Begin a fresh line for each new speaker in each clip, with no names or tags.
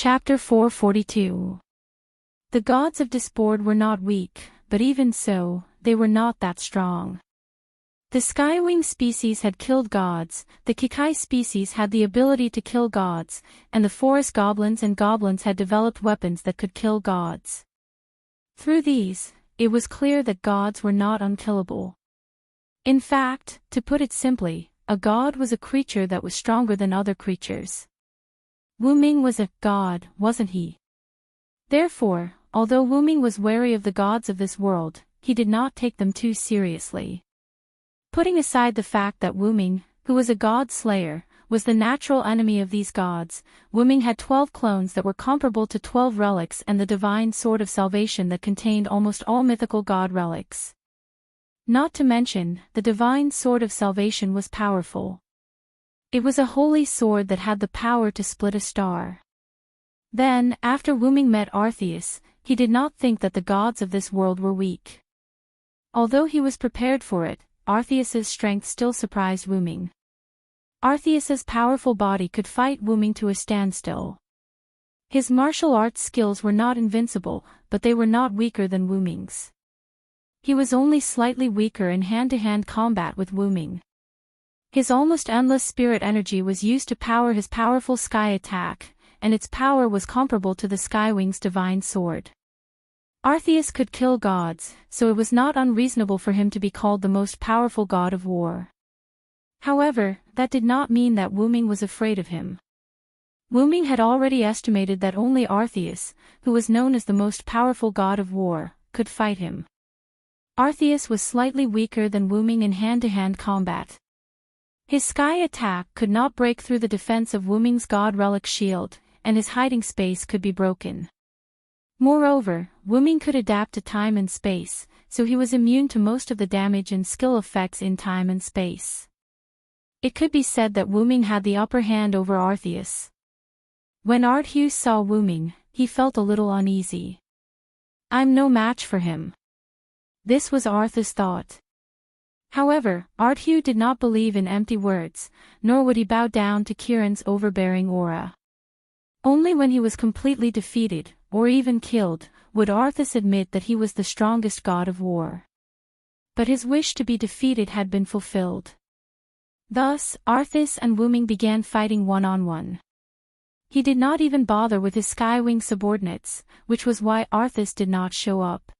Chapter 442. The gods of discord were not weak, but even so, they were not that strong. The skywing species had killed gods, the Kikai species had the ability to kill gods, and the forest goblins and goblins had developed weapons that could kill gods. Through these, it was clear that gods were not unkillable. In fact, to put it simply, a god was a creature that was stronger than other creatures. Wu Ming was a god, wasn't he? Therefore, although Wu Ming was wary of the gods of this world, he did not take them too seriously. Putting aside the fact that Wu Ming, who was a god slayer, was the natural enemy of these gods, Wu Ming had 12 clones that were comparable to 12 relics and the divine sword of salvation that contained almost all mythical god relics. Not to mention, the divine sword of salvation was powerful. It was a holy sword that had the power to split a star. Then, after Wu Ming met Arceus, he did not think that the gods of this world were weak. Although he was prepared for it, Arceus's strength still surprised Wu Ming. Arceus's powerful body could fight Wu Ming to a standstill. His martial arts skills were not invincible, but they were not weaker than Wu Ming's. He was only slightly weaker in hand-to-hand combat with Wu Ming. His almost endless spirit energy was used to power his powerful sky attack, and its power was comparable to the Skywing's divine sword. Arceus could kill gods, so it was not unreasonable for him to be called the most powerful god of war. However, that did not mean that Wu Ming was afraid of him. Wu Ming had already estimated that only Arceus, who was known as the most powerful god of war, could fight him. Arceus was slightly weaker than Wu Ming in hand-to-hand combat. His sky attack could not break through the defense of Wu Ming's god relic shield, and his hiding space could be broken. Moreover, Wu Ming could adapt to time and space, so he was immune to most of the damage and skill effects in time and space. It could be said that Wu Ming had the upper hand over Arceus. When Arceus saw Wu Ming, he felt a little uneasy. "I'm no match for him." This was Arceus' thought. However, Arceus did not believe in empty words, nor would he bow down to Kiran's overbearing aura. Only when he was completely defeated, or even killed, would Arceus admit that he was the strongest god of war. But his wish to be defeated had been fulfilled. Thus, Arceus and Wu Ming began fighting one-on-one. He did not even bother with his Skywing subordinates, which was why Arceus did not show up.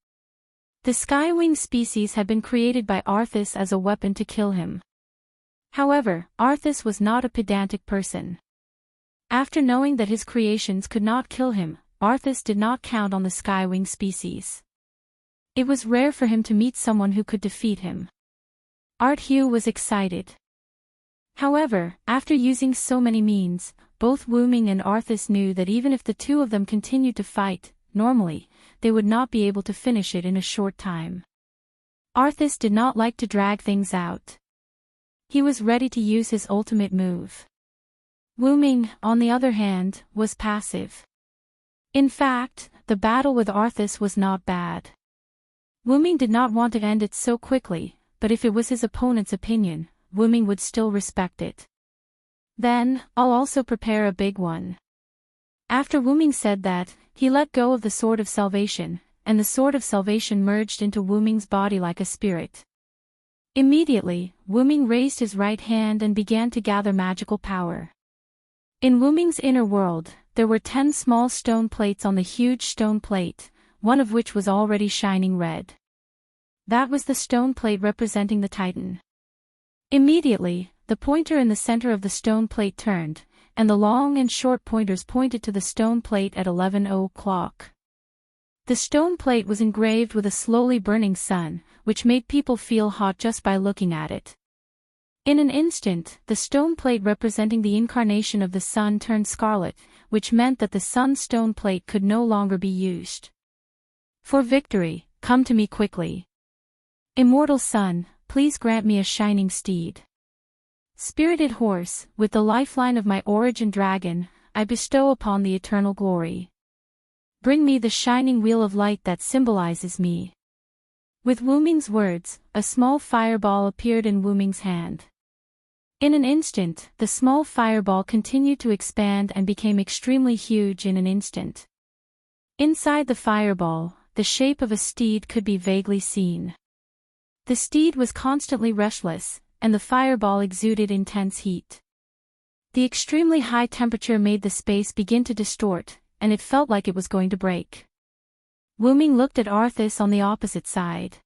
The Skywing species had been created by Arceus as a weapon to kill him. However, Arceus was not a pedantic person. After knowing that his creations could not kill him, Arceus did not count on the Skywing species. It was rare for him to meet someone who could defeat him. Arceus was excited. However, after using so many means, both Wu Ming and Arceus knew that even if the two of them continued to fight, normally, they would not be able to finish it in a short time. Arceus did not like to drag things out. He was ready to use his ultimate move. Wu Ming, on the other hand, was passive. In fact, the battle with Arceus was not bad. Wu Ming did not want to end it so quickly, but if it was his opponent's opinion, Wu Ming would still respect it. "Then, I'll also prepare a big one." After Wu Ming said that, he let go of the sword of salvation, and the sword of salvation merged into Wu Ming's body like a spirit. Immediately, Wu Ming raised his right hand and began to gather magical power. In Wu Ming's inner world, there were 10 small stone plates on the huge stone plate, one of which was already shining red. That was the stone plate representing the Titan. Immediately, the pointer in the center of the stone plate turned, and the long and short pointers pointed to the stone plate at 11 o'clock. The stone plate was engraved with a slowly burning sun, which made people feel hot just by looking at it. In an instant, the stone plate representing the incarnation of the sun turned scarlet, which meant that the sun stone plate could no longer be used. "For victory, come to me quickly. Immortal sun, please grant me a shining steed. Spirited horse, with the lifeline of my origin dragon, I bestow upon the eternal glory. Bring me the shining wheel of light that symbolizes me." With Wu Ming's words, a small fireball appeared in Wu Ming's hand. In an instant, the small fireball continued to expand and became extremely huge in an instant. Inside the fireball, the shape of a steed could be vaguely seen. The steed was constantly restless, and the fireball exuded intense heat. The extremely high temperature made the space begin to distort, and it felt like it was going to break. Wu-Ming looked at Arthas on the opposite side.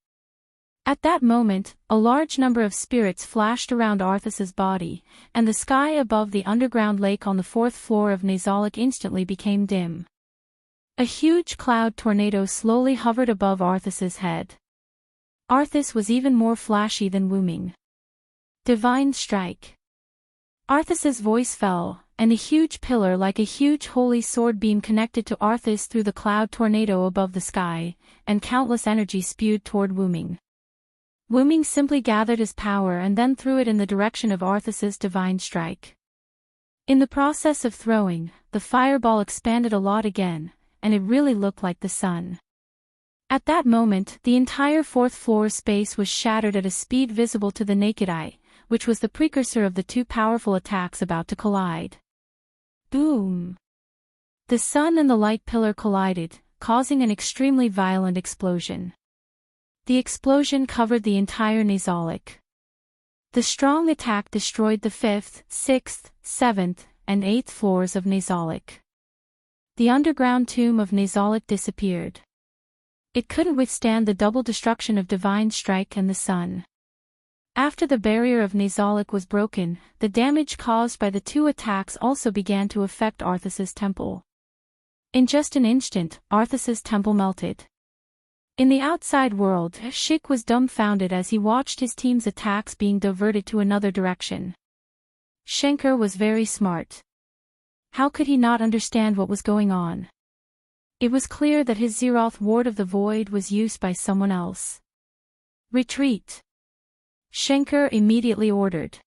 At that moment, a large number of spirits flashed around Arthas's body, and the sky above the underground lake on the 4th floor of Nazalic instantly became dim. A huge cloud tornado slowly hovered above Arthas's head. Arthas was even more flashy than Wu-Ming. Divine strike. Arthas's voice fell, and a huge pillar like a huge holy sword beam connected to Arthas through the cloud tornado above the sky, and countless energy spewed toward Wu-Ming. Wu-Ming simply gathered his power and then threw it in the direction of Arthas's divine strike. In the process of throwing, the fireball expanded a lot again, and it really looked like the sun. At that moment, the entire 4th floor space was shattered at a speed visible to the naked eye, which was the precursor of the two powerful attacks about to collide. Boom! The sun and the light pillar collided, causing an extremely violent explosion. The explosion covered the entire Nazalic. The strong attack destroyed the 5th, 6th, 7th, and 8th floors of Nazalic. The underground tomb of Nazalic disappeared. It couldn't withstand the double destruction of divine strike and the sun. After the barrier of Nazalic was broken, the damage caused by the two attacks also began to affect Arthas's temple. In just an instant, Arthas's temple melted. In the outside world, Shik was dumbfounded as he watched his team's attacks being diverted to another direction. Shankar was very smart. How could he not understand what was going on? It was clear that his Zeroth Ward of the Void was used by someone else. Retreat! Shankar immediately ordered.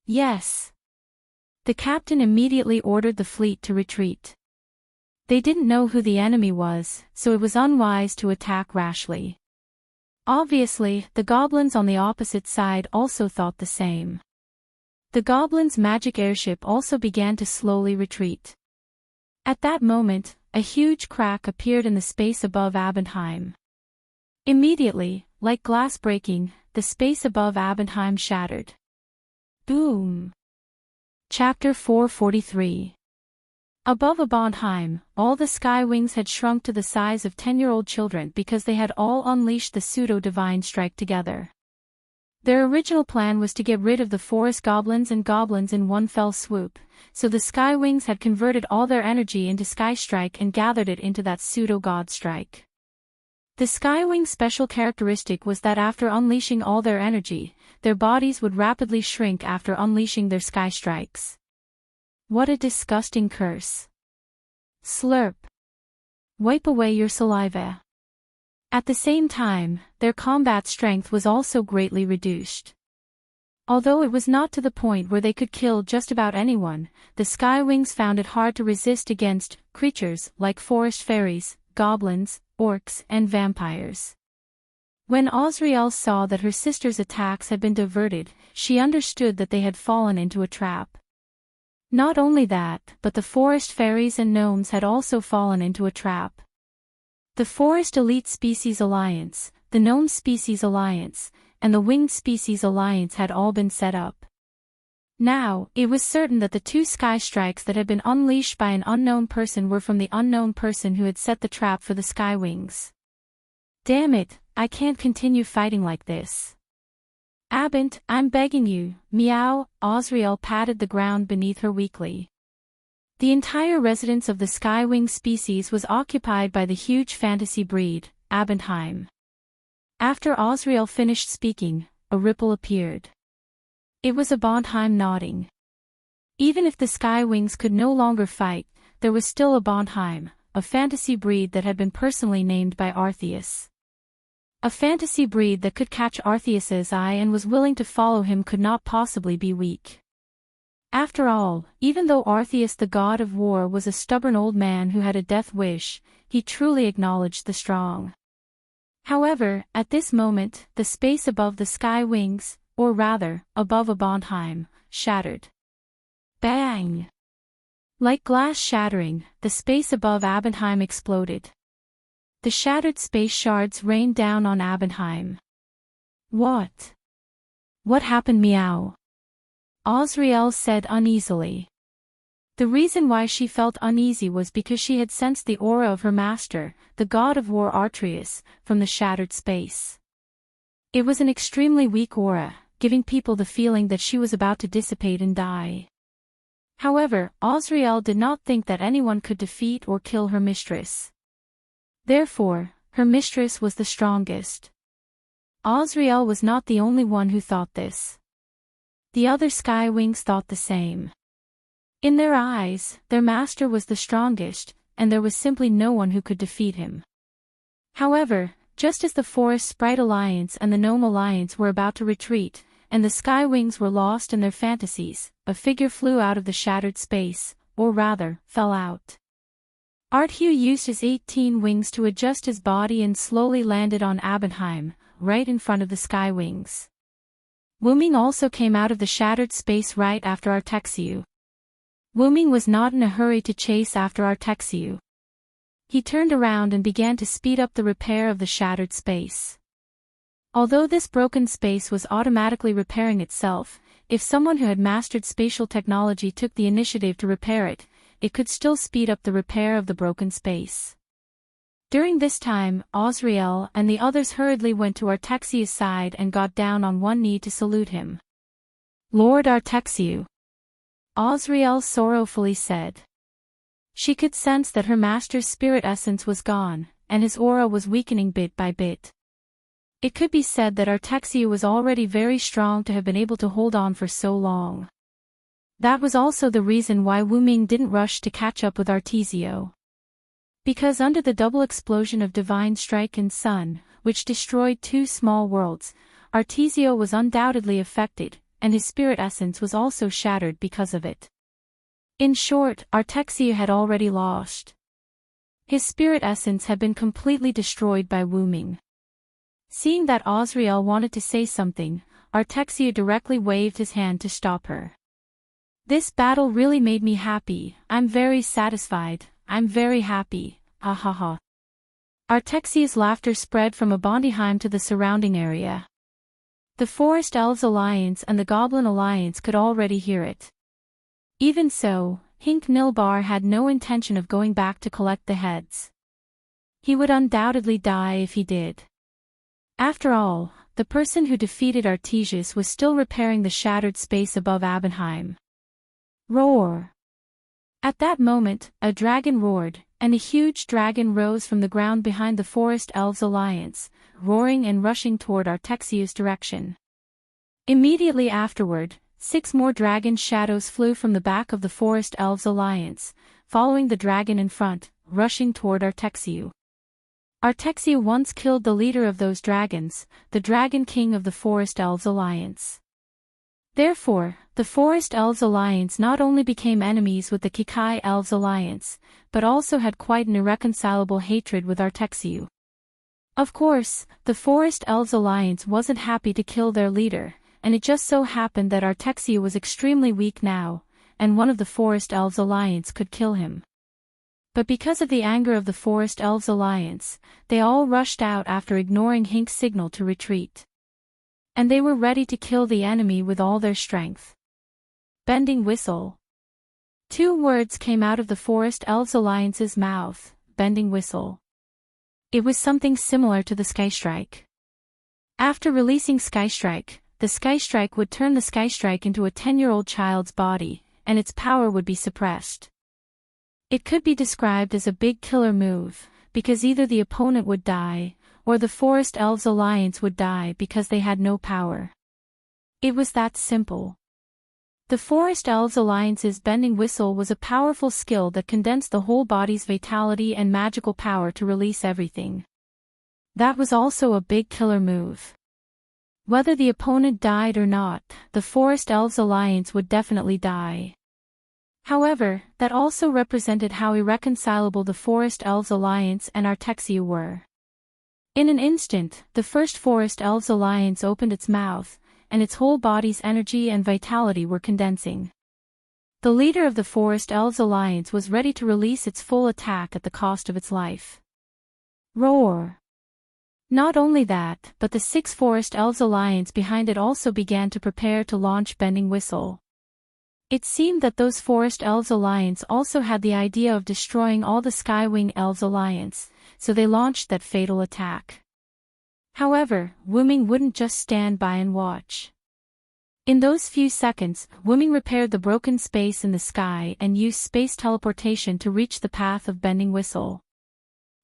Yes. The captain immediately ordered the fleet to retreat. They didn't know who the enemy was, so it was unwise to attack rashly. Obviously, the goblins on the opposite side also thought the same. The goblins' magic airship also began to slowly retreat. At that moment, a huge crack appeared in the space above Abendheim. Immediately, like glass breaking, the space above Abendheim shattered. Boom! Chapter 443. Above Abendheim, all the sky wings had shrunk to the size of 10-year-old children because they had all unleashed the pseudo-divine strike together. Their original plan was to get rid of the forest goblins and goblins in one fell swoop, so the sky wings had converted all their energy into sky strike and gathered it into that pseudo-god strike. The skywing's special characteristic was that after unleashing all their energy, their bodies would rapidly shrink after unleashing their sky strikes. What a disgusting curse. Slurp. Wipe away your saliva. At the same time, their combat strength was also greatly reduced. Although it was not to the point where they could kill just about anyone, the skywings found it hard to resist against creatures like forest fairies, goblins, orcs, and vampires. When Osriel saw that her sister's attacks had been diverted, she understood that they had fallen into a trap. Not only that, but the forest fairies and gnomes had also fallen into a trap. The Forest Elite Species Alliance, the Gnome Species Alliance, and the Winged Species Alliance had all been set up. Now, it was certain that the two sky strikes that had been unleashed by an unknown person were from the unknown person who had set the trap for the sky wings. Damn it, I can't continue fighting like this. Abent, I'm begging you, meow. Osriel patted the ground beneath her weakly. The entire residence of the skywing species was occupied by the huge fantasy breed, Abendheim. After Osriel finished speaking, a ripple appeared. It was Abendheim nodding. Even if the skywings could no longer fight, there was still Abendheim, a fantasy breed that had been personally named by Arceus. A fantasy breed that could catch Arceus's eye and was willing to follow him could not possibly be weak. After all, even though Arceus the god of war was a stubborn old man who had a death wish, he truly acknowledged the strong. However, at this moment, the space above the sky wings, or rather, above Abendheim, shattered. Bang! Like glass shattering, the space above Abenheim exploded. The shattered space shards rained down on Abenheim. What? What happened, meow? Azrael said uneasily. The reason why she felt uneasy was because she had sensed the aura of her master, the god of war Artreus, from the shattered space. It was an extremely weak aura, giving people the feeling that she was about to dissipate and die. However, Azrael did not think that anyone could defeat or kill her mistress. Therefore, her mistress was the strongest. Azrael was not the only one who thought this. The other Skywings thought the same. In their eyes, their master was the strongest, and there was simply no one who could defeat him. However, just as the Forest Sprite Alliance and the Gnome Alliance were about to retreat, and the Skywings were lost in their fantasies, a figure flew out of the shattered space, or rather, fell out. Arthur used his 18 wings to adjust his body and slowly landed on Abenheim, right in front of the Skywings. Wuming also came out of the shattered space right after Artexiu. Wuming was not in a hurry to chase after Artexiu. He turned around and began to speed up the repair of the shattered space. Although this broken space was automatically repairing itself, if someone who had mastered spatial technology took the initiative to repair it, it could still speed up the repair of the broken space. During this time, Azrael and the others hurriedly went to Artexiu's side and got down on one knee to salute him. Lord Artexiu, Azrael sorrowfully said. She could sense that her master's spirit essence was gone, and his aura was weakening bit by bit. It could be said that Artexiu was already very strong to have been able to hold on for so long. That was also the reason why Wuming didn't rush to catch up with Artesio. Because under the double explosion of Divine Strike and Sun, which destroyed 2 small worlds, Artesio was undoubtedly affected, and his spirit essence was also shattered because of it. In short, Artexiu had already lost. His spirit essence had been completely destroyed by Wuming. Seeing that Azrael wanted to say something, Artexiu directly waved his hand to stop her. This battle really made me happy, I'm very satisfied, I'm very happy, ha ha ha. Artexiu's laughter spread from Abondiheim to the surrounding area. The Forest Elves Alliance and the Goblin Alliance could already hear it. Even so, Hink Nilbar had no intention of going back to collect the heads. He would undoubtedly die if he did. After all, the person who defeated Artesius was still repairing the shattered space above Abenheim. Roar! At that moment, a dragon roared, and a huge dragon rose from the ground behind the Forest Elves Alliance, roaring and rushing toward Artexiu's direction. Immediately afterward, 6 more dragon shadows flew from the back of the Forest Elves Alliance, following the dragon in front, rushing toward Artexiu. Artexiu once killed the leader of those dragons, the Dragon King of the Forest Elves Alliance. Therefore, the Forest Elves Alliance not only became enemies with the Kikai Elves Alliance, but also had quite an irreconcilable hatred with Artexiu. Of course, the Forest Elves Alliance wasn't happy to kill their leader, and it just so happened that Artexiu was extremely weak now, and one of the Forest Elves Alliance could kill him. But because of the anger of the Forest Elves Alliance, they all rushed out after ignoring Hink's signal to retreat. And they were ready to kill the enemy with all their strength. Bending whistle. 2 words came out of the Forest Elves Alliance's mouth, bending whistle. It was something similar to the Skystrike. After releasing Skystrike, the Skystrike would turn the Skystrike into a 10-year-old child's body, and its power would be suppressed. It could be described as a big killer move, because either the opponent would die, or the Forest Elves Alliance would die because they had no power. It was that simple. The Forest Elves Alliance's bending whistle was a powerful skill that condensed the whole body's vitality and magical power to release everything. That was also a big killer move. Whether the opponent died or not, the Forest Elves Alliance would definitely die. However, that also represented how irreconcilable the Forest Elves Alliance and Artexiu were. In an instant, the first Forest Elves Alliance opened its mouth, and its whole body's energy and vitality were condensing. The leader of the Forest Elves Alliance was ready to release its full attack at the cost of its life. Roar! Not only that, but the 6 Forest Elves Alliance behind it also began to prepare to launch Bending Whistle. It seemed that those Forest Elves Alliance also had the idea of destroying all the Skywing Elves Alliance, so they launched that fatal attack. However, Wuming wouldn't just stand by and watch. In those few seconds, Wuming repaired the broken space in the sky and used space teleportation to reach the path of Bending Whistle.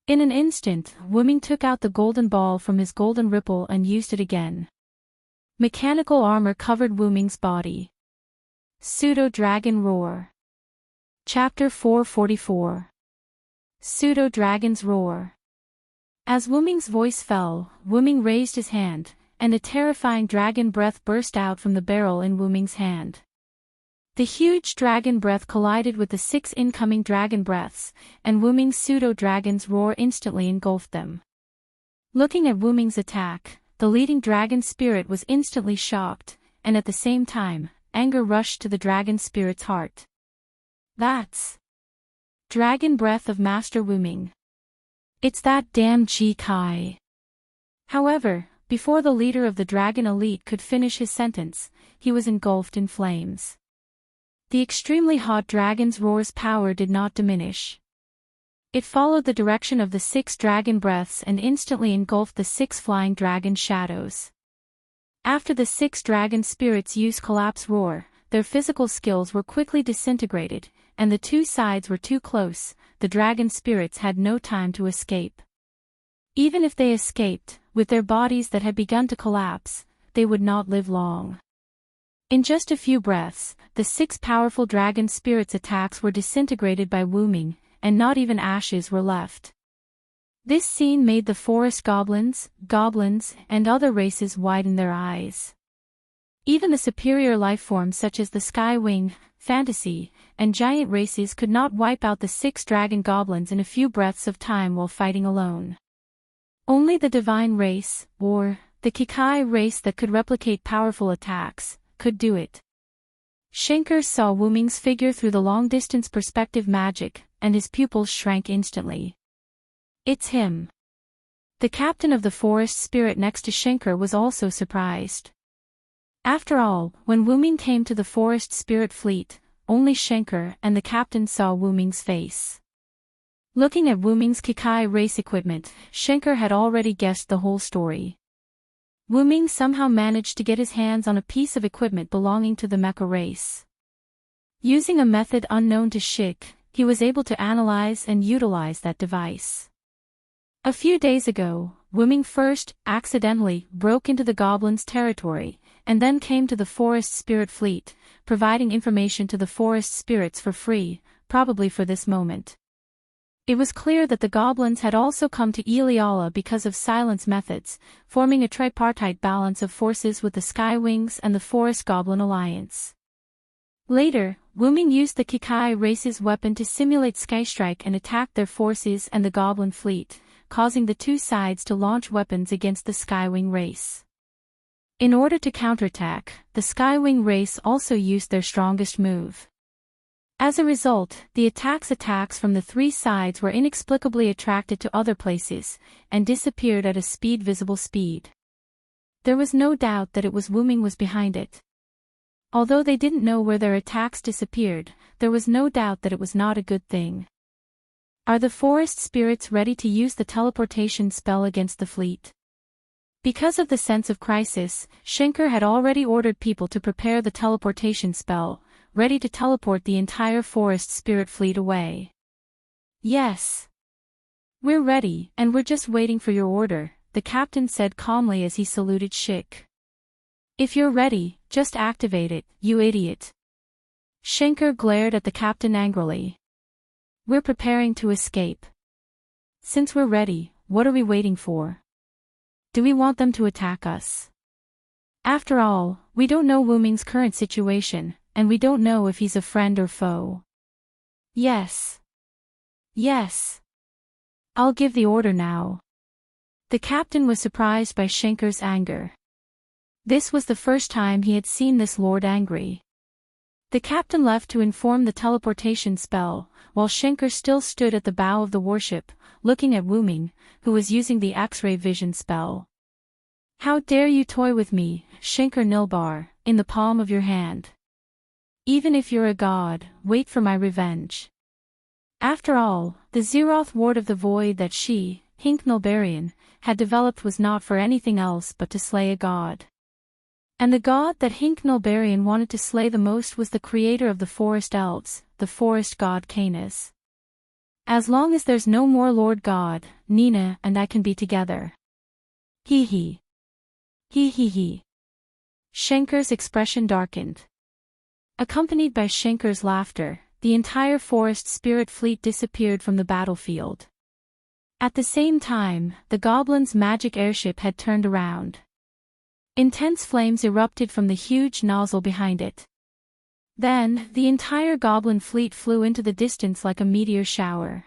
In an instant, Wuming took out the golden ball from his golden ripple and used it again. Mechanical armor covered Wuming's body. Pseudo-Dragon Roar. Chapter 444. Pseudo-Dragon's Roar. As Wuming's voice fell, Wuming raised his hand, and a terrifying dragon breath burst out from the barrel in Wuming's hand. The huge dragon breath collided with the 6 incoming dragon breaths, and Wuming's pseudo-dragon's roar instantly engulfed them. Looking at Wuming's attack, the leading dragon spirit was instantly shocked, and at the same time, anger rushed to the dragon spirit's heart. That's Dragon Breath of Master Wuming. It's that damn Chi Kai. However, before the leader of the Dragon Elite could finish his sentence, he was engulfed in flames. The extremely hot dragon's roar's power did not diminish. It followed the direction of the 6 dragon breaths and instantly engulfed the 6 flying dragon shadows. After the 6 dragon spirits used Collapse Roar, their physical skills were quickly disintegrated, and the 2 sides were too close. The dragon spirits had no time to escape. Even if they escaped, with their bodies that had begun to collapse, they would not live long. In just a few breaths, the 6 powerful dragon spirits' attacks were disintegrated by Wuming, and not even ashes were left. This scene made the forest goblins, and other races widen their eyes. Even the superior lifeforms such as the Skywing, Fantasy, and Giant races could not wipe out the 6 dragon goblins in a few breaths of time while fighting alone. Only the Divine race, or the Kikai race that could replicate powerful attacks, could do it. Shankar saw Wuming's figure through the long-distance perspective magic, and his pupils shrank instantly. It's him. The captain of the forest spirit next to Shankar was also surprised. After all, when Wuming came to the forest spirit fleet, only Shankar and the captain saw Wuming's face. Looking at Wuming's Kikai race equipment, Shankar had already guessed the whole story. Wuming somehow managed to get his hands on a piece of equipment belonging to the mecha race. Using a method unknown to Shik, he was able to analyze and utilize that device. A few days ago, Wuming first, accidentally, broke into the goblins' territory, and then came to the forest spirit fleet, providing information to the forest spirits for free, probably for this moment. It was clear that the goblins had also come to Iliala because of silence methods, forming a tripartite balance of forces with the Skywings and the Forest Goblin Alliance. Later, Wuming used the Kikai race's weapon to simulate Skystrike and attack their forces and the goblin fleet, causing the 2 sides to launch weapons against the Skywing race. In order to counterattack, the Skywing race also used their strongest move. As a result, the attacks from the 3 sides were inexplicably attracted to other places, and disappeared at a visible speed. There was no doubt that it was Wuming was behind it. Although they didn't know where their attacks disappeared, there was no doubt that it was not a good thing. Are the forest spirits ready to use the teleportation spell against the fleet? Because of the sense of crisis, Shankar had already ordered people to prepare the teleportation spell, ready to teleport the entire forest spirit fleet away. Yes. We're ready, and we're just waiting for your order, the captain said calmly as he saluted Shik. If you're ready, just activate it, you idiot. Shankar glared at the captain angrily. We're preparing to escape. Since we're ready, what are we waiting for? Do we want them to attack us? After all, we don't know Wuming's current situation, and we don't know if he's a friend or foe. Yes. Yes. I'll give the order now. The captain was surprised by Shankar's anger. This was the first time he had seen this lord angry. The captain left to inform the teleportation spell, while Shankar still stood at the bow of the warship, looking at Wu-Ming, who was using the X-ray vision spell. "How dare you toy with me, Shankar Nilbar, in the palm of your hand? Even if you're a god, wait for my revenge." After all, the Zeroth ward of the void that she, Hink Nilbarian, had developed was not for anything else but to slay a god. And the god that Hink Nilbarian wanted to slay the most was the creator of the forest elves, the forest god Canis. "As long as there's no more Lord God, Nina and I can be together." Hee hee. Hee hee hee. Shankar's expression darkened. Accompanied by Shankar's laughter, the entire forest spirit fleet disappeared from the battlefield. At the same time, the goblin's magic airship had turned around. Intense flames erupted from the huge nozzle behind it. Then, the entire goblin fleet flew into the distance like a meteor shower.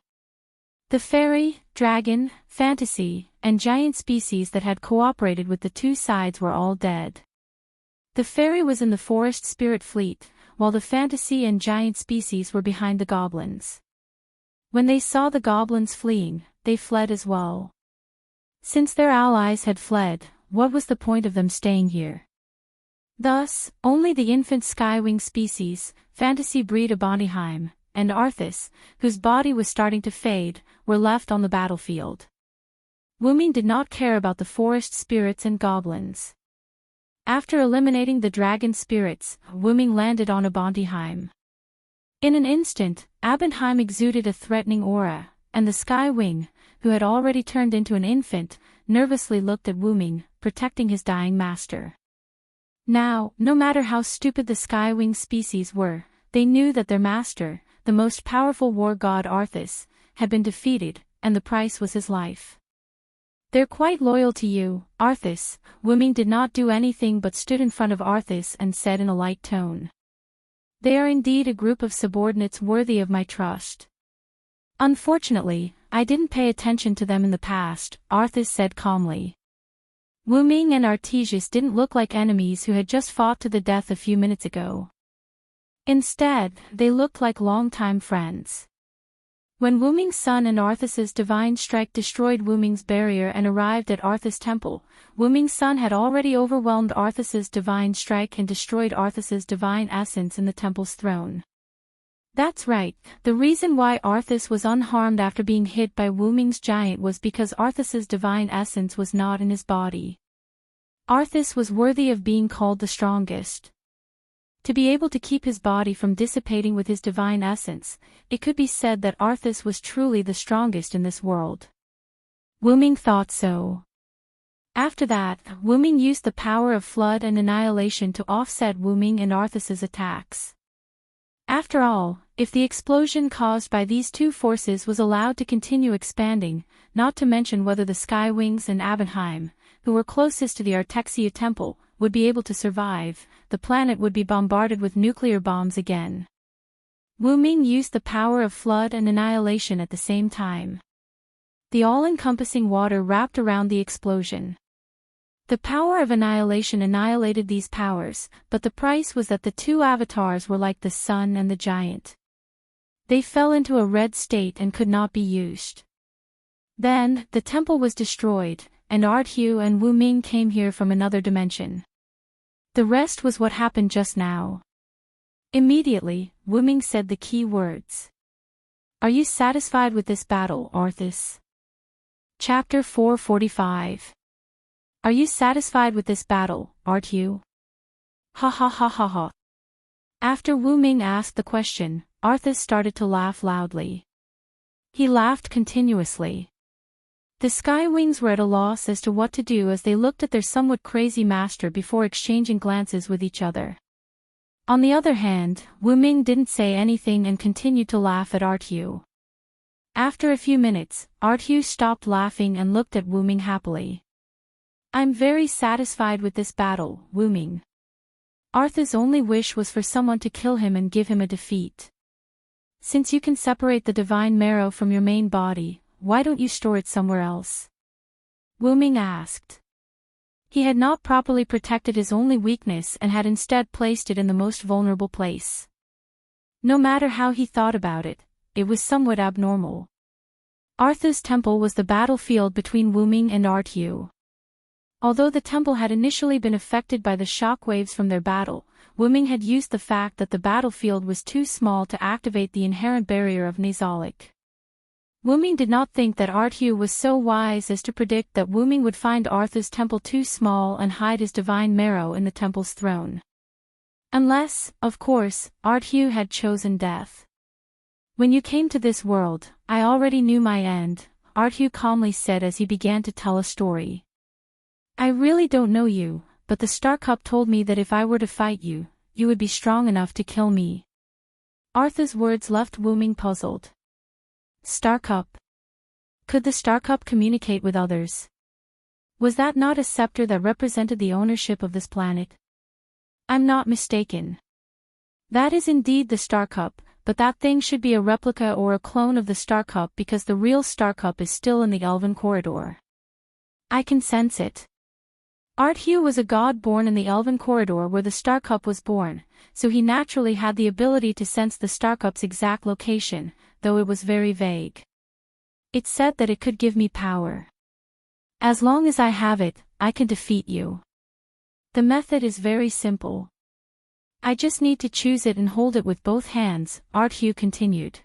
The fairy, dragon, fantasy, and giant species that had cooperated with the two sides were all dead. The fairy was in the forest spirit fleet, while the fantasy and giant species were behind the goblins. When they saw the goblins fleeing, they fled as well. Since their allies had fled, what was the point of them staying here? Thus, only the infant skywing species, fantasy breed Abondiheim, and Arthas, whose body was starting to fade, were left on the battlefield. Wu-Ming did not care about the forest spirits and goblins. After eliminating the dragon spirits, Wu-Ming landed on Abondiheim. In an instant, Abondiheim exuded a threatening aura, and the Skywing, who had already turned into an infant, nervously looked at Wu-Ming, protecting his dying master. Now, no matter how stupid the Skywing species were, they knew that their master, the most powerful war god Arthas, had been defeated, and the price was his life. "They're quite loyal to you, Arthas." Wu-Ming did not do anything but stood in front of Arthas and said in a light tone. "They are indeed a group of subordinates worthy of my trust. Unfortunately, I didn't pay attention to them in the past," Arthas said calmly. Wu-Ming and Artesius didn't look like enemies who had just fought to the death a few minutes ago. Instead, they looked like longtime friends. When Wu-Ming's son and Arthas's divine strike destroyed Wu-Ming's barrier and arrived at Arthas' temple, Wu-Ming's son had already overwhelmed Arthas's divine strike and destroyed Arthas's divine essence in the temple's throne. That's right, the reason why Arthas was unharmed after being hit by Wu-Ming's giant was because Arthas's divine essence was not in his body. Arthas was worthy of being called the strongest. To be able to keep his body from dissipating with his divine essence, it could be said that Arthas was truly the strongest in this world. Wu-Ming thought so. After that, Wu-Ming used the power of flood and annihilation to offset Wu-Ming and Arthas's attacks. After all, if the explosion caused by these two forces was allowed to continue expanding, not to mention whether the Skywings and Abondiheim, who were closest to the Artexia temple, would be able to survive, the planet would be bombarded with nuclear bombs again. Wu-Ming used the power of flood and annihilation at the same time. The all-encompassing water wrapped around the explosion. The power of annihilation annihilated these powers, but the price was that the two avatars were like the sun and the giant. They fell into a red state and could not be used. Then, the temple was destroyed, and Ardhu and Wu-Ming came here from another dimension. The rest was what happened just now. Immediately, Wu-Ming said the key words. "Are you satisfied with this battle, Arthas?" Chapter 445. Are you satisfied with this battle, Ardhu? Ha ha ha ha ha. After Wu-Ming asked the question, Arthas started to laugh loudly. He laughed continuously. The Skywings were at a loss as to what to do as they looked at their somewhat crazy master before exchanging glances with each other. On the other hand, Wu-Ming didn't say anything and continued to laugh at Ardhu. After a few minutes, Ardhu stopped laughing and looked at Wu-Ming happily. I'm very satisfied with this battle, Wu-Ming. Arthas' only wish was for someone to kill him and give him a defeat. Since you can separate the divine marrow from your main body, why don't you store it somewhere else? Wu-Ming asked. He had not properly protected his only weakness and had instead placed it in the most vulnerable place. No matter how he thought about it, it was somewhat abnormal. Arthur's temple was the battlefield between Wu Ming and Artu. Although the temple had initially been affected by the shock waves from their battle, Wu Ming had used the fact that the battlefield was too small to activate the inherent barrier of Nazalic. Wu Ming did not think that Artu was so wise as to predict that Wu Ming would find Arthur's temple too small and hide his divine marrow in the temple's throne. Unless, of course, Artu had chosen death. When you came to this world, I already knew my end, Artu calmly said as he began to tell a story. I really don't know you, but the Star Cup told me that if I were to fight you, you would be strong enough to kill me. Arthur's words left Wu Ming puzzled. Star Cup? Could the Star Cup communicate with others? Was that not a scepter that represented the ownership of this planet? I'm not mistaken. That is indeed the Star Cup, but that thing should be a replica or a clone of the Star Cup because the real Star Cup is still in the Elven Corridor. I can sense it. Artu was a god born in the Elven Corridor where the Star Cup was born, so he naturally had the ability to sense the Star Cup's exact location, though it was very vague. It said that it could give me power. As long as I have it, I can defeat you. The method is very simple. I just need to choose it and hold it with both hands, Artu continued.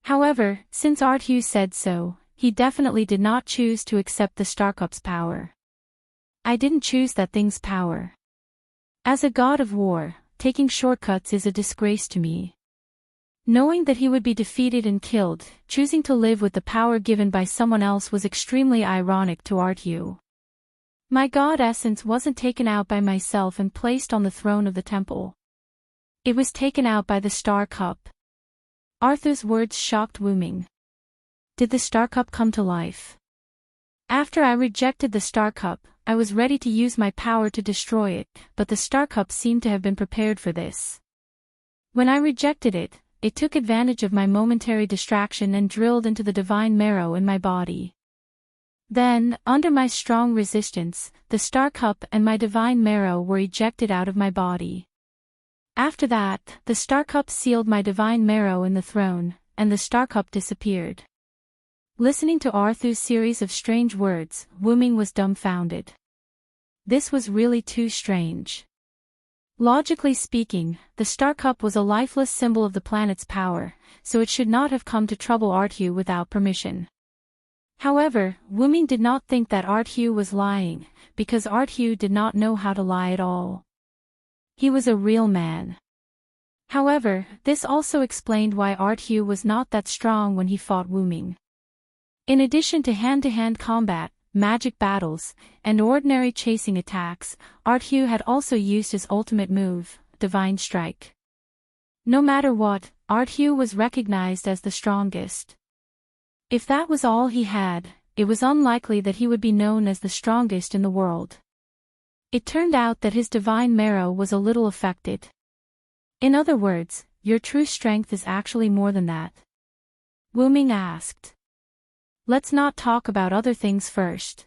However, since Artu said so, he definitely did not choose to accept the Star Cup's power. I didn't choose that thing's power. As a god of war, taking shortcuts is a disgrace to me. Knowing that he would be defeated and killed, choosing to live with the power given by someone else was extremely ironic to Artu. My god essence wasn't taken out by myself and placed on the throne of the temple. It was taken out by the Star Cup. Arthur's words shocked Wu Ming. Did the Star Cup come to life? After I rejected the Star Cup, I was ready to use my power to destroy it, but the Star Cup seemed to have been prepared for this. When I rejected it, it took advantage of my momentary distraction and drilled into the divine marrow in my body. Then, under my strong resistance, the Star Cup and my divine marrow were ejected out of my body. After that, the Star Cup sealed my divine marrow in the throne, and the Star Cup disappeared. Listening to Arthur's series of strange words, Wu Ming was dumbfounded. This was really too strange. Logically speaking, the Star Cup was a lifeless symbol of the planet's power, so it should not have come to trouble Artu without permission. However, Wu Ming did not think that Artu was lying, because Artu did not know how to lie at all. He was a real man. However, this also explained why Artu was not that strong when he fought Wu Ming. In addition to hand-to-hand combat, magic battles, and ordinary chasing attacks, Artu had also used his ultimate move, Divine Strike. No matter what, Artu was recognized as the strongest. If that was all he had, it was unlikely that he would be known as the strongest in the world. It turned out that his divine marrow was a little affected. In other words, your true strength is actually more than that. Wu Ming asked. Let's not talk about other things first.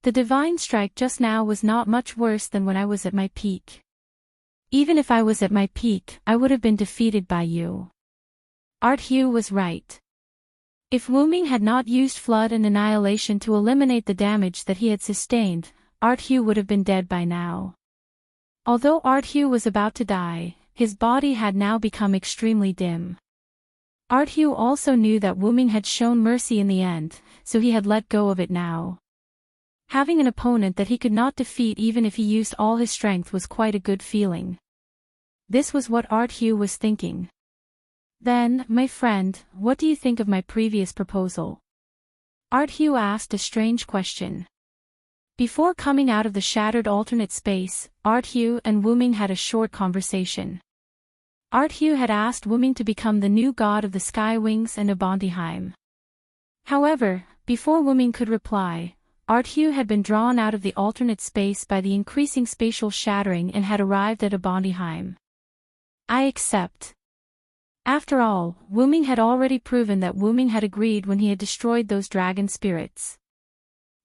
The divine strike just now was not much worse than when I was at my peak. Even if I was at my peak, I would have been defeated by you. Artu was right. If Wu Ming had not used flood and annihilation to eliminate the damage that he had sustained, Artu would have been dead by now. Although Artu was about to die, his body had now become extremely dim. Artu also knew that Wu Ming had shown mercy in the end, so he had let go of it now. Having an opponent that he could not defeat even if he used all his strength was quite a good feeling. This was what Artu was thinking. Then, my friend, what do you think of my previous proposal? Artu asked a strange question. Before coming out of the shattered alternate space, Artu and Wu Ming had a short conversation. Artu had asked Wu Ming to become the new god of the Sky Wings and Abondiheim. However, before Wu Ming could reply, Artu had been drawn out of the alternate space by the increasing spatial shattering and had arrived at Abondiheim. I accept. After all, Wu Ming had already proven that Wu Ming had agreed when he had destroyed those dragon spirits.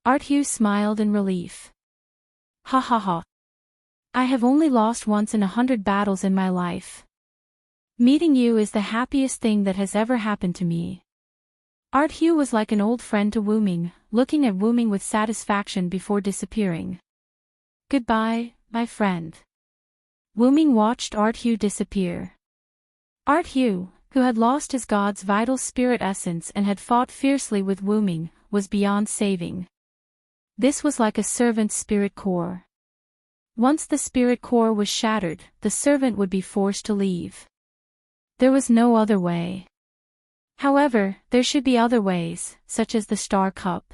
Artu smiled in relief. Ha ha ha. I have only lost once in 100 battles in my life. Meeting you is the happiest thing that has ever happened to me. Hugh was like an old friend to Wu Ming, looking at Wu Ming with satisfaction before disappearing. Goodbye, my friend. Wu Ming watched Hugh disappear. Hugh, who had lost his god's vital spirit essence and had fought fiercely with Wu Ming, was beyond saving. This was like a servant's spirit core. Once the spirit core was shattered, the servant would be forced to leave. There was no other way. However, there should be other ways, such as the Star Cup.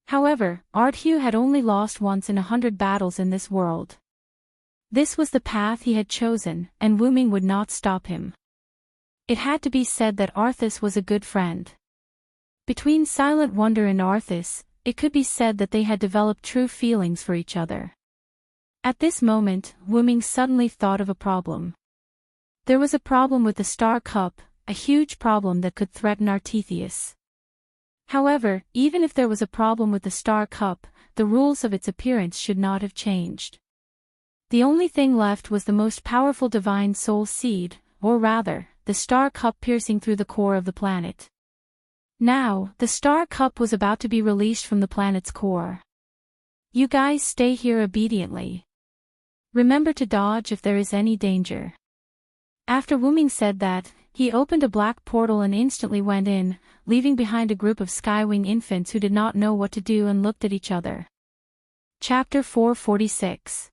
However, Hugh had only lost once in 100 battles in this world. This was the path he had chosen, and Wu Ming would not stop him. It had to be said that Arthas was a good friend. Between Silent Wonder and Arthas, it could be said that they had developed true feelings for each other. At this moment, Wu Ming suddenly thought of a problem. There was a problem with the Star Cup, a huge problem that could threaten Arthethius. However, even if there was a problem with the Star Cup, the rules of its appearance should not have changed. The only thing left was the most powerful divine soul seed, or rather, the Star Cup piercing through the core of the planet. Now, the Star Cup was about to be released from the planet's core. You guys stay here obediently. Remember to dodge if there is any danger. After Wu Ming said that, he opened a black portal and instantly went in, leaving behind a group of Skywing infants who did not know what to do and looked at each other. Chapter 446.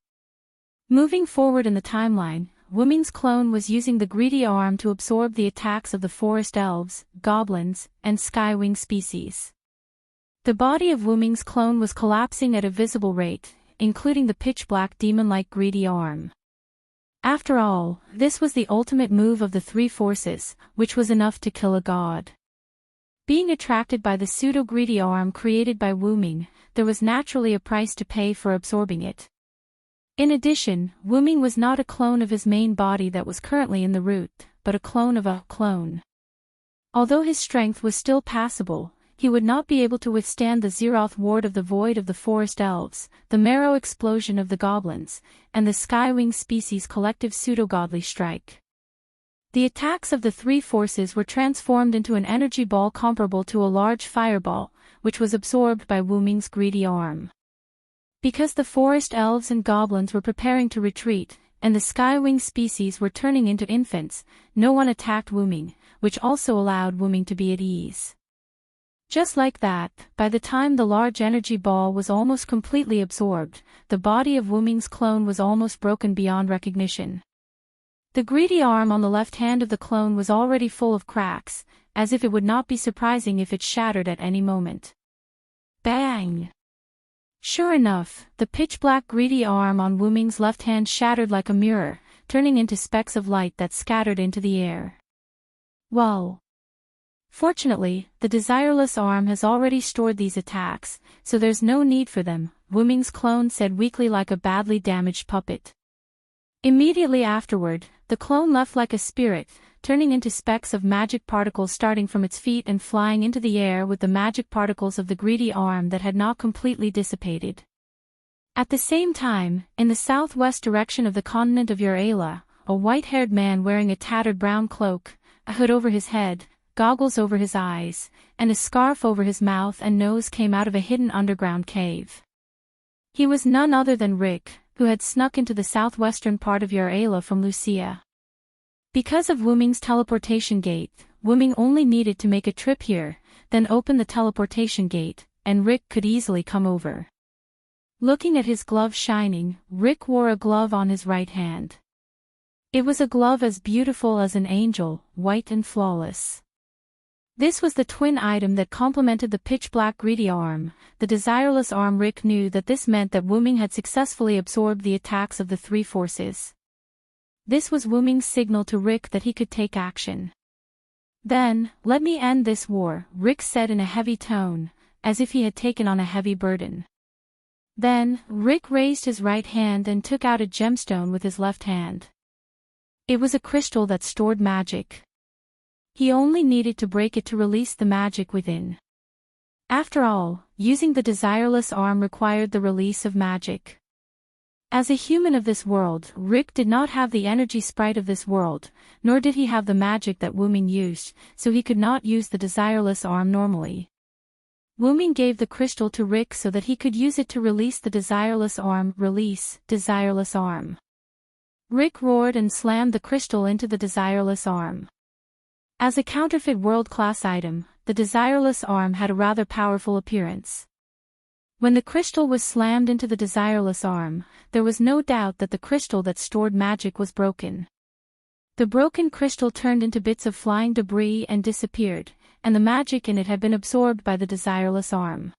Moving forward in the timeline, Wu Ming's clone was using the greedy arm to absorb the attacks of the forest elves, goblins, and Skywing species. The body of Wu Ming's clone was collapsing at a visible rate, including the pitch-black demon-like greedy arm. After all, this was the ultimate move of the three forces, which was enough to kill a god. Being attracted by the pseudo-greedy arm created by Wu Ming, there was naturally a price to pay for absorbing it. In addition, Wu Ming was not a clone of his main body that was currently in the root, but a clone of a clone. Although his strength was still passable, he would not be able to withstand the Zeroth ward of the void of the forest elves, the marrow explosion of the goblins, and the Skywing species' collective pseudo-godly strike. The attacks of the three forces were transformed into an energy ball comparable to a large fireball, which was absorbed by Wu Ming's greedy arm. Because the forest elves and goblins were preparing to retreat, and the Skywing species were turning into infants, no one attacked Wu Ming, which also allowed Wu Ming to be at ease. Just like that, by the time the large energy ball was almost completely absorbed, the body of Wu Ming's clone was almost broken beyond recognition. The greedy arm on the left hand of the clone was already full of cracks, as if it would not be surprising if it shattered at any moment. Bang! Sure enough, the pitch-black greedy arm on Wu Ming's left hand shattered like a mirror, turning into specks of light that scattered into the air. Whoa! Fortunately, the desireless arm has already stored these attacks, so there's no need for them, Wu Ming's clone said weakly like a badly damaged puppet. Immediately afterward, the clone left like a spirit, turning into specks of magic particles starting from its feet and flying into the air with the magic particles of the greedy arm that had not completely dissipated. At the same time, in the southwest direction of the continent of Euralia, a white-haired man wearing a tattered brown cloak, a hood over his head, goggles over his eyes, and a scarf over his mouth and nose came out of a hidden underground cave. He was none other than Rick, who had snuck into the southwestern part of Euralia from Lucia. Because of Wu Ming's teleportation gate, Wu Ming only needed to make a trip here, then open the teleportation gate, and Rick could easily come over. Looking at his glove shining, Rick wore a glove on his right hand. It was a glove as beautiful as an angel, white and flawless. This was the twin item that complemented the pitch-black greedy arm, the desireless arm. Rick knew that this meant that Wu Ming had successfully absorbed the attacks of the three forces. This was Wu Ming's signal to Rick that he could take action. Then, let me end this war, Rick said in a heavy tone, as if he had taken on a heavy burden. Then, Rick raised his right hand and took out a gemstone with his left hand. It was a crystal that stored magic. He only needed to break it to release the magic within. After all, using the desireless arm required the release of magic. As a human of this world, Rick did not have the energy sprite of this world, nor did he have the magic that Wu Ming used, so he could not use the desireless arm normally. Wu Ming gave the crystal to Rick so that he could use it to release the desireless arm. Release, desireless arm. Rick roared and slammed the crystal into the desireless arm. As a counterfeit world-class item, the desireless arm had a rather powerful appearance. When the crystal was slammed into the desireless arm, there was no doubt that the crystal that stored magic was broken. The broken crystal turned into bits of flying debris and disappeared, and the magic in it had been absorbed by the desireless arm.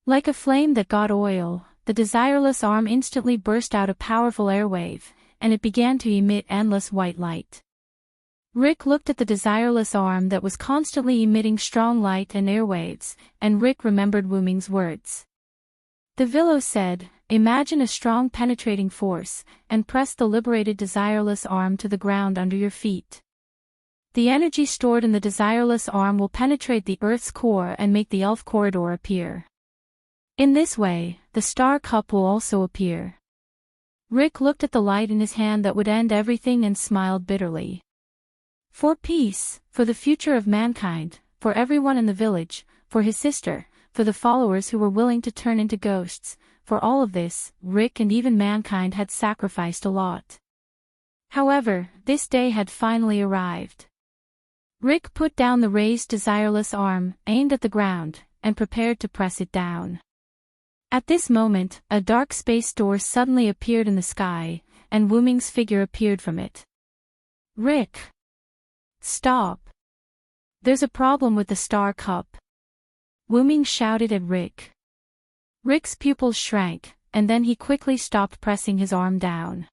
Like a flame that got oil, the desireless arm instantly burst out a powerful airwave, and it began to emit endless white light. Rick looked at the desireless arm that was constantly emitting strong light and airwaves, and Rick remembered Wu Ming's words. The Willow said, "Imagine a strong penetrating force, and press the liberated desireless arm to the ground under your feet. The energy stored in the desireless arm will penetrate the Earth's core and make the Elf corridor appear. In this way, the star cup will also appear." Rick looked at the light in his hand that would end everything and smiled bitterly. For peace, for the future of mankind, for everyone in the village, for his sister, for the followers who were willing to turn into ghosts, for all of this, Rick and even mankind had sacrificed a lot. However, this day had finally arrived. Rick put down the raised desireless arm, aimed at the ground, and prepared to press it down. At this moment, a dark space door suddenly appeared in the sky, and Wu Ming's figure appeared from it. "Rick! Stop! There's a problem with the star cup!" Wu Ming shouted at Rick. Rick's pupils shrank, and then he quickly stopped pressing his arm down.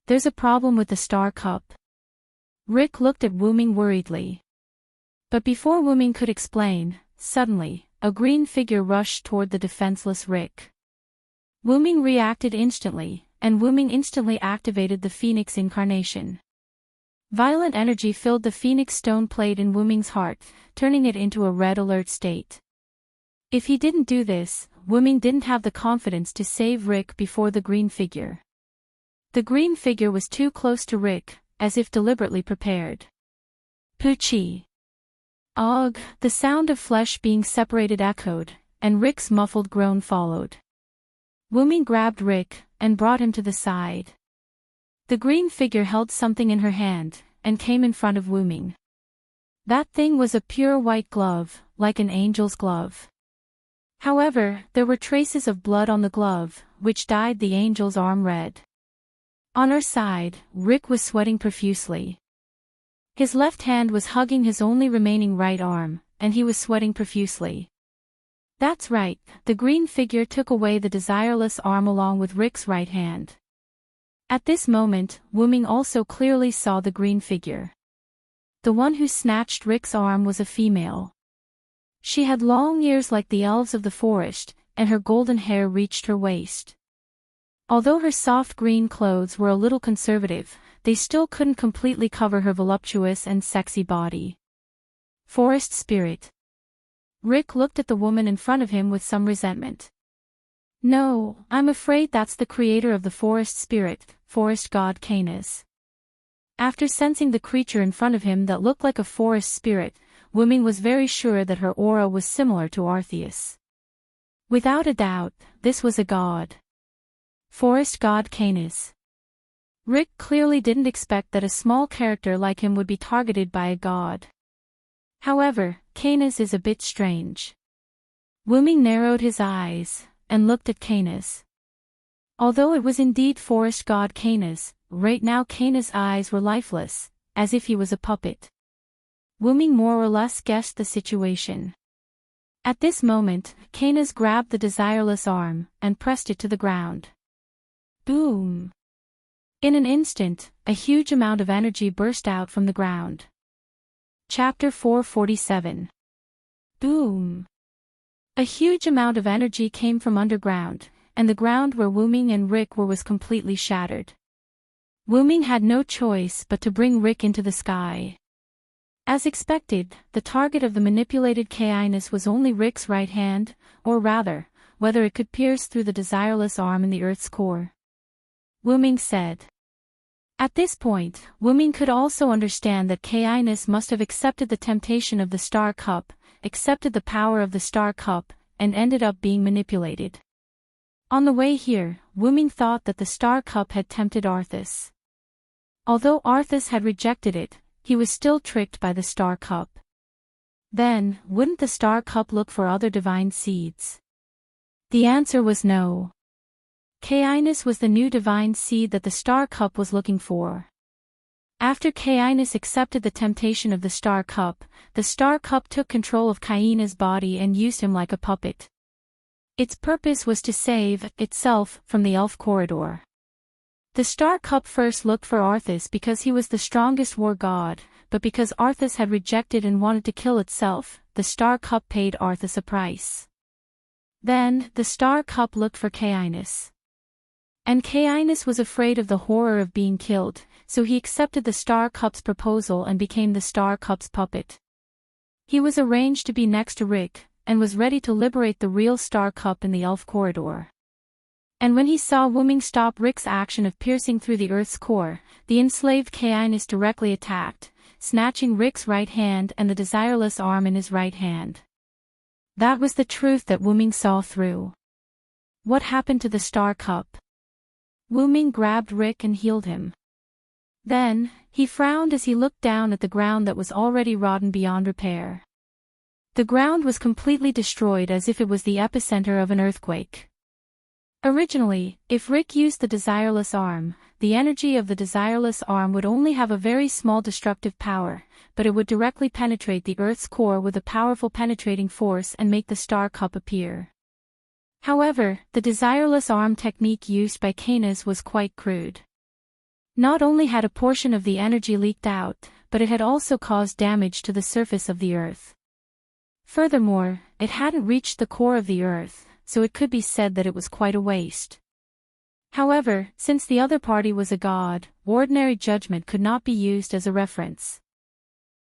"There's a problem with the star cup?" Rick looked at Wu Ming worriedly. But before Wu Ming could explain, suddenly, a green figure rushed toward the defenseless Rick. Wu Ming reacted instantly, and Wu Ming instantly activated the Phoenix incarnation. Violent energy filled the Phoenix stone plate in Wu Ming's heart, turning it into a red alert state. If he didn't do this, Wu Ming didn't have the confidence to save Rick before the green figure. The green figure was too close to Rick, as if deliberately prepared. Poochie! Ugh! The sound of flesh being separated echoed, and Rick's muffled groan followed. Wu Ming grabbed Rick, and brought him to the side. The green figure held something in her hand, and came in front of Wu Ming. That thing was a pure white glove, like an angel's glove. However, there were traces of blood on the glove, which dyed the angel's arm red. On her side, Rick was sweating profusely. His left hand was hugging his only remaining right arm, and he was sweating profusely. That's right, the green figure took away the desireless arm along with Rick's right hand. At this moment, Wu Ming also clearly saw the green figure. The one who snatched Rick's arm was a female. She had long ears like the elves of the forest, and her golden hair reached her waist. Although her soft green clothes were a little conservative, they still couldn't completely cover her voluptuous and sexy body. Forest spirit. Rick looked at the woman in front of him with some resentment. "No, I'm afraid that's the creator of the forest spirit, forest god Canis." After sensing the creature in front of him that looked like a forest spirit, Wu Ming was very sure that her aura was similar to Arceus. Without a doubt, this was a god. Forest god Canis. Rick clearly didn't expect that a small character like him would be targeted by a god. However, Canis is a bit strange. Wu Ming narrowed his eyes, and looked at Canis. Although it was indeed forest god Canis, right now Canis' eyes were lifeless, as if he was a puppet. Wu Ming more or less guessed the situation. At this moment, Canis grabbed the desireless arm, and pressed it to the ground. Boom! In an instant, a huge amount of energy burst out from the ground. Chapter 447. Boom! A huge amount of energy came from underground, and the ground where Wu Ming and Rick were was completely shattered. Wu Ming had no choice but to bring Rick into the sky. As expected, the target of the manipulated Canis was only Rick's right hand, or rather, whether it could pierce through the desireless arm in the Earth's core. Wu-Ming said. At this point, Wu-Ming could also understand that Kai-ness must have accepted the temptation of the Star Cup, accepted the power of the Star Cup, and ended up being manipulated. On the way here, Wu-Ming thought that the Star Cup had tempted Arthas. Although Arthas had rejected it, he was still tricked by the Star Cup. Then, wouldn't the Star Cup look for other divine seeds? The answer was no. Kai-ness was the new divine seed that the Star Cup was looking for. After Kai-ness accepted the temptation of the Star Cup took control of Kai-ness' body and used him like a puppet. Its purpose was to save itself from the elf corridor. The Star Cup first looked for Arthas because he was the strongest war god, but because Arthas had rejected and wanted to kill itself, the Star Cup paid Arthas a price. Then, the Star Cup looked for Kai-ness. And Kai-ness was afraid of the horror of being killed, so he accepted the Star Cup's proposal and became the Star Cup's puppet. He was arranged to be next to Rick, and was ready to liberate the real Star Cup in the elf corridor. And when he saw Wu-Ming stop Rick's action of piercing through the Earth's core, the enslaved Kai-ness directly attacked, snatching Rick's right hand and the desireless arm in his right hand. That was the truth that Wu-Ming saw through. What happened to the Star Cup? Wu-Ming grabbed Rick and healed him. Then, he frowned as he looked down at the ground that was already rotten beyond repair. The ground was completely destroyed as if it was the epicenter of an earthquake. Originally, if Rick used the desireless arm, the energy of the desireless arm would only have a very small destructive power, but it would directly penetrate the Earth's core with a powerful penetrating force and make the Star Cup appear. However, the desireless arm technique used by Kai-ness was quite crude. Not only had a portion of the energy leaked out, but it had also caused damage to the surface of the Earth. Furthermore, it hadn't reached the core of the Earth, so it could be said that it was quite a waste. However, since the other party was a god, ordinary judgment could not be used as a reference.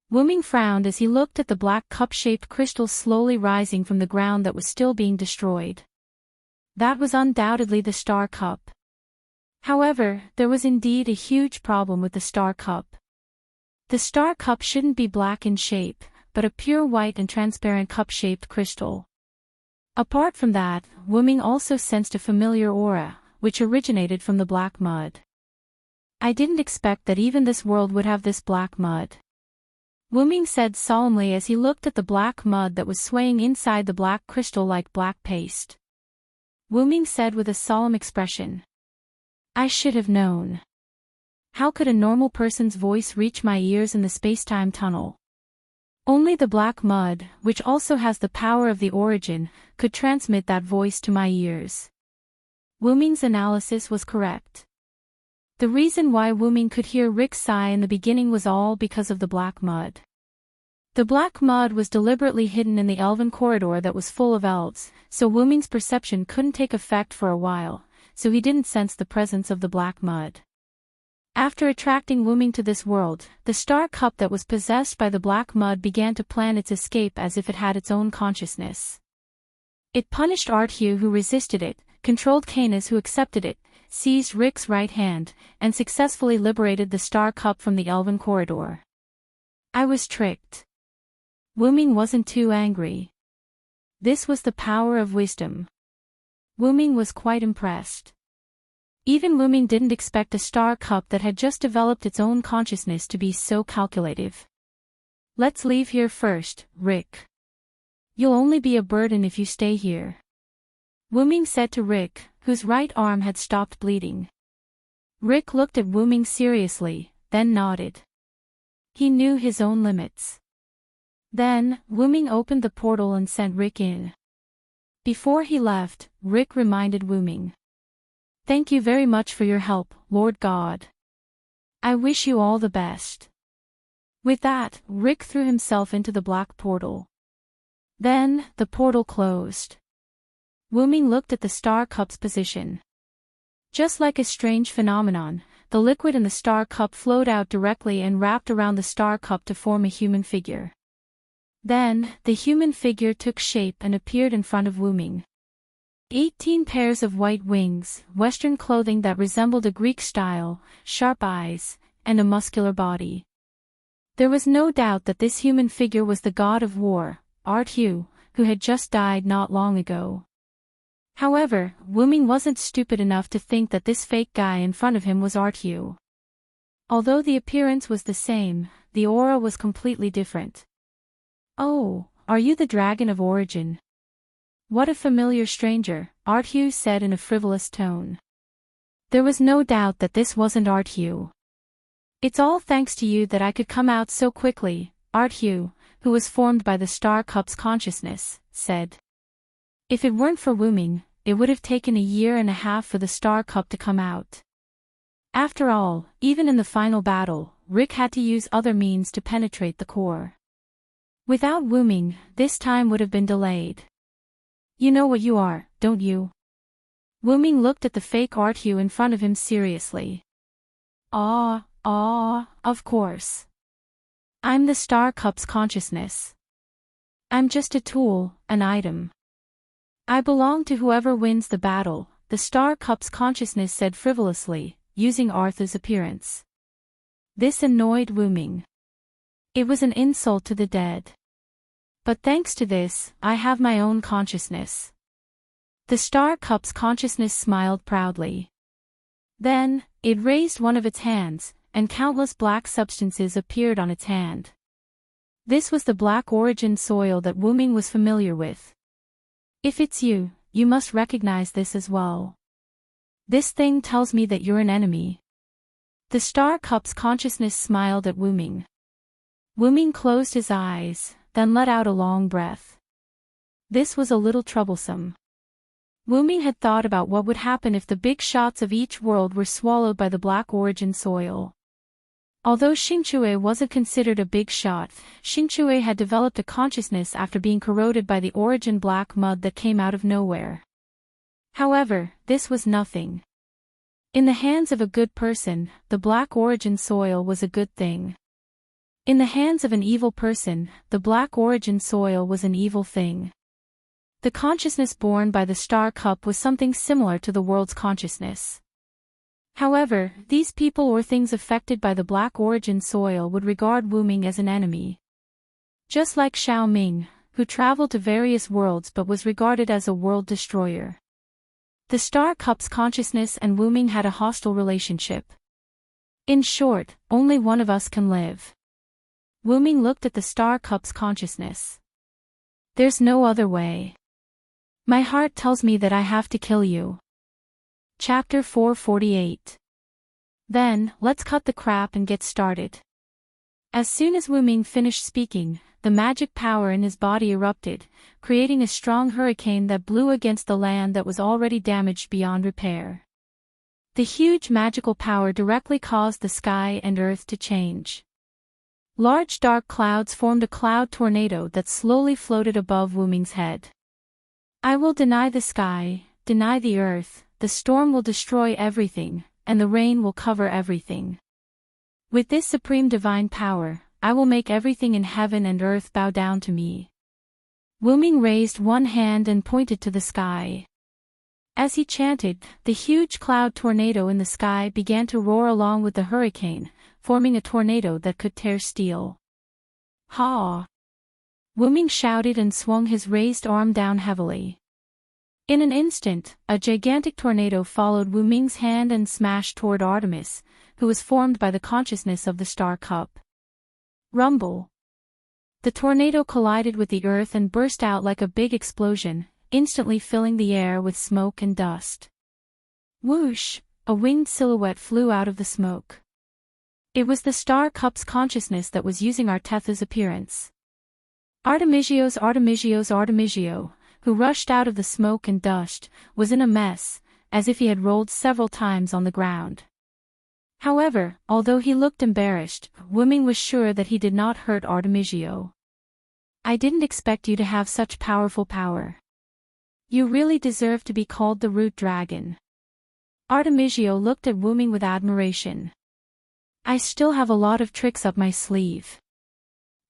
Wu-Ming frowned as he looked at the black cup-shaped crystals slowly rising from the ground that was still being destroyed. That was undoubtedly the Star Cup. However, there was indeed a huge problem with the Star Cup. The Star Cup shouldn't be black in shape, but a pure white and transparent cup-shaped crystal. Apart from that, Wu-Ming also sensed a familiar aura, which originated from the black mud. I didn't expect that even this world would have this black mud. Wu-Ming said solemnly as he looked at the black mud that was swaying inside the black crystal like black paste. Wu-Ming said with a solemn expression. I should have known. How could a normal person's voice reach my ears in the space-time tunnel? Only the black mud, which also has the power of the origin, could transmit that voice to my ears. Wu-Ming's analysis was correct. The reason why Wu-Ming could hear Rick's sigh in the beginning was all because of the black mud. The black mud was deliberately hidden in the elven corridor that was full of elves, so Wu-Ming's perception couldn't take effect for a while, so he didn't sense the presence of the black mud. After attracting Wu-Ming to this world, the Star Cup that was possessed by the black mud began to plan its escape as if it had its own consciousness. It punished Arthu who resisted it, controlled Kai-ness who accepted it, seized Rick's right hand, and successfully liberated the Star Cup from the elven corridor. I was tricked. Wu-Ming wasn't too angry. This was the power of wisdom. Wu-Ming was quite impressed. Even Wu-Ming didn't expect a Star Cup that had just developed its own consciousness to be so calculative. Let's leave here first, Rick. You'll only be a burden if you stay here. Wu-Ming said to Rick, whose right arm had stopped bleeding. Rick looked at Wu-Ming seriously, then nodded. He knew his own limits. Then, Wu-Ming opened the portal and sent Rick in. Before he left, Rick reminded Wu-Ming. Thank you very much for your help, Lord God. I wish you all the best. With that, Rick threw himself into the black portal. Then, the portal closed. Wu-Ming looked at the Star Cup's position. Just like a strange phenomenon, the liquid in the Star Cup flowed out directly and wrapped around the Star Cup to form a human figure. Then, the human figure took shape and appeared in front of Wu-Ming. 18 pairs of white wings, Western clothing that resembled a Greek style, sharp eyes, and a muscular body. There was no doubt that this human figure was the god of war, Artu, who had just died not long ago. However, Wuming wasn't stupid enough to think that this fake guy in front of him was Artu. Although the appearance was the same, the aura was completely different. "Oh, are you the dragon of origin?" "What a familiar stranger," Artu said in a frivolous tone. There was no doubt that this wasn't Artu. "It's all thanks to you that I could come out so quickly," Artu, who was formed by the star cup's consciousness, said. "If it weren't for Wuming, it would have taken a year and a half for the star cup to come out. After all, even in the final battle, Rick had to use other means to penetrate the core. Without Wuming, this time would have been delayed. You know what you are, don't you?" Wuming looked at the fake Artu in front of him seriously. Of course. I'm the star cup's consciousness. I'm just a tool, an item. I belong to whoever wins the battle, the star cup's consciousness said frivolously, using Arthur's appearance. This annoyed Wuming. It was an insult to the dead. But thanks to this, I have my own consciousness. The star cup's consciousness smiled proudly. Then, it raised one of its hands, and countless black substances appeared on its hand. This was the black origin soil that Wuming was familiar with. "If it's you, you must recognize this as well. This thing tells me that you're an enemy." The star cup's consciousness smiled at Wuming. Wuming closed his eyes, then let out a long breath. This was a little troublesome. Wuming had thought about what would happen if the big shots of each world were swallowed by the black origin soil. Although Xingchui wasn't considered a big shot, Xingchui had developed a consciousness after being corroded by the origin black mud that came out of nowhere. However, this was nothing. In the hands of a good person, the black origin soil was a good thing. In the hands of an evil person, the black origin soil was an evil thing. The consciousness born by the star cup was something similar to the world's consciousness. However, these people or things affected by the black origin soil would regard Wuming as an enemy. Just like Xiao Ming, who traveled to various worlds but was regarded as a world destroyer. The star cup's consciousness and Wuming had a hostile relationship. In short, only one of us can live. Wuming looked at the star cup's consciousness. There's no other way. My heart tells me that I have to kill you. Chapter 448. Then, let's cut the crap and get started. As soon as Wuming finished speaking, the magic power in his body erupted, creating a strong hurricane that blew against the land that was already damaged beyond repair. The huge magical power directly caused the sky and earth to change. Large dark clouds formed a cloud tornado that slowly floated above Wuming's head. "I will deny the sky, deny the earth, the storm will destroy everything, and the rain will cover everything. With this supreme divine power, I will make everything in heaven and earth bow down to me." Wuming raised one hand and pointed to the sky. As he chanted, the huge cloud tornado in the sky began to roar along with the hurricane, forming a tornado that could tear steel. "Ha!" Wuming shouted and swung his raised arm down heavily. In an instant, a gigantic tornado followed Wuming's hand and smashed toward Artemis, who was formed by the consciousness of the star cup. Rumble. The tornado collided with the earth and burst out like a big explosion, instantly filling the air with smoke and dust. Whoosh! A winged silhouette flew out of the smoke. It was the star cup's consciousness that was using Artetha's appearance. Artemigio, who rushed out of the smoke and dust, was in a mess, as if he had rolled several times on the ground. However, although he looked embarrassed, Wuming was sure that he did not hurt Artemigio. "I didn't expect you to have such powerful power. You really deserve to be called the root dragon." Artemigio looked at Wuming with admiration. "I still have a lot of tricks up my sleeve.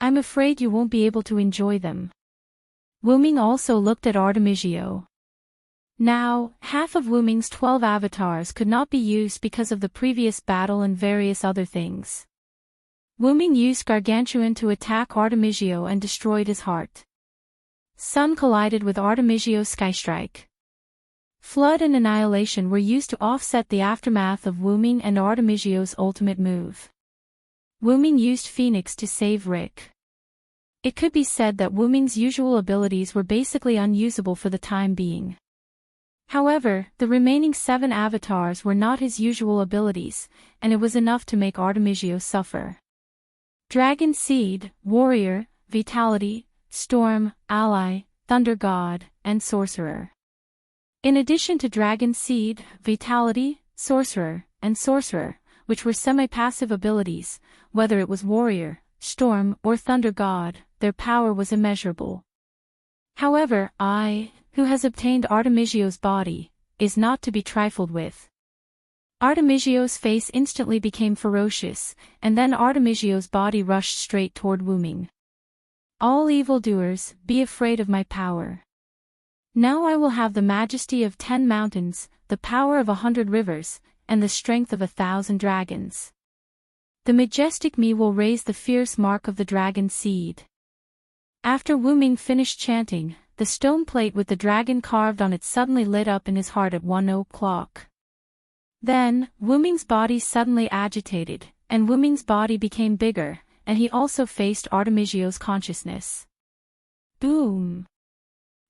I'm afraid you won't be able to enjoy them." Wuming also looked at Artemigio. Now, half of Wu Ming's 12 avatars could not be used because of the previous battle and various other things. Wu Ming used Gargantuan to attack Artemisia and destroyed his heart. Sun collided with Artemisio's skystrike. Flood and annihilation were used to offset the aftermath of Wu Ming and Artemisio's ultimate move. Wu Ming used Phoenix to save Rick. It could be said that Wu Ming's usual abilities were basically unusable for the time being. However, the remaining 7 avatars were not his usual abilities, and it was enough to make Artemisio suffer. Dragon Seed, Warrior, Vitality, Storm, Ally, Thunder God, and Sorcerer. In addition to Dragon Seed, Vitality, Sorcerer, and Sorcerer, which were semi-passive abilities, whether it was Warrior, Storm, or Thunder God, their power was immeasurable. However, who has obtained Artemisio's body, is not to be trifled with. Artemisio's face instantly became ferocious, and then Artemisio's body rushed straight toward Wu Ming. All evildoers, be afraid of my power. Now I will have the majesty of 10 mountains, the power of 100 rivers, and the strength of 1,000 dragons. The majestic me will raise the fierce mark of the dragon seed. After Wu Ming finished chanting, the stone plate with the dragon carved on it suddenly lit up in his heart at 1 o'clock. Then, Wu Ming's body suddenly agitated, and Wu Ming's body became bigger, and he also faced Artemisio's consciousness. Boom!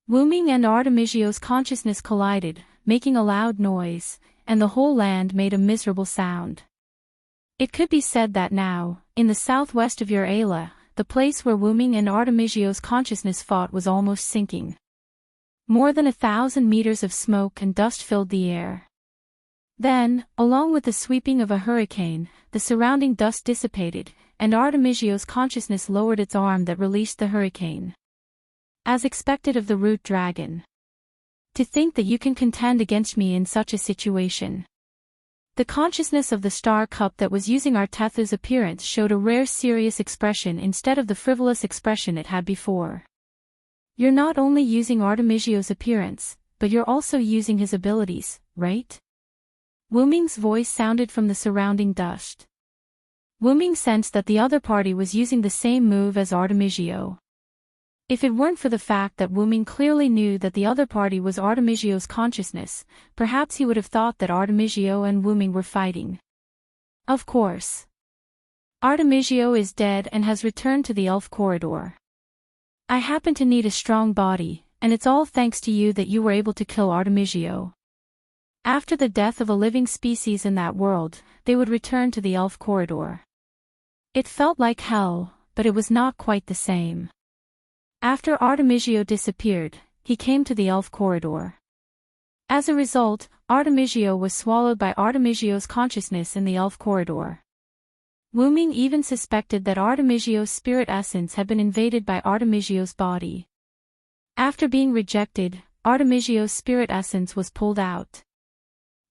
Wu Ming and Artemisio's consciousness collided, making a loud noise, and the whole land made a miserable sound. It could be said that now, in the southwest of Urala, the place where Wu Ming and Artemisio's consciousness fought was almost sinking. More than 1,000 meters of smoke and dust filled the air. Then, along with the sweeping of a hurricane, the surrounding dust dissipated, and Artemisio's consciousness lowered its arm that released the hurricane. As expected of the root dragon. To think that you can contend against me in such a situation. The consciousness of the star cup that was using Artethu's appearance showed a rare serious expression instead of the frivolous expression it had before. You're not only using Artemisio's appearance, but you're also using his abilities, right? Wu Ming's voice sounded from the surrounding dust. Wu Ming sensed that the other party was using the same move as Artemisio. If it weren't for the fact that Wu Ming clearly knew that the other party was Artemisio's consciousness, perhaps he would have thought that Artemisio and Wu Ming were fighting. Of course. Artemisio is dead and has returned to the elf corridor. I happen to need a strong body, and it's all thanks to you that you were able to kill Artemisio. After the death of a living species in that world, they would return to the elf corridor. It felt like hell, but it was not quite the same. After Artemisio disappeared, he came to the elf corridor. As a result, Artemisio was swallowed by Artemisio's consciousness in the elf corridor. Wu Ming even suspected that Artemisio's spirit essence had been invaded by Artemisio's body. After being rejected, Artemisio's spirit essence was pulled out.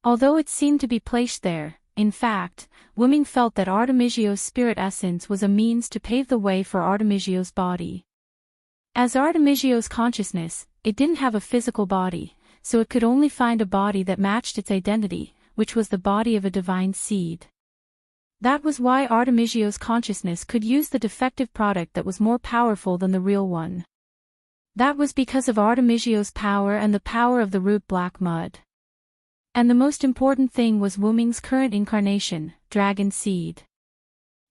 Although it seemed to be placed there, in fact, Wu Ming felt that Artemisio's spirit essence was a means to pave the way for Artemisio's body. As Artemisio's consciousness, it didn't have a physical body, so it could only find a body that matched its identity, which was the body of a divine seed. That was why Artemisio's consciousness could use the defective product that was more powerful than the real one. That was because of Artemisio's power and the power of the root black mud. And the most important thing was Wu Ming's current incarnation, Dragon Seed.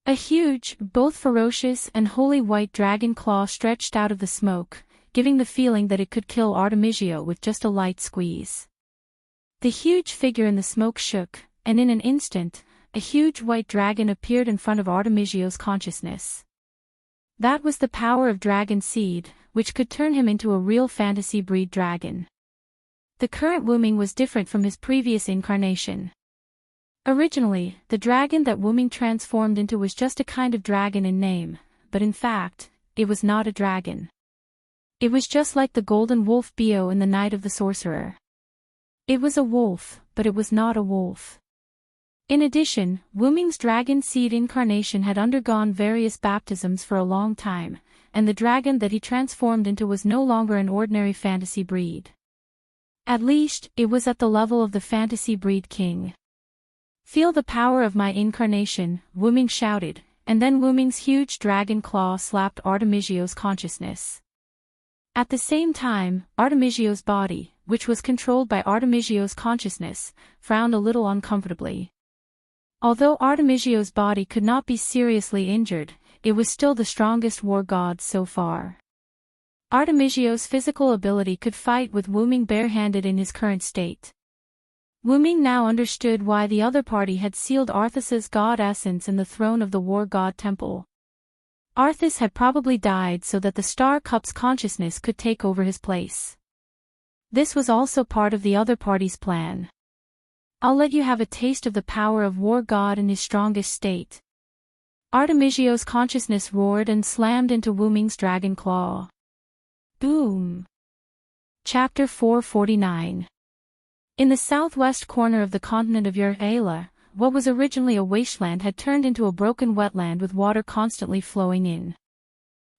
A huge, both ferocious and holy white dragon claw stretched out of the smoke, giving the feeling that it could kill Artemisio with just a light squeeze. The huge figure in the smoke shook, and in an instant, a huge white dragon appeared in front of Artemisio's consciousness. That was the power of Dragon Seed, which could turn him into a real fantasy breed dragon. The current Wu Ming was different from his previous incarnation. Originally, the dragon that Wu Ming transformed into was just a kind of dragon in name, but in fact, it was not a dragon. It was just like the golden wolf Bio in the Night of the Sorcerer. It was a wolf, but it was not a wolf. In addition, Wu Ming's Dragon Seed incarnation had undergone various baptisms for a long time, and the dragon that he transformed into was no longer an ordinary fantasy breed. At least, it was at the level of the fantasy breed king. "Feel the power of my incarnation," Wu Ming shouted, and then Wu Ming's huge dragon claw slapped Artemisia's consciousness. At the same time, Artemisio's body, which was controlled by Artemisio's consciousness, frowned a little uncomfortably. Although Artemisio's body could not be seriously injured, it was still the strongest war god so far. Artemisio's physical ability could fight with Wu Ming barehanded in his current state. Wu Ming now understood why the other party had sealed Arthas's god essence in the throne of the war god temple. Arthas had probably died so that the Star Cup's consciousness could take over his place. This was also part of the other party's plan. "I'll let you have a taste of the power of War God in his strongest state." Artemisio's consciousness roared and slammed into Wu Ming's dragon claw. Boom! Chapter 449. In the southwest corner of the continent of Ur-Ala, what was originally a wasteland had turned into a broken wetland with water constantly flowing in.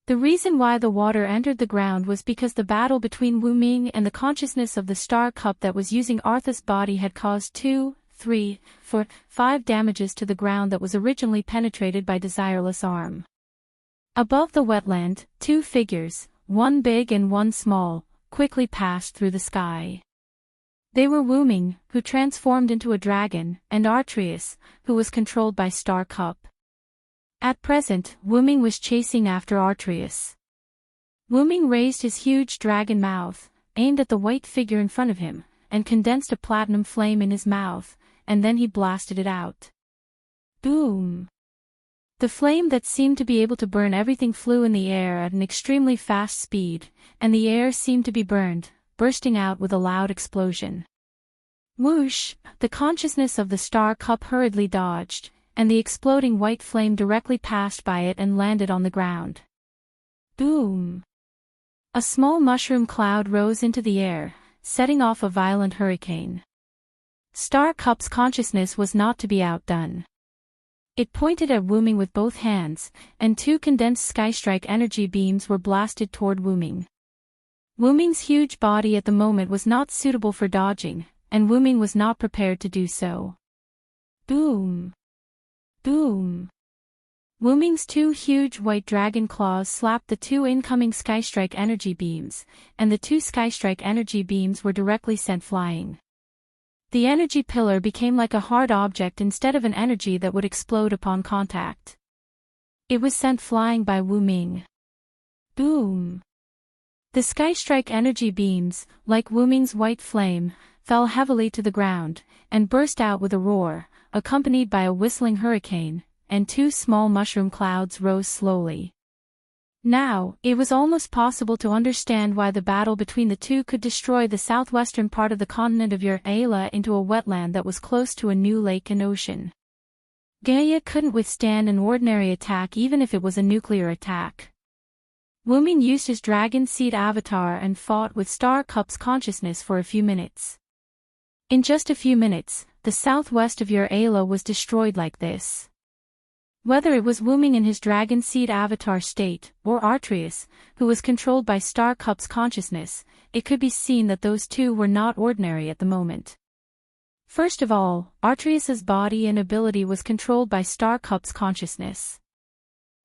The reason why the water entered the ground was because the battle between Wu Ming and the consciousness of the Star Cup that was using Arthas' body had caused 2, 3, 4, 5 damages to the ground that was originally penetrated by Desireless Arm. Above the wetland, 2 figures, one big and one small, quickly passed through the sky. They were Wu Ming, who transformed into a dragon, and Artrius, who was controlled by Star Cup. At present, Wu Ming was chasing after Artrius. Wu Ming raised his huge dragon mouth, aimed at the white figure in front of him, and condensed a platinum flame in his mouth, and then he blasted it out. Boom! The flame that seemed to be able to burn everything flew in the air at an extremely fast speed, and the air seemed to be burned, bursting out with a loud explosion. Whoosh! The consciousness of the Star Cup hurriedly dodged, and the exploding white flame directly passed by it and landed on the ground. Boom! A small mushroom cloud rose into the air, setting off a violent hurricane. Star Cup's consciousness was not to be outdone. It pointed at Wu Ming with both hands, and 2 condensed skystrike energy beams were blasted toward Wu Ming. Wu Ming's huge body at the moment was not suitable for dodging, and Wu Ming was not prepared to do so. Boom! Boom! Wu Ming's 2 huge white dragon claws slapped the 2 incoming skystrike energy beams, and the 2 skystrike energy beams were directly sent flying. The energy pillar became like a hard object instead of an energy that would explode upon contact. It was sent flying by Wu Ming. Boom! The skystrike energy beams, like Wu Ming's white flame, fell heavily to the ground, and burst out with a roar, accompanied by a whistling hurricane, and 2 small mushroom clouds rose slowly. Now, it was almost possible to understand why the battle between the 2 could destroy the southwestern part of the continent of Ur-Ala into a wetland that was close to a new lake and ocean. Gaia couldn't withstand an ordinary attack even if it was a nuclear attack. Wu Ming used his dragon seed avatar and fought with Star Cup's consciousness for a few minutes. In just a few minutes, the southwest of Ur-Ala was destroyed like this. Whether it was Wu Ming in his dragon seed avatar state, or Artrius, who was controlled by Star Cup's consciousness, it could be seen that those 2 were not ordinary at the moment. First of all, Artrius's body and ability was controlled by Star Cup's consciousness.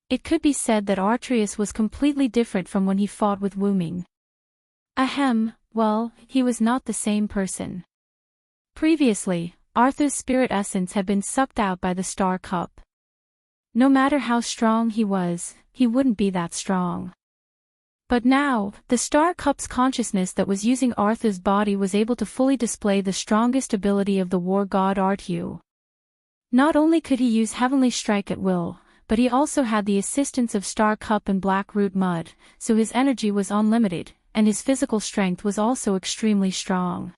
It could be said that Artrius was completely different from when he fought with Wu Ming. Ahem, well, he was not the same person. Previously, Arthur's spirit essence had been sucked out by the Star Cup. No matter how strong he was, he wouldn't be that strong. But now, the Star Cup's consciousness that was using Arthur's body was able to fully display the strongest ability of the war god Artu. Not only could he use Heavenly Strike at will, but he also had the assistance of Star Cup and Blackroot Mud, so his energy was unlimited, and his physical strength was also extremely strong.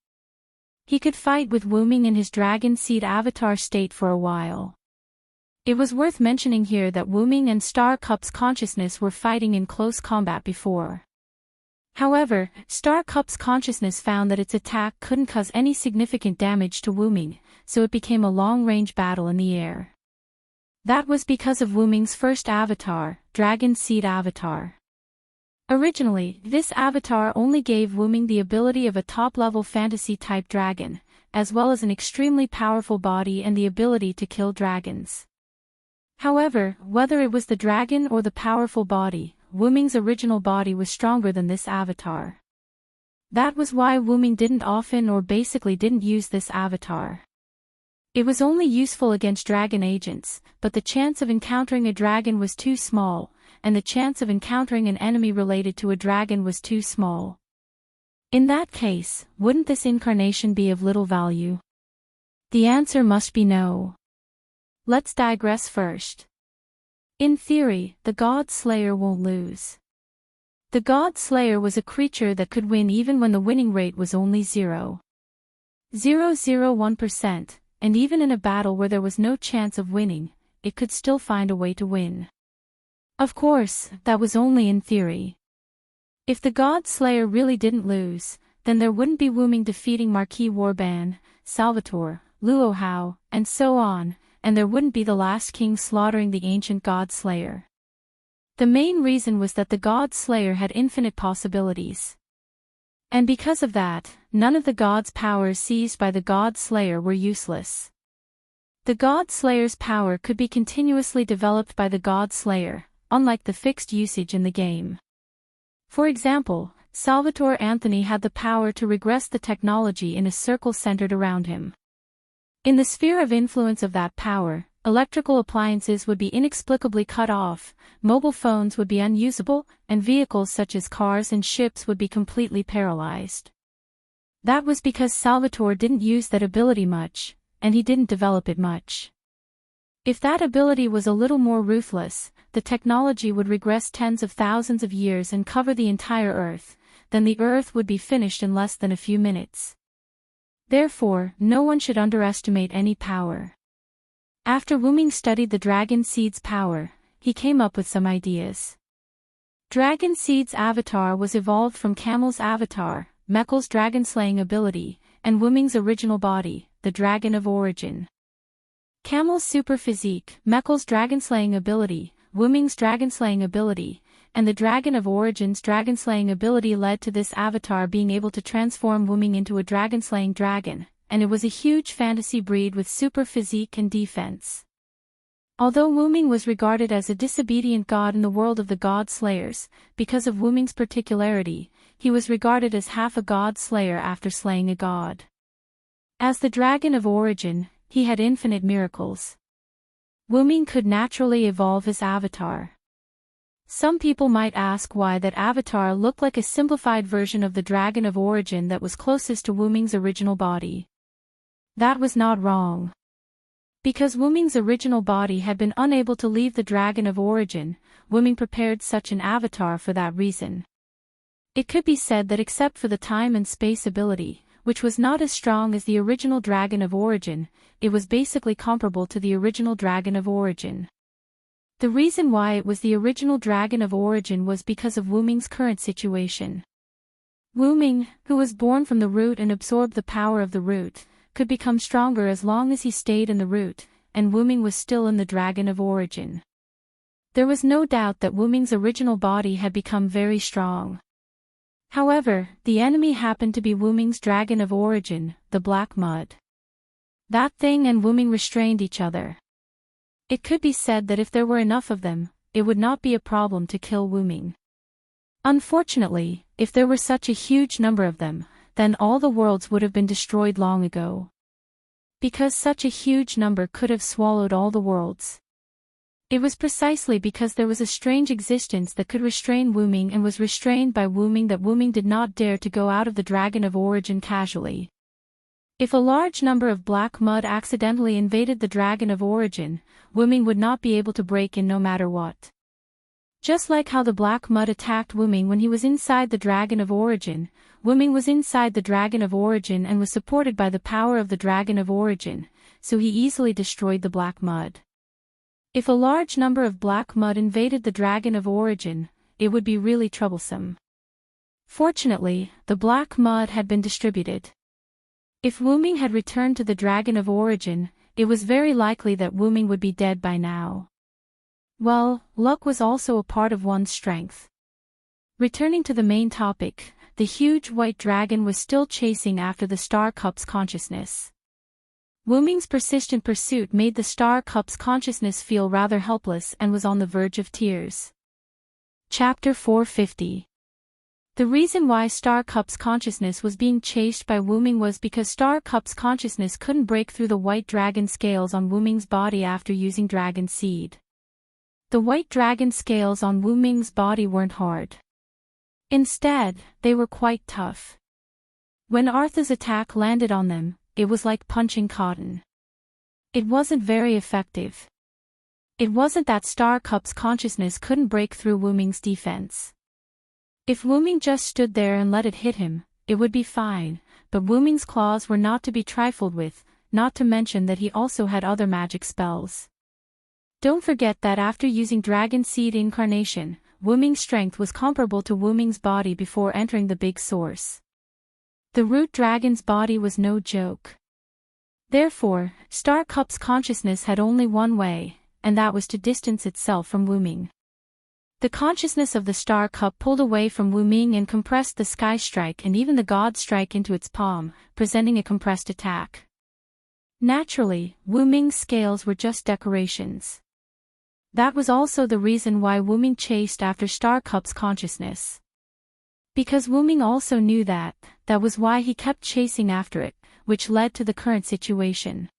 He could fight with Wu Ming in his dragon seed avatar state for a while. It was worth mentioning here that Wu Ming and Star Cup's consciousness were fighting in close combat before. However, Star Cup's consciousness found that its attack couldn't cause any significant damage to Wu Ming, so it became a long-range battle in the air. That was because of Wu Ming's first avatar, Dragon Seed Avatar. Originally, this avatar only gave Wuming the ability of a top-level fantasy-type dragon, as well as an extremely powerful body and the ability to kill dragons. However, whether it was the dragon or the powerful body, Wuming's original body was stronger than this avatar. That was why Wuming didn't often or basically didn't use this avatar. It was only useful against dragon agents, but the chance of encountering a dragon was too small, and the chance of encountering an enemy related to a dragon was too small. In that case, wouldn't this incarnation be of little value? The answer must be no. Let's digress first. In theory, the God Slayer won't lose. The God Slayer was a creature that could win even when the winning rate was only 0.001%, and even in a battle where there was no chance of winning, it could still find a way to win. Of course, that was only in theory. If the God Slayer really didn't lose, then there wouldn't be Wuming defeating Marquis Warban, Salvatore, Luo Hao, and so on, and there wouldn't be the last king slaughtering the ancient God Slayer. The main reason was that the God Slayer had infinite possibilities. And because of that, none of the God's powers seized by the God Slayer were useless. The God Slayer's power could be continuously developed by the God Slayer, unlike the fixed usage in the game. For example, Salvatore Anthony had the power to regress the technology in a circle centered around him. In the sphere of influence of that power, electrical appliances would be inexplicably cut off, mobile phones would be unusable, and vehicles such as cars and ships would be completely paralyzed. That was because Salvatore didn't use that ability much, and he didn't develop it much. If that ability was a little more ruthless, the technology would regress tens of thousands of years and cover the entire Earth, then the Earth would be finished in less than a few minutes. Therefore, no one should underestimate any power. After Wuming studied the Dragon Seed's power, he came up with some ideas. Dragon Seed's avatar was evolved from Camel's avatar, Mechal's dragon-slaying ability, and Wuming's original body, the Dragon of Origin. Camel's super physique, Mechal's dragon-slaying ability, Wuming's dragon-slaying ability, and the Dragon of Origin's dragon-slaying ability led to this avatar being able to transform Wuming into a dragon-slaying dragon, and it was a huge fantasy breed with super physique and defense. Although Wuming was regarded as a disobedient god in the world of the God Slayers, because of Wuming's particularity, he was regarded as half a God Slayer after slaying a god. As the Dragon of Origin, he had infinite miracles. Wuming could naturally evolve his avatar. Some people might ask why that avatar looked like a simplified version of the Dragon of Origin that was closest to Wuming's original body. That was not wrong. Because Wuming's original body had been unable to leave the Dragon of Origin, Wuming prepared such an avatar for that reason. It could be said that except for the time and space ability, which was not as strong as the original Dragon of Origin, it was basically comparable to the original Dragon of Origin. The reason why it was the original Dragon of Origin was because of Wuming's current situation. Wuming, who was born from the root and absorbed the power of the root, could become stronger as long as he stayed in the root, and Wuming was still in the Dragon of Origin. There was no doubt that Wuming's original body had become very strong. However, the enemy happened to be Wuming's Dragon of Origin, the Black Mud. That thing and Wuming restrained each other. It could be said that if there were enough of them, it would not be a problem to kill Wuming. Unfortunately, if there were such a huge number of them, then all the worlds would have been destroyed long ago. Because such a huge number could have swallowed all the worlds. It was precisely because there was a strange existence that could restrain Wuming and was restrained by Wuming that Wuming did not dare to go out of the Dragon of Origin casually. If a large number of black mud accidentally invaded the Dragon of Origin, Wuming would not be able to break in no matter what. Just like how the black mud attacked Wuming when he was inside the Dragon of Origin, Wuming was inside the Dragon of Origin and was supported by the power of the Dragon of Origin, so he easily destroyed the black mud. If a large number of black mud invaded the Dragon of Origin, it would be really troublesome. Fortunately, the black mud had been distributed. If Wuming had returned to the Dragon of Origin, it was very likely that Wuming would be dead by now. Well, luck was also a part of one's strength. Returning to the main topic, the huge white dragon was still chasing after the star cup's consciousness. Wu Ming's persistent pursuit made the star cup's consciousness feel rather helpless and was on the verge of tears. Chapter 450. The reason why Star Cup's consciousness was being chased by Wu Ming was because Star Cup's consciousness couldn't break through the white dragon scales on Wu Ming's body after using dragon seed. The white dragon scales on Wu Ming's body weren't hard. Instead, they were quite tough. When Artha's attack landed on them, it was like punching cotton. It wasn't very effective. It wasn't that Star Cup's consciousness couldn't break through Wu Ming's defense. If Wu Ming just stood there and let it hit him, it would be fine, but Wu Ming's claws were not to be trifled with, not to mention that he also had other magic spells. Don't forget that after using Dragon Seed Incarnation, Wu Ming's strength was comparable to Wu Ming's body before entering the big source. The root dragon's body was no joke. Therefore, Star Cup's consciousness had only one way, and that was to distance itself from Wu Ming. The consciousness of the Star Cup pulled away from Wu Ming and compressed the Sky Strike and even the God Strike into its palm, presenting a compressed attack. Naturally, Wu Ming's scales were just decorations. That was also the reason why Wu Ming chased after Star Cup's consciousness. Because Wu Ming also knew that was why he kept chasing after it, which led to the current situation.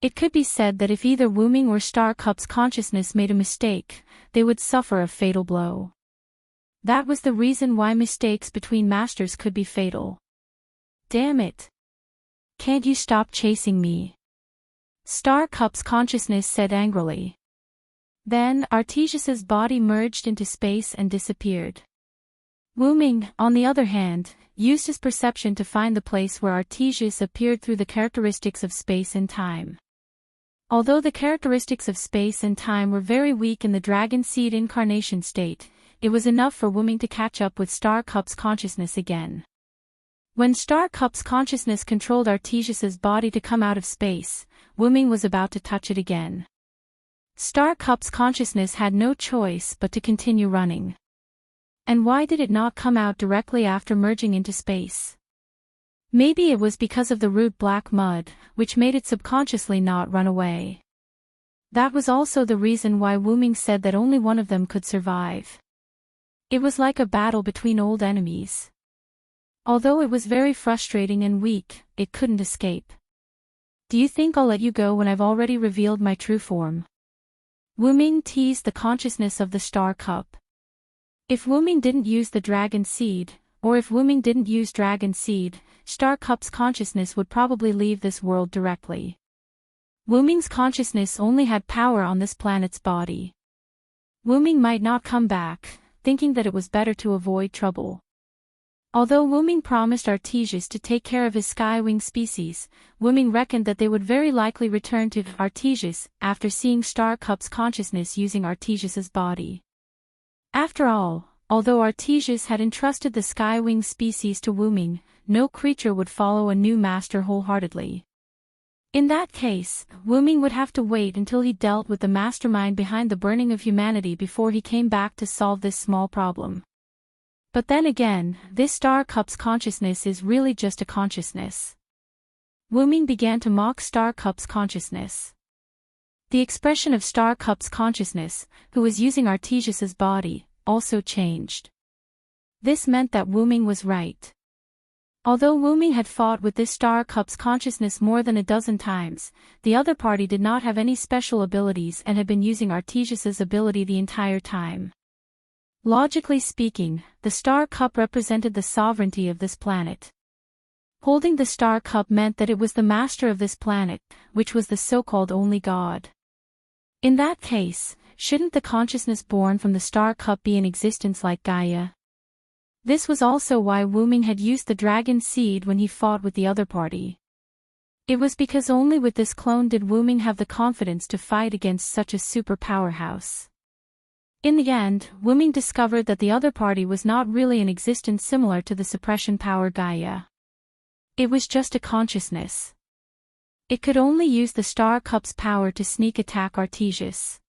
It could be said that if either Wu Ming or Star Cup's consciousness made a mistake, they would suffer a fatal blow. That was the reason why mistakes between masters could be fatal. Damn it! Can't you stop chasing me? Star Cup's consciousness said angrily. Then, Artesius's body merged into space and disappeared. Wu Ming, on the other hand, used his perception to find the place where Artesius appeared through the characteristics of space and time. Although the characteristics of space and time were very weak in the Dragon Seed Incarnation state, it was enough for Wu Ming to catch up with Star Cup's consciousness again. When Star Cup's consciousness controlled Artesius's body to come out of space, Wu Ming was about to touch it again. Star Cup's consciousness had no choice but to continue running. And why did it not come out directly after merging into space? Maybe it was because of the root black mud, which made it subconsciously not run away. That was also the reason why Wu Ming said that only one of them could survive. It was like a battle between old enemies. Although it was very frustrating and weak, it couldn't escape. Do you think I'll let you go when I've already revealed my true form? Wu Ming teased the consciousness of the Star Cup. If Wu Ming didn't use the Dragon Seed, or if Wu Ming didn't use Dragon Seed, Star Cup's consciousness would probably leave this world directly. Wu Ming's consciousness only had power on this planet's body. Wu Ming might not come back, thinking that it was better to avoid trouble. Although Wu Ming promised Artesius to take care of his skywing species, Wu Ming reckoned that they would very likely return to Artesius after seeing Star Cup's consciousness using Artesius's body. After all, although Artesius had entrusted the skywing species to Wu Ming, no creature would follow a new master wholeheartedly. In that case, Wu Ming would have to wait until he dealt with the mastermind behind the burning of humanity before he came back to solve this small problem. But then again, this Star Cup's consciousness is really just a consciousness. Wu Ming began to mock Star Cup's consciousness. The expression of Star Cup's consciousness, who was using Artesius's body, also changed. This meant that Wu Ming was right. Although Wu Ming had fought with this Star Cup's consciousness more than a dozen times, the other party did not have any special abilities and had been using Artesius's ability the entire time. Logically speaking, the Star Cup represented the sovereignty of this planet. Holding the Star Cup meant that it was the master of this planet, which was the so-called only God. In that case, shouldn't the consciousness born from the Star Cup be in existence like Gaia? This was also why Wu Ming had used the Dragon Seed when he fought with the other party. It was because only with this clone did Wu Ming have the confidence to fight against such a super powerhouse. In the end, Wu Ming discovered that the other party was not really an existence similar to the suppression power Gaia. It was just a consciousness. It could only use the Star Cup's power to sneak attack Artesius.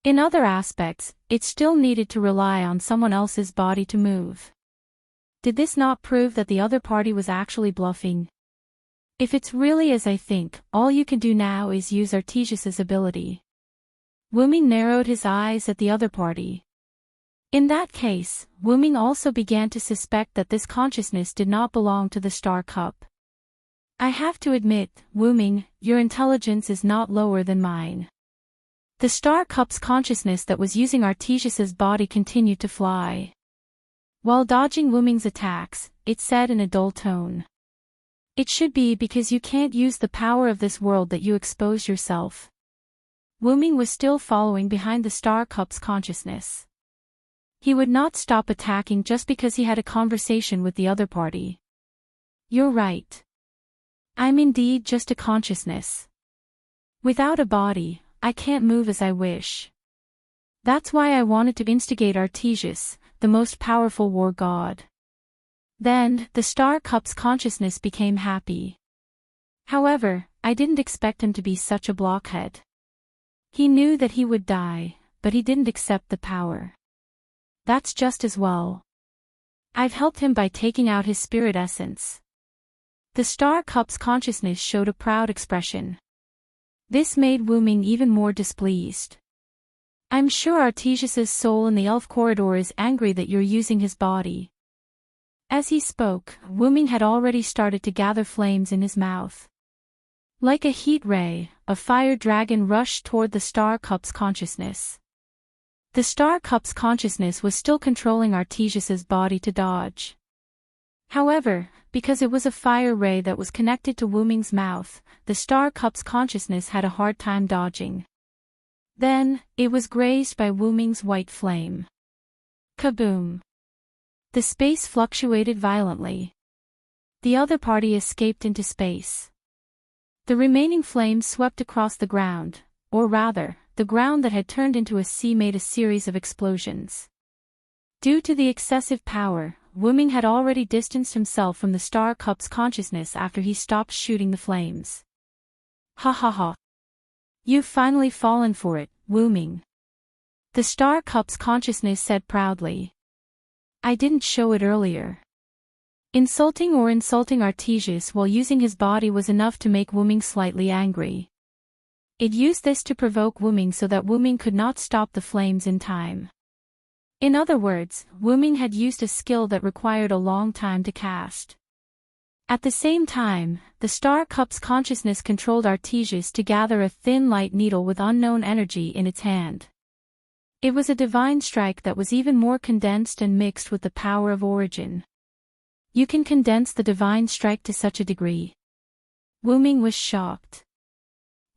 In other aspects, it still needed to rely on someone else's body to move. Did this not prove that the other party was actually bluffing? If it's really as I think, all you can do now is use Artesius's ability. Wuming narrowed his eyes at the other party. In that case, Wuming also began to suspect that this consciousness did not belong to the star cup. I have to admit, Wuming, your intelligence is not lower than mine. The star cup's consciousness that was using Artesius's body continued to fly. While dodging Wuming's attacks, it said in a dull tone. It should be because you can't use the power of this world that you expose yourself. Wuming was still following behind the star cup's consciousness. He would not stop attacking just because he had a conversation with the other party. You're right. I'm indeed just a consciousness. Without a body, I can't move as I wish. That's why I wanted to instigate Artesius, the most powerful war god. Then, the star cup's consciousness became happy. However, I didn't expect him to be such a blockhead. He knew that he would die, but he didn't accept the power. That's just as well. I've helped him by taking out his spirit essence. The star cup's consciousness showed a proud expression. This made Wuming even more displeased. I'm sure Artesius's soul in the elf corridor is angry that you're using his body. As he spoke, Wuming had already started to gather flames in his mouth. Like a heat ray, a fire dragon rushed toward the star cup's consciousness. The star cup's consciousness was still controlling Artesius's body to dodge. However, because it was a fire ray that was connected to Wuming's mouth, the star cup's consciousness had a hard time dodging. Then, it was grazed by Wuming's white flame. Kaboom! The space fluctuated violently. The other party escaped into space. The remaining flames swept across the ground, or rather, the ground that had turned into a sea made a series of explosions. Due to the excessive power, Wuming had already distanced himself from the star cup's consciousness after he stopped shooting the flames. Ha ha ha. You've finally fallen for it, Wuming. The star cup's consciousness said proudly. I didn't show it earlier. Insulting Artesius while using his body was enough to make Wuming slightly angry. It used this to provoke Wuming so that Wuming could not stop the flames in time. In other words, Wuming had used a skill that required a long time to cast. At the same time, the star cup's consciousness controlled Artesius to gather a thin light needle with unknown energy in its hand. It was a divine strike that was even more condensed and mixed with the power of origin. You can condense the divine strike to such a degree. Wuming was shocked.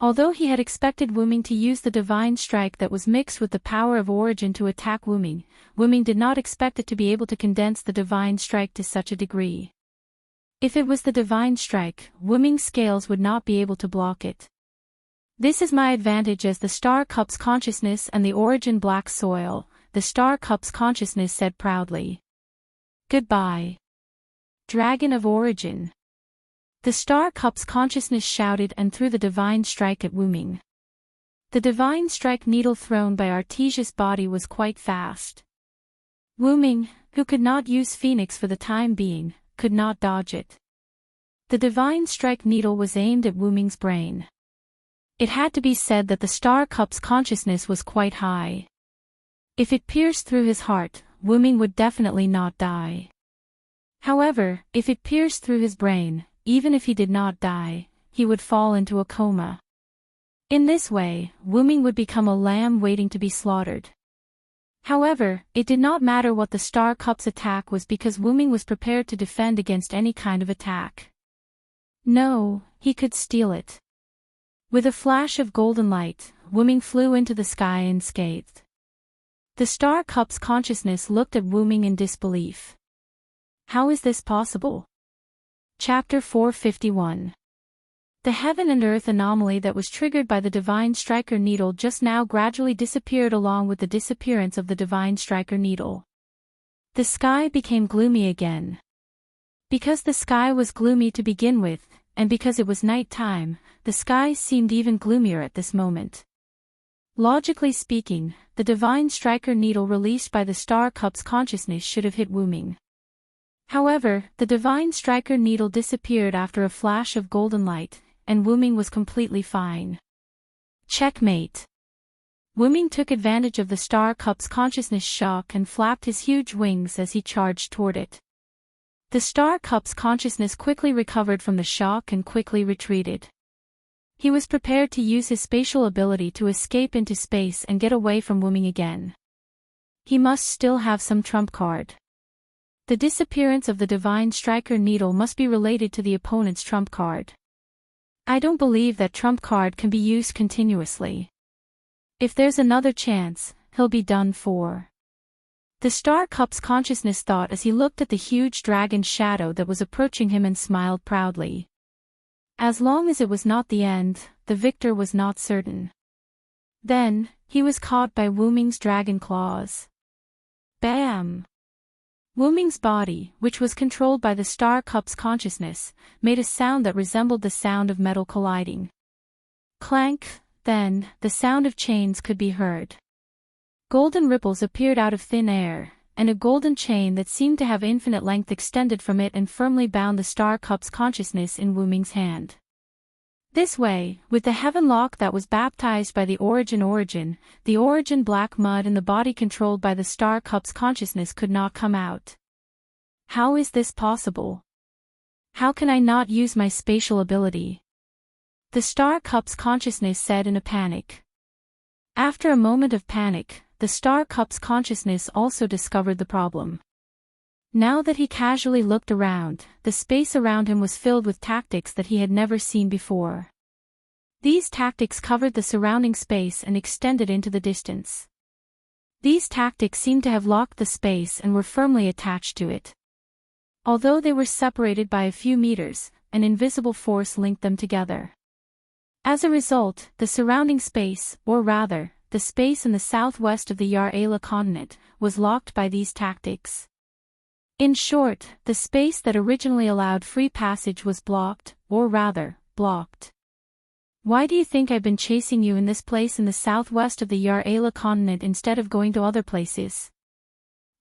Although he had expected Wuming to use the divine strike that was mixed with the power of origin to attack Wuming, Wuming did not expect it to be able to condense the divine strike to such a degree. If it was the divine strike, Wuming's scales would not be able to block it. This is my advantage as the star cup's consciousness and the origin black soil, the star cup's consciousness said proudly. Goodbye. Dragon of origin. The star cup's consciousness shouted and threw the divine strike at Wuming. The divine strike needle thrown by Artesius' body was quite fast. Wuming, who could not use Phoenix for the time being, could not dodge it. The divine strike needle was aimed at Wuming's brain. It had to be said that the star cup's consciousness was quite high. If it pierced through his heart, Wuming would definitely not die. However, if it pierced through his brain, even if he did not die, he would fall into a coma. In this way, Wuming would become a lamb waiting to be slaughtered. However, it did not matter what the star cup's attack was because Wuming was prepared to defend against any kind of attack. No, he could steal it. With a flash of golden light, Wuming flew into the sky unscathed. The star cup's consciousness looked at Wuming in disbelief. How is this possible? Chapter 451. The heaven and earth anomaly that was triggered by the divine striker needle just now gradually disappeared along with the disappearance of the divine striker needle. The sky became gloomy again. Because the sky was gloomy to begin with, and because it was night time, the sky seemed even gloomier at this moment. Logically speaking, the divine striker needle released by the star cup's consciousness should have hit Wu Ming. However, the divine striker needle disappeared after a flash of golden light, and Wu Ming was completely fine. Checkmate. Wu Ming took advantage of the star cup's consciousness shock and flapped his huge wings as he charged toward it. The star cup's consciousness quickly recovered from the shock and quickly retreated. He was prepared to use his spatial ability to escape into space and get away from Wu Ming again. He must still have some trump card. The disappearance of the divine striker needle must be related to the opponent's trump card. I don't believe that trump card can be used continuously. If there's another chance, he'll be done for. The star cup's consciousness thought as he looked at the huge dragon shadow that was approaching him and smiled proudly. As long as it was not the end, the victor was not certain. Then, he was caught by Wu Ming's dragon claws. Bam! Wu Ming's body, which was controlled by the star cup's consciousness, made a sound that resembled the sound of metal colliding. Clank, then, the sound of chains could be heard. Golden ripples appeared out of thin air, and a golden chain that seemed to have infinite length extended from it and firmly bound the star cup's consciousness in Wu Ming's hand. This way, with the heaven lock that was baptized by the origin, the origin black mud in the body controlled by the star cup's consciousness could not come out. How is this possible? How can I not use my spatial ability? The star cup's consciousness said in a panic. After a moment of panic, the star cup's consciousness also discovered the problem. Now that he casually looked around, the space around him was filled with tactics that he had never seen before. These tactics covered the surrounding space and extended into the distance. These tactics seemed to have locked the space and were firmly attached to it. Although they were separated by a few meters, an invisible force linked them together. As a result, the surrounding space, or rather, the space in the southwest of the Yar-Ala continent, was locked by these tactics. In short, the space that originally allowed free passage was blocked, or rather, blocked. Why do you think I've been chasing you in this place in the southwest of the Yar-Ala continent instead of going to other places?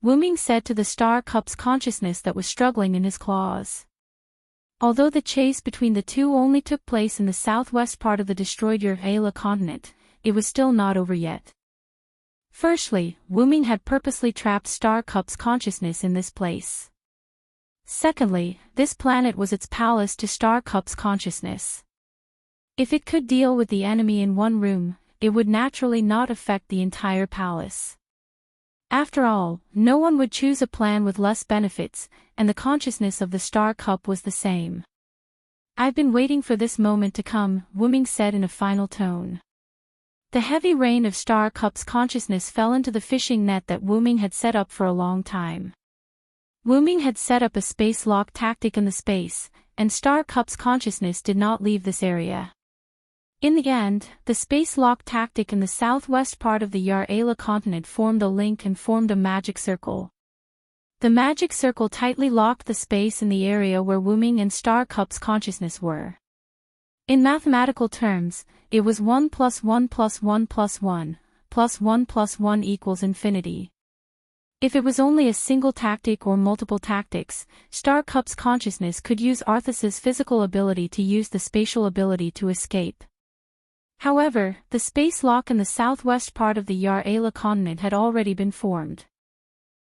Wu Ming said to the star cup's consciousness that was struggling in his claws. Although the chase between the two only took place in the southwest part of the destroyed Yar-Ala continent, it was still not over yet. Firstly, Wu Ming had purposely trapped Star Cup's consciousness in this place. Secondly, this planet was its palace to Star Cup's consciousness. If it could deal with the enemy in one room, it would naturally not affect the entire palace. After all, no one would choose a plan with less benefits, and the consciousness of the Star Cup was the same. I've been waiting for this moment to come, Wu Ming said in a final tone. The heavy rain of Star Cup's consciousness fell into the fishing net that Wu Ming had set up for a long time. Wu Ming had set up a space lock tactic in the space, and Star Cup's consciousness did not leave this area. In the end, the space lock tactic in the southwest part of the Yar-Ala continent formed a link and formed a magic circle. The magic circle tightly locked the space in the area where Wu Ming and Star Cup's consciousness were. In mathematical terms, it was 1 + 1 + 1 + 1, plus 1 + 1 equals infinity. If it was only a single tactic or multiple tactics, Star Cup's consciousness could use Arthas's physical ability to use the spatial ability to escape. However, the space lock in the southwest part of the Yar-Ala continent had already been formed.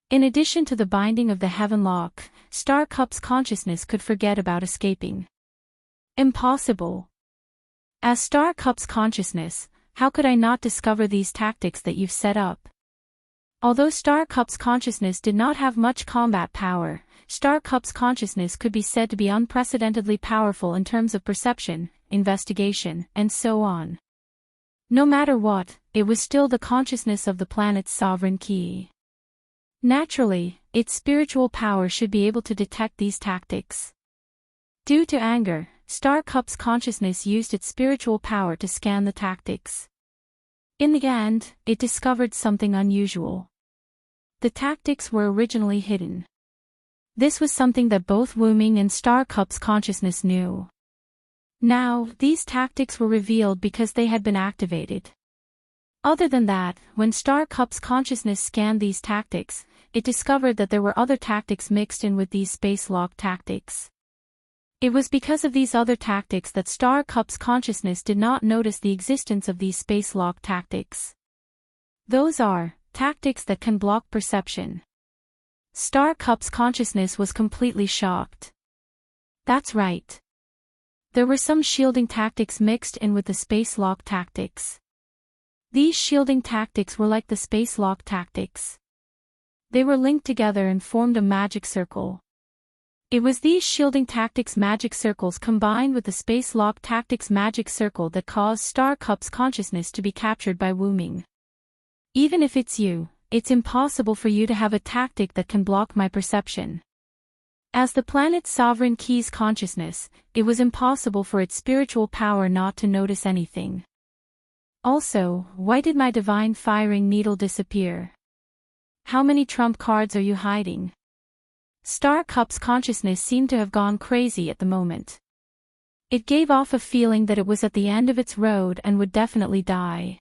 In addition to the binding of the heaven lock, Star Cup's consciousness could forget about escaping. Impossible. As Star Cup's consciousness, how could I not discover these tactics that you've set up? Although Star Cup's consciousness did not have much combat power, Star Cup's consciousness could be said to be unprecedentedly powerful in terms of perception, investigation, and so on. No matter what, it was still the consciousness of the planet's sovereign key. Naturally, its spiritual power should be able to detect these tactics. Due to anger, Star Cup's consciousness used its spiritual power to scan the tactics. In the end, it discovered something unusual. The tactics were originally hidden. This was something that both Wu Ming and Star Cup's consciousness knew. Now, these tactics were revealed because they had been activated. Other than that, when Star Cup's consciousness scanned these tactics, it discovered that there were other tactics mixed in with these space-lock tactics. It was because of these other tactics that Star Cup's consciousness did not notice the existence of these space-lock tactics. Those are tactics that can block perception. Star Cup's consciousness was completely shocked. That's right. There were some shielding tactics mixed in with the space-lock tactics. These shielding tactics were like the space-lock tactics. They were linked together and formed a magic circle. It was these shielding tactics magic circles combined with the space-lock tactics magic circle that caused Star Cup's consciousness to be captured by Wu Ming. Even if it's you, it's impossible for you to have a tactic that can block my perception. As the planet's sovereign key's consciousness, it was impossible for its spiritual power not to notice anything. Also, why did my divine firing needle disappear? How many trump cards are you hiding? Star Cup's consciousness seemed to have gone crazy at the moment. It gave off a feeling that it was at the end of its road and would definitely die.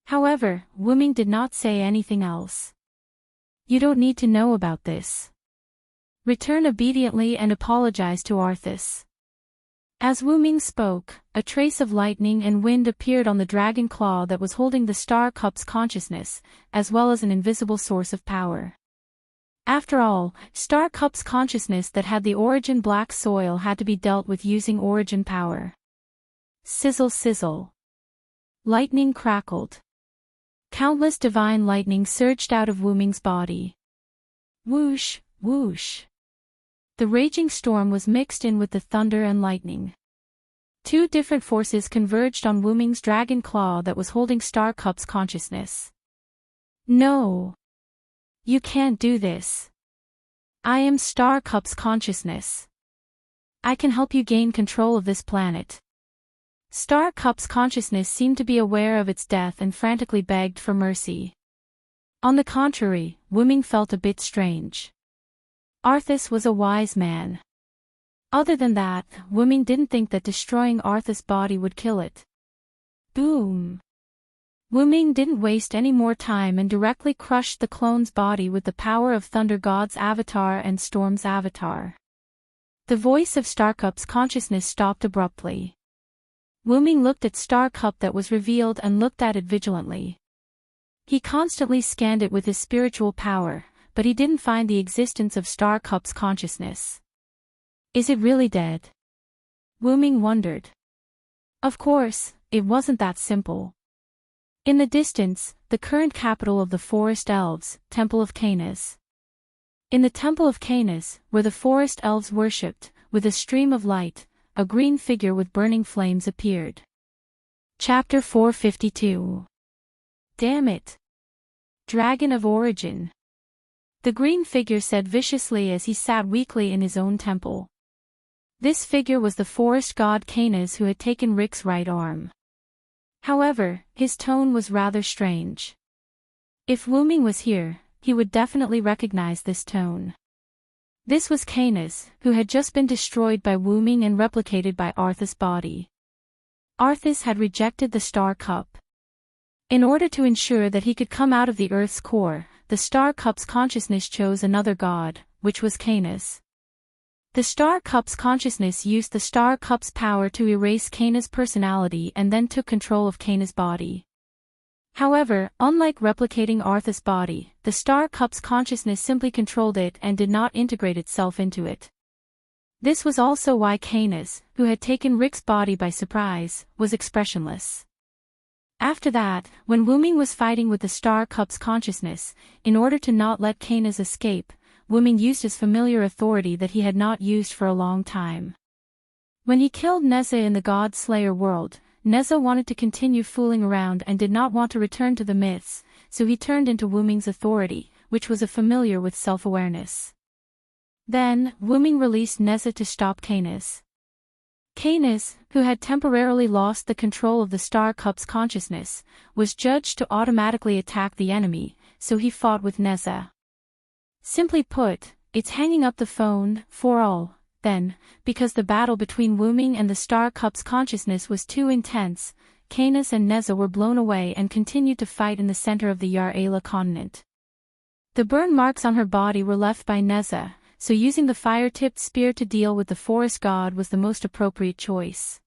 However, Wu Ming did not say anything else. You don't need to know about this. Return obediently and apologize to Arthas. As Wu Ming spoke, a trace of lightning and wind appeared on the dragon claw that was holding the Star Cup's consciousness, as well as an invisible source of power. After all, Star Cup's consciousness that had the origin black soil had to be dealt with using origin power. Sizzle sizzle. Lightning crackled. Countless divine lightning surged out of Wu Ming's body. Whoosh, whoosh. The raging storm was mixed in with the thunder and lightning. Two different forces converged on Wu Ming's dragon claw that was holding Star Cup's consciousness. No. You can't do this. I am Star Cup's consciousness. I can help you gain control of this planet. Star Cup's consciousness seemed to be aware of its death and frantically begged for mercy. On the contrary, Wu Ming felt a bit strange. Arthas was a wise man. Other than that, Wu Ming didn't think that destroying Arthas' body would kill it. Boom! Wu Ming didn't waste any more time and directly crushed the clone's body with the power of Thunder God's avatar and Storm's avatar. The voice of Star Cup's consciousness stopped abruptly. Wu Ming looked at Star Cup that was revealed and looked at it vigilantly. He constantly scanned it with his spiritual power, but he didn't find the existence of Star Cup's consciousness. Is it really dead? Wu Ming wondered. Of course, it wasn't that simple. In the distance, the current capital of the Forest Elves, Temple of Canis. In the Temple of Canis, where the Forest Elves worshipped, with a stream of light, a green figure with burning flames appeared. Chapter 452. Damn it! Dragon of Origin. The green figure said viciously as he sat weakly in his own temple. This figure was the forest god Canis who had taken Rick's right arm. However, his tone was rather strange. If Wu Ming was here, he would definitely recognize this tone. This was Canis, who had just been destroyed by Wu Ming and replicated by Arthas' body. Arthas had rejected the Star Cup. In order to ensure that he could come out of the Earth's core, the Star Cup's consciousness chose another god, which was Canis. The Star Cup's consciousness used the Star Cup's power to erase Canis' personality and then took control of Canis' body. However, unlike replicating Arthas' body, the Star Cup's consciousness simply controlled it and did not integrate itself into it. This was also why Canis, who had taken Rick's body by surprise, was expressionless. After that, when Wu Ming was fighting with the Star Cup's consciousness, in order to not let Canis escape, Wu Ming used his familiar authority that he had not used for a long time. When he killed Neza in the God Slayer world, Neza wanted to continue fooling around and did not want to return to the myths, so he turned into Wu Ming's authority, which was a familiar with self-awareness. Then, Wu Ming released Neza to stop Canis. Canis, who had temporarily lost the control of the Star Cup's consciousness, was judged to automatically attack the enemy, so he fought with Neza. Simply put, it's hanging up the phone, for all, then, because the battle between Wu Ming and the Star Cup's consciousness was too intense, Canis and Neza were blown away and continued to fight in the center of the Yar-Ala continent. The burn marks on her body were left by Neza, so using the fire-tipped spear to deal with the forest god was the most appropriate choice.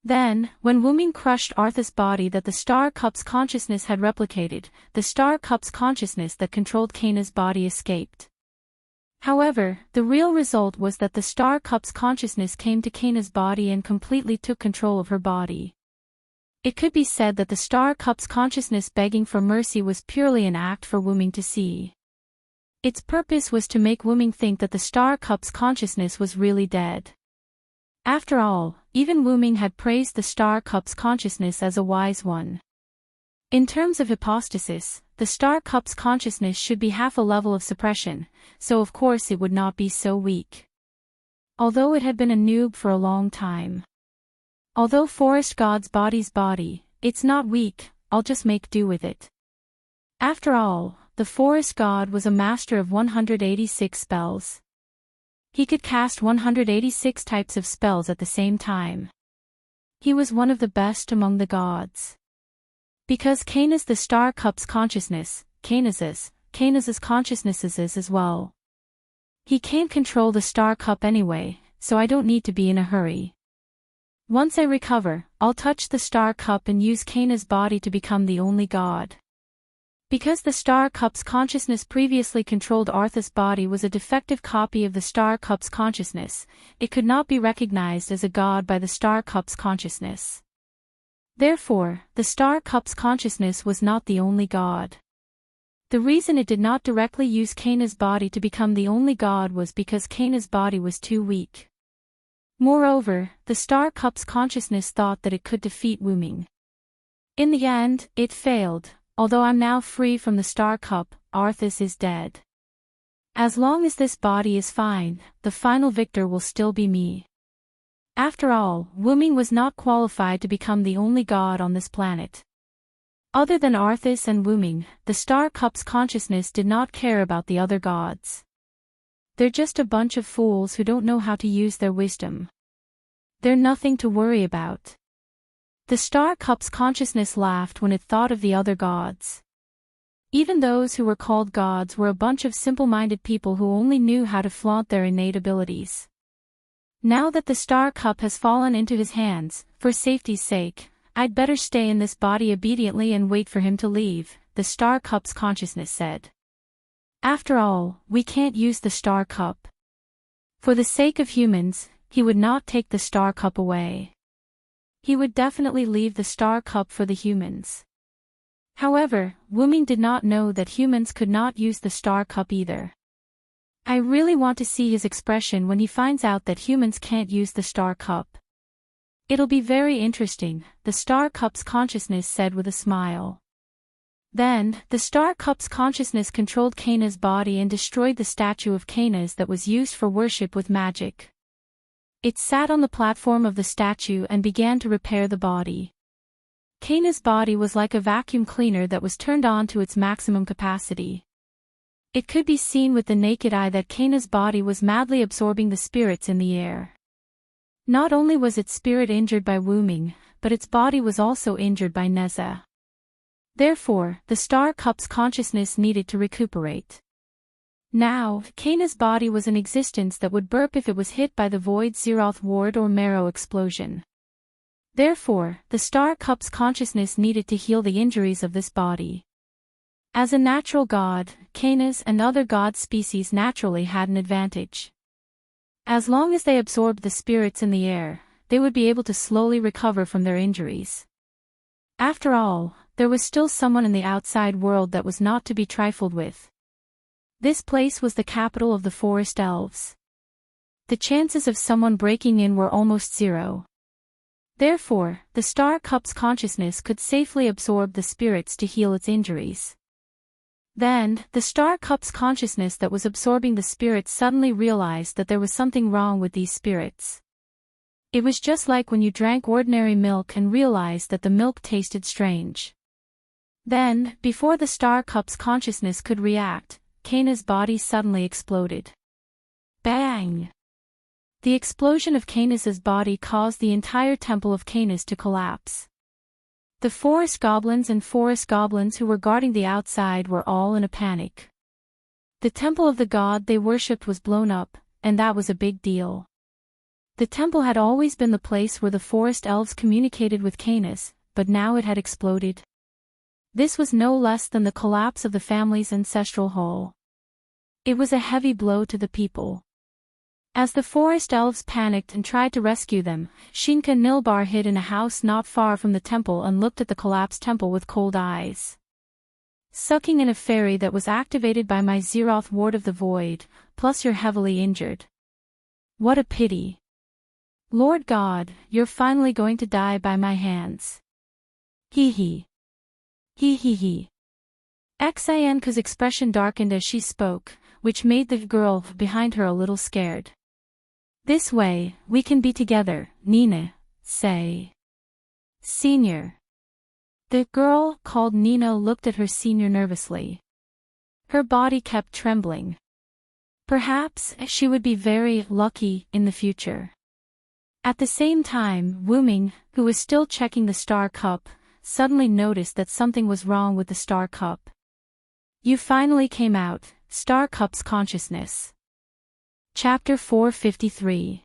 Then, when Wuming crushed Arthas' body that the Star Cup's consciousness had replicated, the Star Cup's consciousness that controlled Kana's body escaped. However, the real result was that the Star Cup's consciousness came to Kana's body and completely took control of her body. It could be said that the Star Cup's consciousness begging for mercy was purely an act for Wuming to see. Its purpose was to make Wuming think that the Star Cup's consciousness was really dead. After all, even Wuming had praised the Star Cup's consciousness as a wise one. In terms of hypostasis, the Star Cup's consciousness should be half a level of suppression, so of course it would not be so weak. Although it had been a noob for a long time. Although forest god's body's body, it's not weak, I'll just make do with it. After all, the forest god was a master of 186 spells. He could cast 186 types of spells at the same time. He was one of the best among the gods. Because Canis the Star Cup's consciousness, Canas's consciousnesses as well. He can't control the Star Cup anyway, so I don't need to be in a hurry. Once I recover, I'll touch the Star Cup and use Kana's body to become the only god. Because the Star Cup's consciousness previously controlled Arthas' body was a defective copy of the Star Cup's consciousness, it could not be recognized as a god by the Star Cup's consciousness. Therefore, the Star Cup's consciousness was not the only god. The reason it did not directly use Kana's body to become the only god was because Kana's body was too weak. Moreover, the Star Cup's consciousness thought that it could defeat Wuming. In the end, it failed. Although I'm now free from the Star Cup, Arthas is dead. As long as this body is fine, the final victor will still be me. After all, Wuming was not qualified to become the only god on this planet. Other than Arthas and Wuming, the Star Cup's consciousness did not care about the other gods. They're just a bunch of fools who don't know how to use their wisdom. They're nothing to worry about. The Star Cup's consciousness laughed when it thought of the other gods. Even those who were called gods were a bunch of simple-minded people who only knew how to flaunt their innate abilities. Now that the Star Cup has fallen into his hands, for safety's sake, I'd better stay in this body obediently and wait for him to leave, the Star Cup's consciousness said. After all, we can't use the Star Cup. For the sake of humans, he would not take the Star Cup away. He would definitely leave the Star Cup for the humans. However, Wuming did not know that humans could not use the Star Cup either. I really want to see his expression when he finds out that humans can't use the Star Cup. It'll be very interesting, the Star Cup's consciousness said with a smile. Then, the Star Cup's consciousness controlled Kana's body and destroyed the statue of Kana's that was used for worship with magic. It sat on the platform of the statue and began to repair the body. Kana's body was like a vacuum cleaner that was turned on to its maximum capacity. It could be seen with the naked eye that Kana's body was madly absorbing the spirits in the air. Not only was its spirit injured by Wuming, but its body was also injured by Neza. Therefore, the Star Cup's consciousness needed to recuperate. Now, Kana's body was an existence that would burp if it was hit by the void Zeroth ward or marrow explosion. Therefore, the Star Cup's consciousness needed to heal the injuries of this body. As a natural god, Kana's and other god species naturally had an advantage. As long as they absorbed the spirits in the air, they would be able to slowly recover from their injuries. After all, there was still someone in the outside world that was not to be trifled with. This place was the capital of the forest elves. The chances of someone breaking in were almost zero. Therefore, the Star Cup's consciousness could safely absorb the spirits to heal its injuries. Then, the Star Cup's consciousness that was absorbing the spirits suddenly realized that there was something wrong with these spirits. It was just like when you drank ordinary milk and realized that the milk tasted strange. Then, before the Star Cup's consciousness could react, Kana's body suddenly exploded. Bang! The explosion of Kanas's body caused the entire temple of Kanas to collapse. The forest goblins and forest goblins who were guarding the outside were all in a panic. The temple of the god they worshipped was blown up, and that was a big deal. The temple had always been the place where the forest elves communicated with Canis, but now it had exploded. This was no less than the collapse of the family's ancestral hall. It was a heavy blow to the people. As the forest elves panicked and tried to rescue them, Shinka Nilbar hid in a house not far from the temple and looked at the collapsed temple with cold eyes. Sucking in a fairy that was activated by my Zeroth Ward of the Void, plus you're heavily injured. What a pity. Lord God, you're finally going to die by my hands. Hee hee. Hee hee hee. Xianka's expression darkened as she spoke, which made the girl behind her a little scared. This way, we can be together, Nina, say. Senior. The girl, called Nina, looked at her senior nervously. Her body kept trembling. Perhaps she would be very lucky in the future. At the same time, Wuming, who was still checking the star cup, suddenly noticed that something was wrong with the star cup. You finally came out, Star Cup's consciousness. Chapter 453.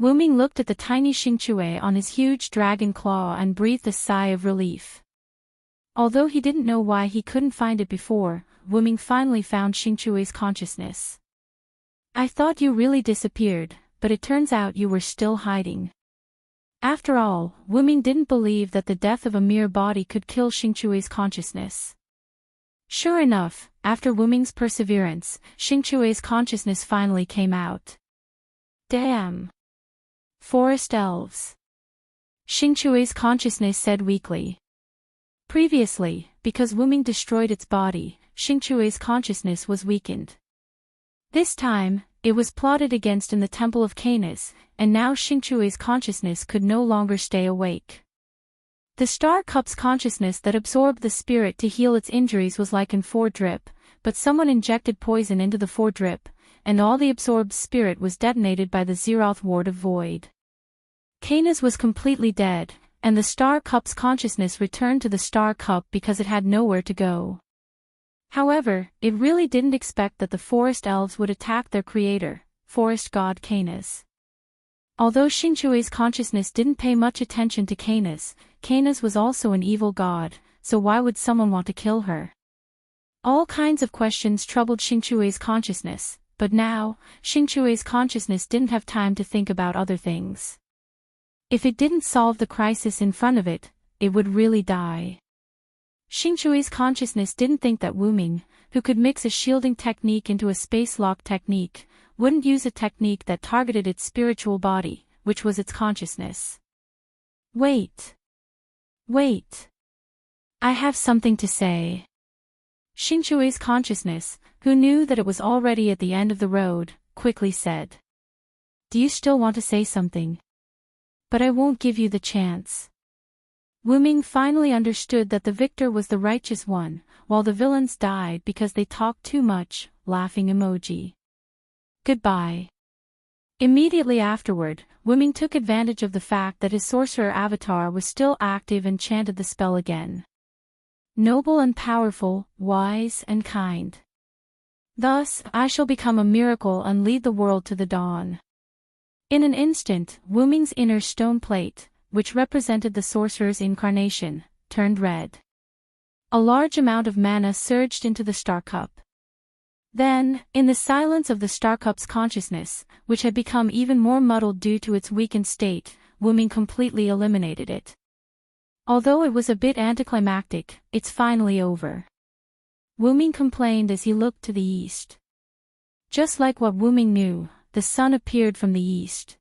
Wuming looked at the tiny Xingchui on his huge dragon claw and breathed a sigh of relief. Although he didn't know why he couldn't find it before, Wuming finally found Xingchui's consciousness. I thought you really disappeared, but it turns out you were still hiding. After all, Wuming didn't believe that the death of a mere body could kill Xingchui's consciousness. Sure enough, after Wuming's perseverance, Xingchui's consciousness finally came out. Damn. Forest elves. Xingchui's consciousness said weakly. Previously, because Wuming destroyed its body, Xingchui's consciousness was weakened. This time, it was plotted against in the Temple of Canis, and now Xingchui's consciousness could no longer stay awake. The Star Cup's consciousness that absorbed the spirit to heal its injuries was like an 4-drip, but someone injected poison into the 4-drip, and all the absorbed spirit was detonated by the Zeroth Ward of Void. Canis was completely dead, and the Star Cup's consciousness returned to the Star Cup because it had nowhere to go. However, it really didn't expect that the forest elves would attack their creator, forest god Canis. Although Xingchui's consciousness didn't pay much attention to Canis, Canis was also an evil god, so why would someone want to kill her? All kinds of questions troubled Xingchui's consciousness, but now, Xingchui's consciousness didn't have time to think about other things. If it didn't solve the crisis in front of it, it would really die. Xingchui's consciousness didn't think that Wuming, who could mix a shielding technique into a space lock technique, wouldn't use a technique that targeted its spiritual body, which was its consciousness. Wait. Wait. I have something to say. Xingchui's consciousness, who knew that it was already at the end of the road, quickly said. Do you still want to say something? But I won't give you the chance. Wuming finally understood that the victor was the righteous one, while the villains died because they talked too much, laughing emoji. Goodbye. Immediately afterward, Wuming took advantage of the fact that his sorcerer avatar was still active and chanted the spell again. Noble and powerful, wise and kind. Thus, I shall become a miracle and lead the world to the dawn. In an instant, Wuming's inner stone plate, which represented the sorcerer's incarnation, turned red. A large amount of mana surged into the Star Cup. Then, in the silence of the Star Cup's consciousness, which had become even more muddled due to its weakened state, Wuming completely eliminated it. Although it was a bit anticlimactic, it's finally over. Wuming complained as he looked to the east. Just like what Wuming knew, the sun appeared from the east.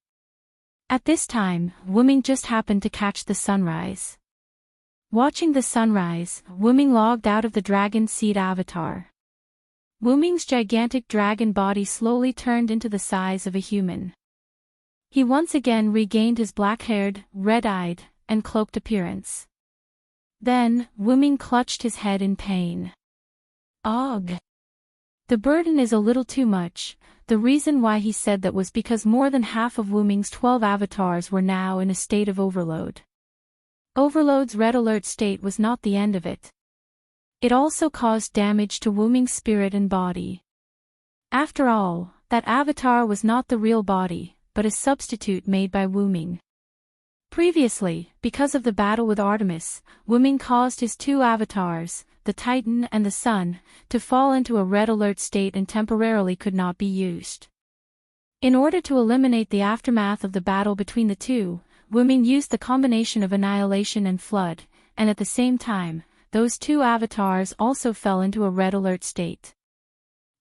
At this time, Wuming just happened to catch the sunrise. Watching the sunrise, Wuming logged out of the dragon seed avatar. Wuming's gigantic dragon body slowly turned into the size of a human. He once again regained his black-haired, red-eyed, and cloaked appearance. Then, Wuming clutched his head in pain. Ugh! The burden is a little too much. The reason why he said that was because more than half of Wuming's 12 avatars were now in a state of overload. Overload's red alert state was not the end of it. It also caused damage to Wu Ming's spirit and body. After all, that avatar was not the real body, but a substitute made by Wu Ming. Previously, because of the battle with Artemis, Wu Ming caused his two avatars, the Titan and the Sun, to fall into a red alert state and temporarily could not be used. In order to eliminate the aftermath of the battle between the two, Wu Ming used the combination of annihilation and flood, and at the same time, those two avatars also fell into a red alert state.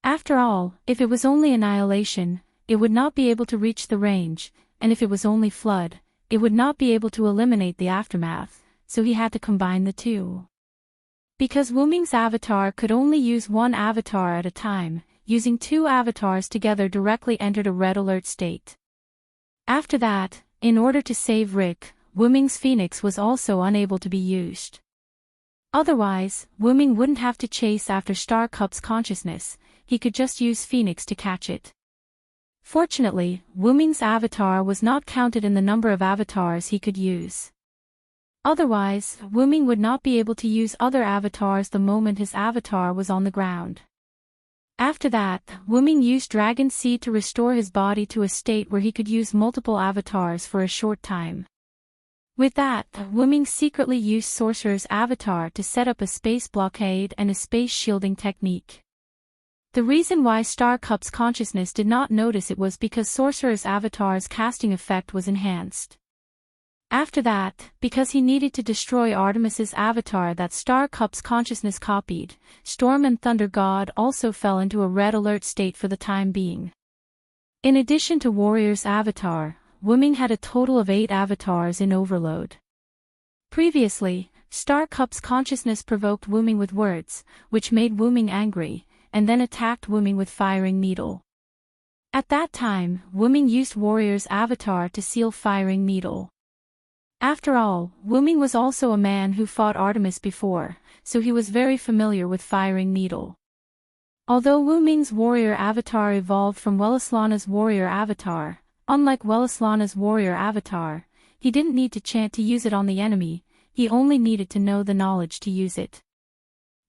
After all, if it was only annihilation, it would not be able to reach the range, and if it was only flood, it would not be able to eliminate the aftermath, so he had to combine the two. Because Wu Ming's avatar could only use one avatar at a time, using two avatars together directly entered a red alert state. After that, in order to save Rick, Wu Ming's phoenix was also unable to be used. Otherwise, Wu Ming wouldn't have to chase after Star Cup's consciousness, he could just use phoenix to catch it. Fortunately, Wu Ming's avatar was not counted in the number of avatars he could use. Otherwise, Wu Ming would not be able to use other avatars the moment his avatar was on the ground. After that, Wu Ming used Dragon Seed to restore his body to a state where he could use multiple avatars for a short time. With that, Wu Ming secretly used Sorcerer's avatar to set up a space blockade and a space shielding technique. The reason why Star Cup's consciousness did not notice it was because Sorcerer's avatar's casting effect was enhanced. After that, because he needed to destroy Artemis's avatar that Star Cup's consciousness copied, Storm and Thunder God also fell into a red alert state for the time being. In addition to Warrior's avatar, Wu Ming had a total of 8 avatars in overload. Previously, Star Cup's consciousness provoked Wu Ming with words, which made Wu Ming angry, and then attacked Wu Ming with Firing Needle. At that time, Wu Ming used Warrior's avatar to seal Firing Needle. After all, Wu Ming was also a man who fought Artemis before, so he was very familiar with Firing Needle. Although Wu Ming's warrior avatar evolved from Welaslana's warrior avatar, unlike Welaslana's warrior avatar, he didn't need to chant to use it on the enemy, he only needed to know the knowledge to use it.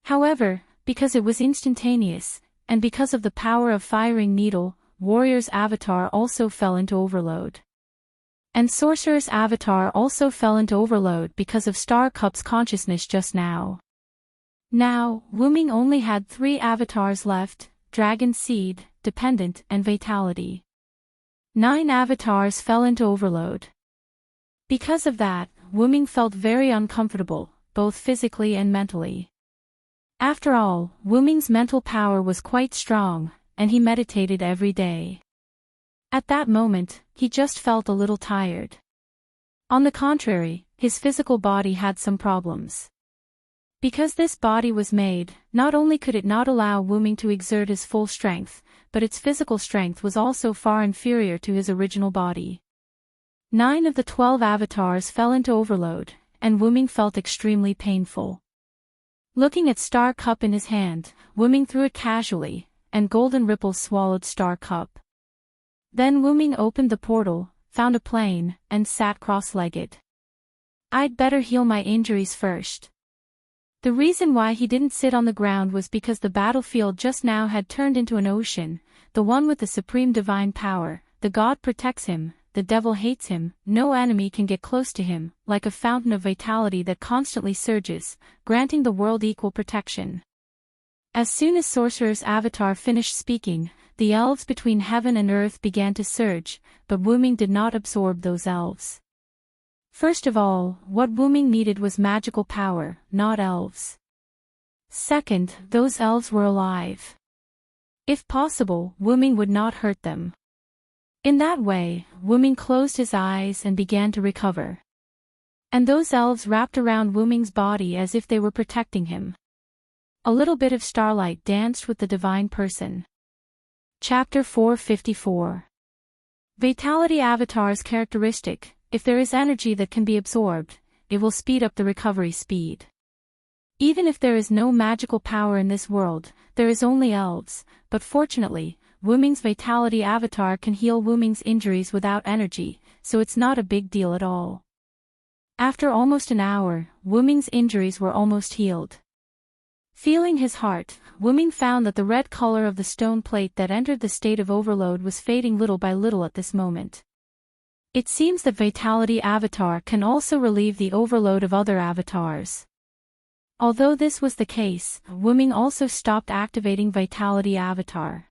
However, because it was instantaneous, and because of the power of Firing Needle, Warrior's avatar also fell into overload. And Sorcerer's avatar also fell into overload because of Star Cup's consciousness just now. Now, Wu Ming only had 3 avatars left, Dragon Seed, Dependent and Vitality. 9 avatars fell into overload. Because of that, Wu Ming felt very uncomfortable, both physically and mentally. After all, Wu Ming's mental power was quite strong, and he meditated every day. At that moment, he just felt a little tired. On the contrary, his physical body had some problems. Because this body was made, not only could it not allow Wu Ming to exert his full strength, but its physical strength was also far inferior to his original body. 9 of the 12 avatars fell into overload, and Wu Ming felt extremely painful. Looking at Star Cup in his hand, Wu Ming threw it casually, and golden ripples swallowed Star Cup. Then Wu Ming opened the portal, found a plane, and sat cross-legged. I'd better heal my injuries first. The reason why he didn't sit on the ground was because the battlefield just now had turned into an ocean, the one with the supreme divine power, the god protects him, the devil hates him, no enemy can get close to him, like a fountain of vitality that constantly surges, granting the world equal protection. As soon as Sorcerer's avatar finished speaking, the elves between heaven and earth began to surge, but Wu Ming did not absorb those elves. First of all, what Wu Ming needed was magical power, not elves. Second, those elves were alive. If possible, Wu Ming would not hurt them. In that way, Wu Ming closed his eyes and began to recover. And those elves wrapped around Wu Ming's body as if they were protecting him. A little bit of starlight danced with the divine person. Chapter 454. Vitality Avatar's characteristic: if there is energy that can be absorbed, it will speed up the recovery speed. Even if there is no magical power in this world, there is only elves, but fortunately, Wu Ming's Vitality Avatar can heal Wu Ming's injuries without energy, so it's not a big deal at all. After almost an hour, Wuming's injuries were almost healed. Feeling his heart, Wuming found that the red color of the stone plate that entered the state of overload was fading little by little at this moment. It seems that Vitality Avatar can also relieve the overload of other avatars. Although this was the case, Wuming also stopped activating Vitality Avatar.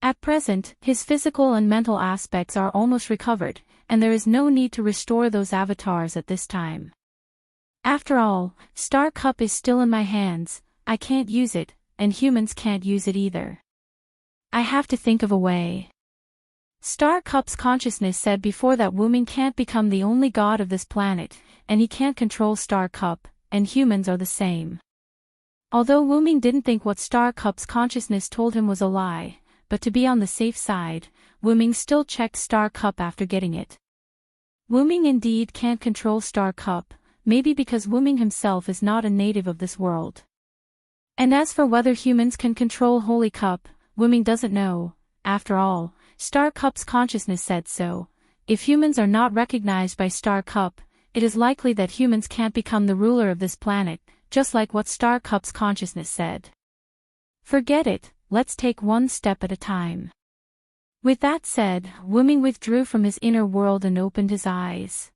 At present, his physical and mental aspects are almost recovered, and there is no need to restore those avatars at this time. After all, Star Cup is still in my hands, I can't use it, and humans can't use it either. I have to think of a way. Star Cup's consciousness said before that Wuming can't become the only god of this planet, and he can't control Star Cup, and humans are the same. Although Wuming didn't think what Star Cup's consciousness told him was a lie, but to be on the safe side, Wuming still checked Star Cup after getting it. Wuming indeed can't control Star Cup, maybe because Wuming himself is not a native of this world. And as for whether humans can control Holy Cup, Wuming doesn't know. After all, Star Cup's consciousness said so. If humans are not recognized by Star Cup, it is likely that humans can't become the ruler of this planet, just like what Star Cup's consciousness said. Forget it, let's take one step at a time. With that said, Wuming withdrew from his inner world and opened his eyes.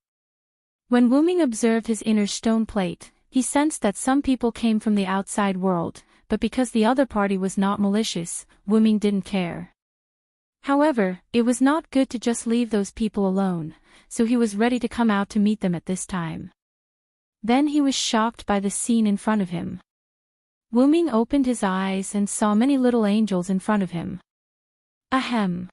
When Wuming observed his inner stone plate, he sensed that some people came from the outside world, but because the other party was not malicious, Wuming didn't care. However, it was not good to just leave those people alone, so he was ready to come out to meet them at this time. Then he was shocked by the scene in front of him. Wuming opened his eyes and saw many little angels in front of him. Ahem.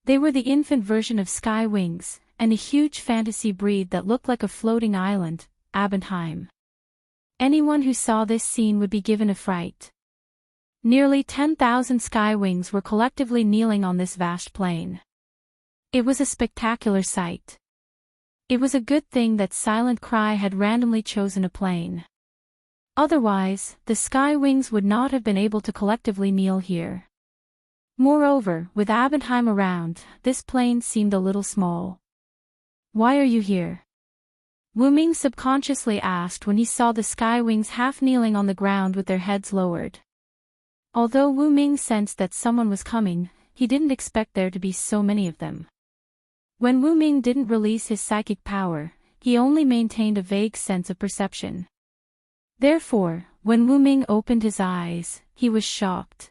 They were the infant version of Sky Wings, and a huge fantasy breed that looked like a floating island, Abendheim. Anyone who saw this scene would be given a fright. Nearly 10,000 Sky Wings were collectively kneeling on this vast plain. It was a spectacular sight. It was a good thing that Silent Cry had randomly chosen a plain. Otherwise, the Sky Wings would not have been able to collectively kneel here. Moreover, with Abendheim around, this plain seemed a little small. Why are you here? Wuming subconsciously asked when he saw the Sky Wings half kneeling on the ground with their heads lowered. Although Wuming sensed that someone was coming, he didn't expect there to be so many of them. When Wuming didn't release his psychic power, he only maintained a vague sense of perception. Therefore, when Wuming opened his eyes, he was shocked.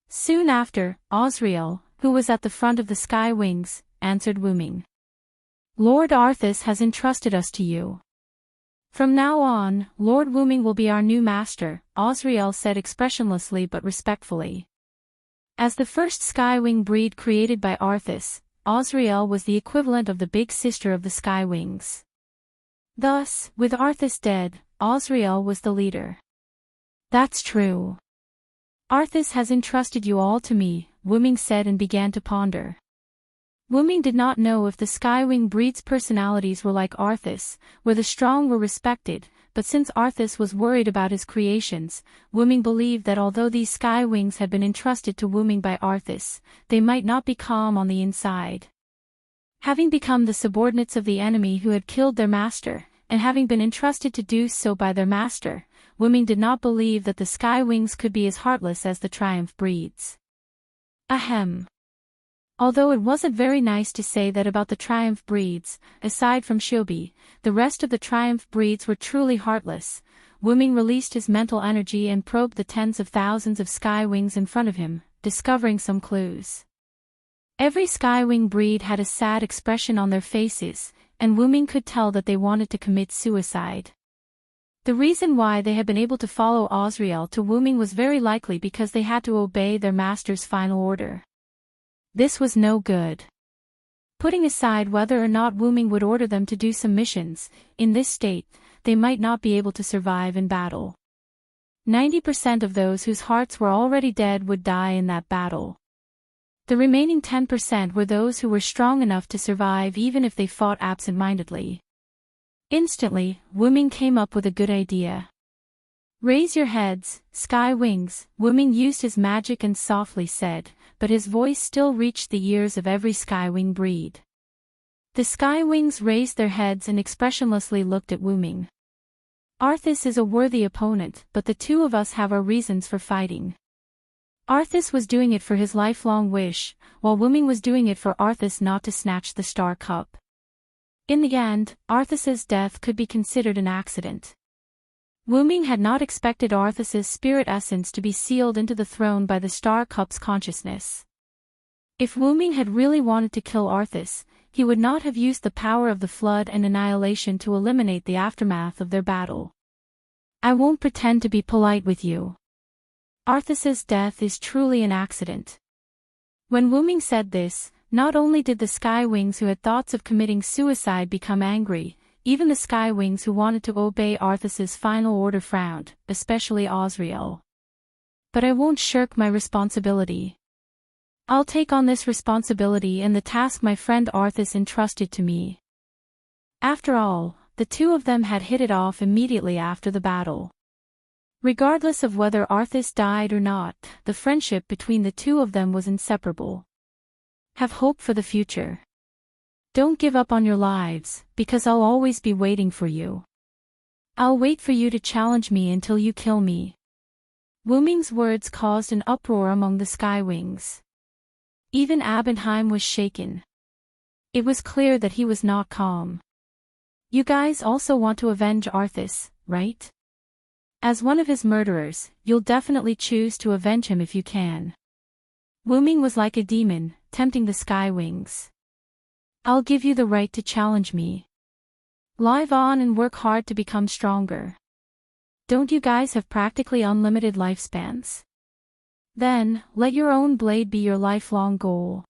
Soon after, Osriel, who was at the front of the Sky Wings, answered Wuming. Lord Arthas has entrusted us to you. From now on, Lord Wuming will be our new master, Osriel said expressionlessly but respectfully. As the first Skywing breed created by Arthas, Osriel was the equivalent of the big sister of the Skywings. Thus, with Arthas dead, Osriel was the leader. That's true. Arthas has entrusted you all to me, Wuming said and began to ponder. Wuming did not know if the Skywing breed's personalities were like Arthas, where the strong were respected, but since Arthas was worried about his creations, Wuming believed that although these Skywings had been entrusted to Wuming by Arthas, they might not be calm on the inside. Having become the subordinates of the enemy who had killed their master, and having been entrusted to do so by their master, Wuming did not believe that the Skywings could be as heartless as the Triumph breeds. Ahem. Although it wasn't very nice to say that about the Triumph breeds, aside from Shobi, the rest of the Triumph breeds were truly heartless, Wuming released his mental energy and probed the tens of thousands of Skywings in front of him, discovering some clues. Every Skywing breed had a sad expression on their faces, and Wuming could tell that they wanted to commit suicide. The reason why they had been able to follow Osriel to Wuming was very likely because they had to obey their master's final order. This was no good. Putting aside whether or not Wuming would order them to do some missions, in this state, they might not be able to survive in battle. 90% of those whose hearts were already dead would die in that battle. The remaining 10% were those who were strong enough to survive even if they fought absent-mindedly. Instantly, Wuming came up with a good idea. Raise your heads, Sky Wings, Wuming used his magic and softly said, but his voice still reached the ears of every Skywing breed. The Skywings raised their heads and expressionlessly looked at Wu Ming. Arthas is a worthy opponent, but the two of us have our reasons for fighting. Arthas was doing it for his lifelong wish, while Wu Ming was doing it for Arthas not to snatch the Star Cup. In the end, Arthas's death could be considered an accident. Wu Ming had not expected Arthas's spirit essence to be sealed into the throne by the Star Cup's consciousness. If Wu Ming had really wanted to kill Arthas, he would not have used the power of the flood and annihilation to eliminate the aftermath of their battle. I won't pretend to be polite with you. Arthas's death is truly an accident. When Wu Ming said this, not only did the Skywings who had thoughts of committing suicide become angry, even the Skywings who wanted to obey Arthas's final order frowned, especially Osriel. But I won't shirk my responsibility. I'll take on this responsibility and the task my friend Arthas entrusted to me. After all, the two of them had hit it off immediately after the battle. Regardless of whether Arthas died or not, the friendship between the two of them was inseparable. Have hope for the future. Don't give up on your lives, because I'll always be waiting for you. I'll wait for you to challenge me until you kill me. Wu Ming's words caused an uproar among the Skywings. Even Abendheim was shaken. It was clear that he was not calm. You guys also want to avenge Arthas, right? As one of his murderers, you'll definitely choose to avenge him if you can. Wu Ming was like a demon, tempting the Skywings. I'll give you the right to challenge me. Live on and work hard to become stronger. Don't you guys have practically unlimited lifespans? Then, let your own blade be your lifelong goal.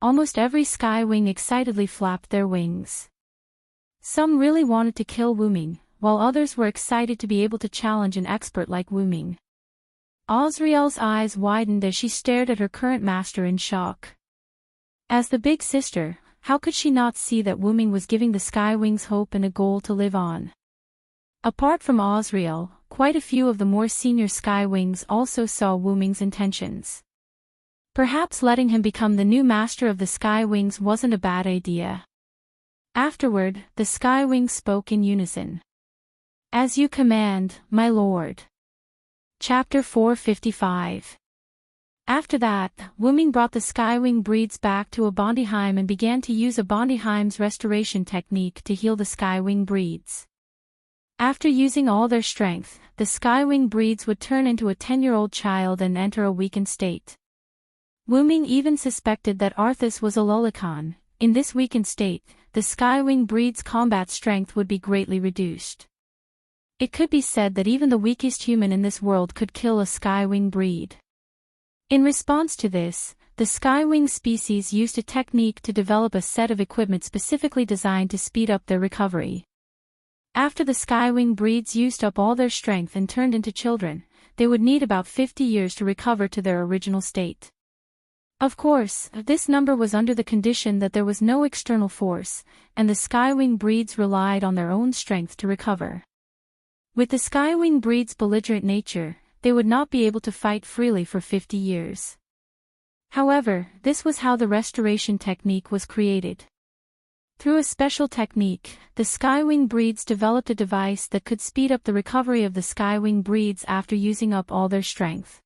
Almost every Skywing excitedly flapped their wings. Some really wanted to kill Wu Ming, while others were excited to be able to challenge an expert like Wu Ming. Osriel's eyes widened as she stared at her current master in shock. As the big sister, how could she not see that Wu Ming was giving the Skywings hope and a goal to live on? Apart from Osriel, quite a few of the more senior Skywings also saw Wu Ming's intentions. Perhaps letting him become the new master of the Skywings wasn't a bad idea. Afterward, the Skywings spoke in unison. As you command, my lord. Chapter 455. After that, Wu Ming brought the Skywing breeds back to Abendheim and began to use Abendheim's restoration technique to heal the Skywing breeds. After using all their strength, the Skywing breeds would turn into a 10-year-old child and enter a weakened state. Wu Ming even suspected that Arthas was a lolicon. In this weakened state, the Skywing breed's combat strength would be greatly reduced. It could be said that even the weakest human in this world could kill a Skywing breed. In response to this, the Skywing species used a technique to develop a set of equipment specifically designed to speed up their recovery. After the Skywing breeds used up all their strength and turned into children, they would need about 50 years to recover to their original state. Of course, this number was under the condition that there was no external force, and the Skywing breeds relied on their own strength to recover. With the Skywing breeds' belligerent nature, they would not be able to fight freely for 50 years. However, this was how the restoration technique was created. Through a special technique, the Skywing breeds developed a device that could speed up the recovery of the Skywing breeds after using up all their strength.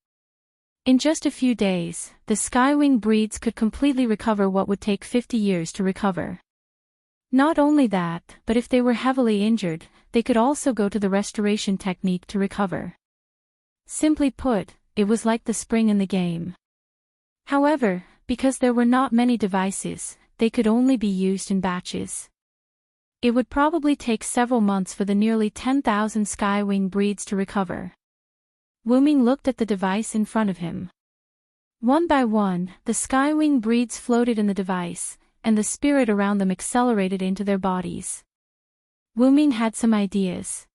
In just a few days, the Skywing breeds could completely recover what would take 50 years to recover. Not only that, but if they were heavily injured, they could also go to the restoration technique to recover. Simply put, it was like the spring in the game. However, because there were not many devices, they could only be used in batches. It would probably take several months for the nearly 10,000 Skywing breeds to recover. Wu Ming looked at the device in front of him. One by one, the Skywing breeds floated in the device, and the spirit around them accelerated into their bodies. Wu Ming had some ideas.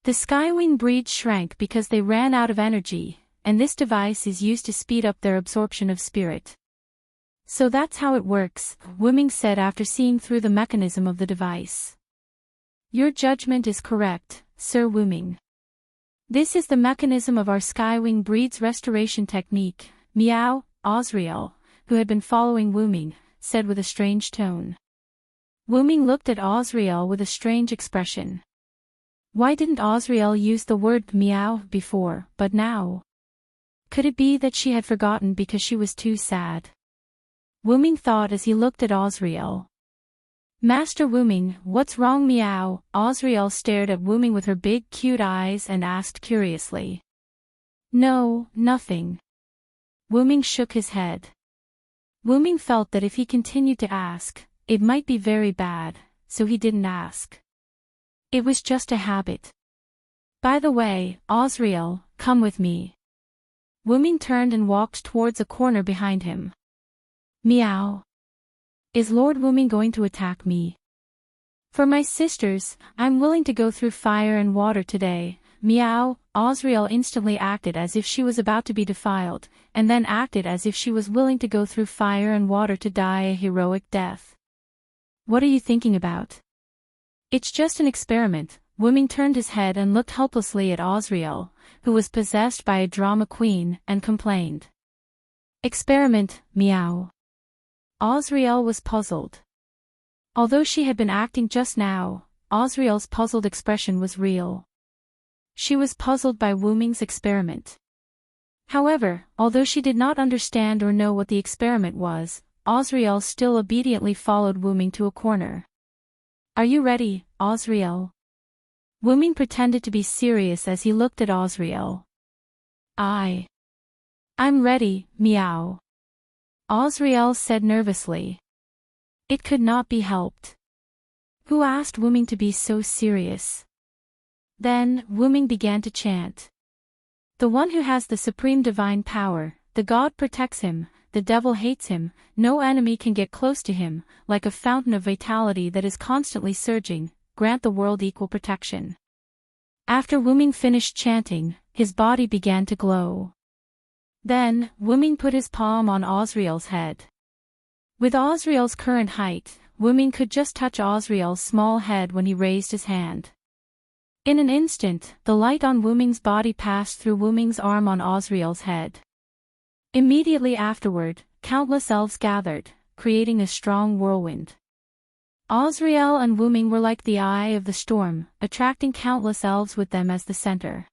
The Skywing breeds shrank because they ran out of energy, and this device is used to speed up their absorption of spirit. So that's how it works, Wu Ming said after seeing through the mechanism of the device. Your judgment is correct, Sir Wu Ming. This is the mechanism of our Skywing breed's restoration technique, Meow, Osriel, who had been following Wu Ming, said with a strange tone. Wuming looked at Osriel with a strange expression. Why didn't Osriel use the word meow before, but now? Could it be that she had forgotten because she was too sad? Wuming thought as he looked at Osriel. Master Wuming, what's wrong meow? Osriel stared at Wuming with her big cute eyes and asked curiously. No, nothing. Wuming shook his head. Wuming felt that if he continued to ask, it might be very bad, so he didn't ask. It was just a habit. By the way, Osriel, come with me. Wuming turned and walked towards a corner behind him. Meow. Is Lord Wuming going to attack me? For my sisters, I'm willing to go through fire and water today. Meow. Osriel instantly acted as if she was about to be defiled, and then acted as if she was willing to go through fire and water to die a heroic death. What are you thinking about? It's just an experiment. Wuming turned his head and looked helplessly at Osriel, who was possessed by a drama queen, and complained. Experiment, meow. Osriel was puzzled. Although she had been acting just now, Osriel's puzzled expression was real. She was puzzled by Wuming's experiment. However, although she did not understand or know what the experiment was, Osriel still obediently followed Wuming to a corner. Are you ready, Osriel? Wuming pretended to be serious as he looked at Osriel. I'm ready, meow. Osriel said nervously. It could not be helped. Who asked Wuming to be so serious? Then, Wuming began to chant. The one who has the supreme divine power, the God protects him, the devil hates him, no enemy can get close to him, like a fountain of vitality that is constantly surging, grant the world equal protection. After Wuming finished chanting, his body began to glow. Then, Wuming put his palm on Osriel's head. With Osriel's current height, Wuming could just touch Osriel's small head when he raised his hand. In an instant, the light on Wuming's body passed through Wuming's arm on Osriel's head. Immediately afterward, countless elves gathered, creating a strong whirlwind. Osriel and Wuming were like the eye of the storm, attracting countless elves with them as the center.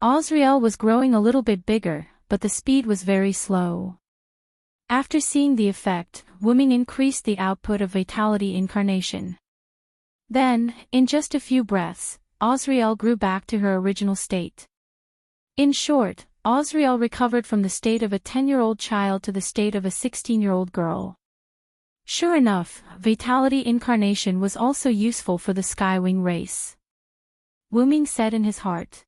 Osriel was growing a little bit bigger, but the speed was very slow. After seeing the effect, Wuming increased the output of vitality incarnation. Then, in just a few breaths, Osriel grew back to her original state. In short, Osriel recovered from the state of a 10-year-old child to the state of a 16-year-old girl. Sure enough, vitality incarnation was also useful for the Skywing race. Wuming said in his heart.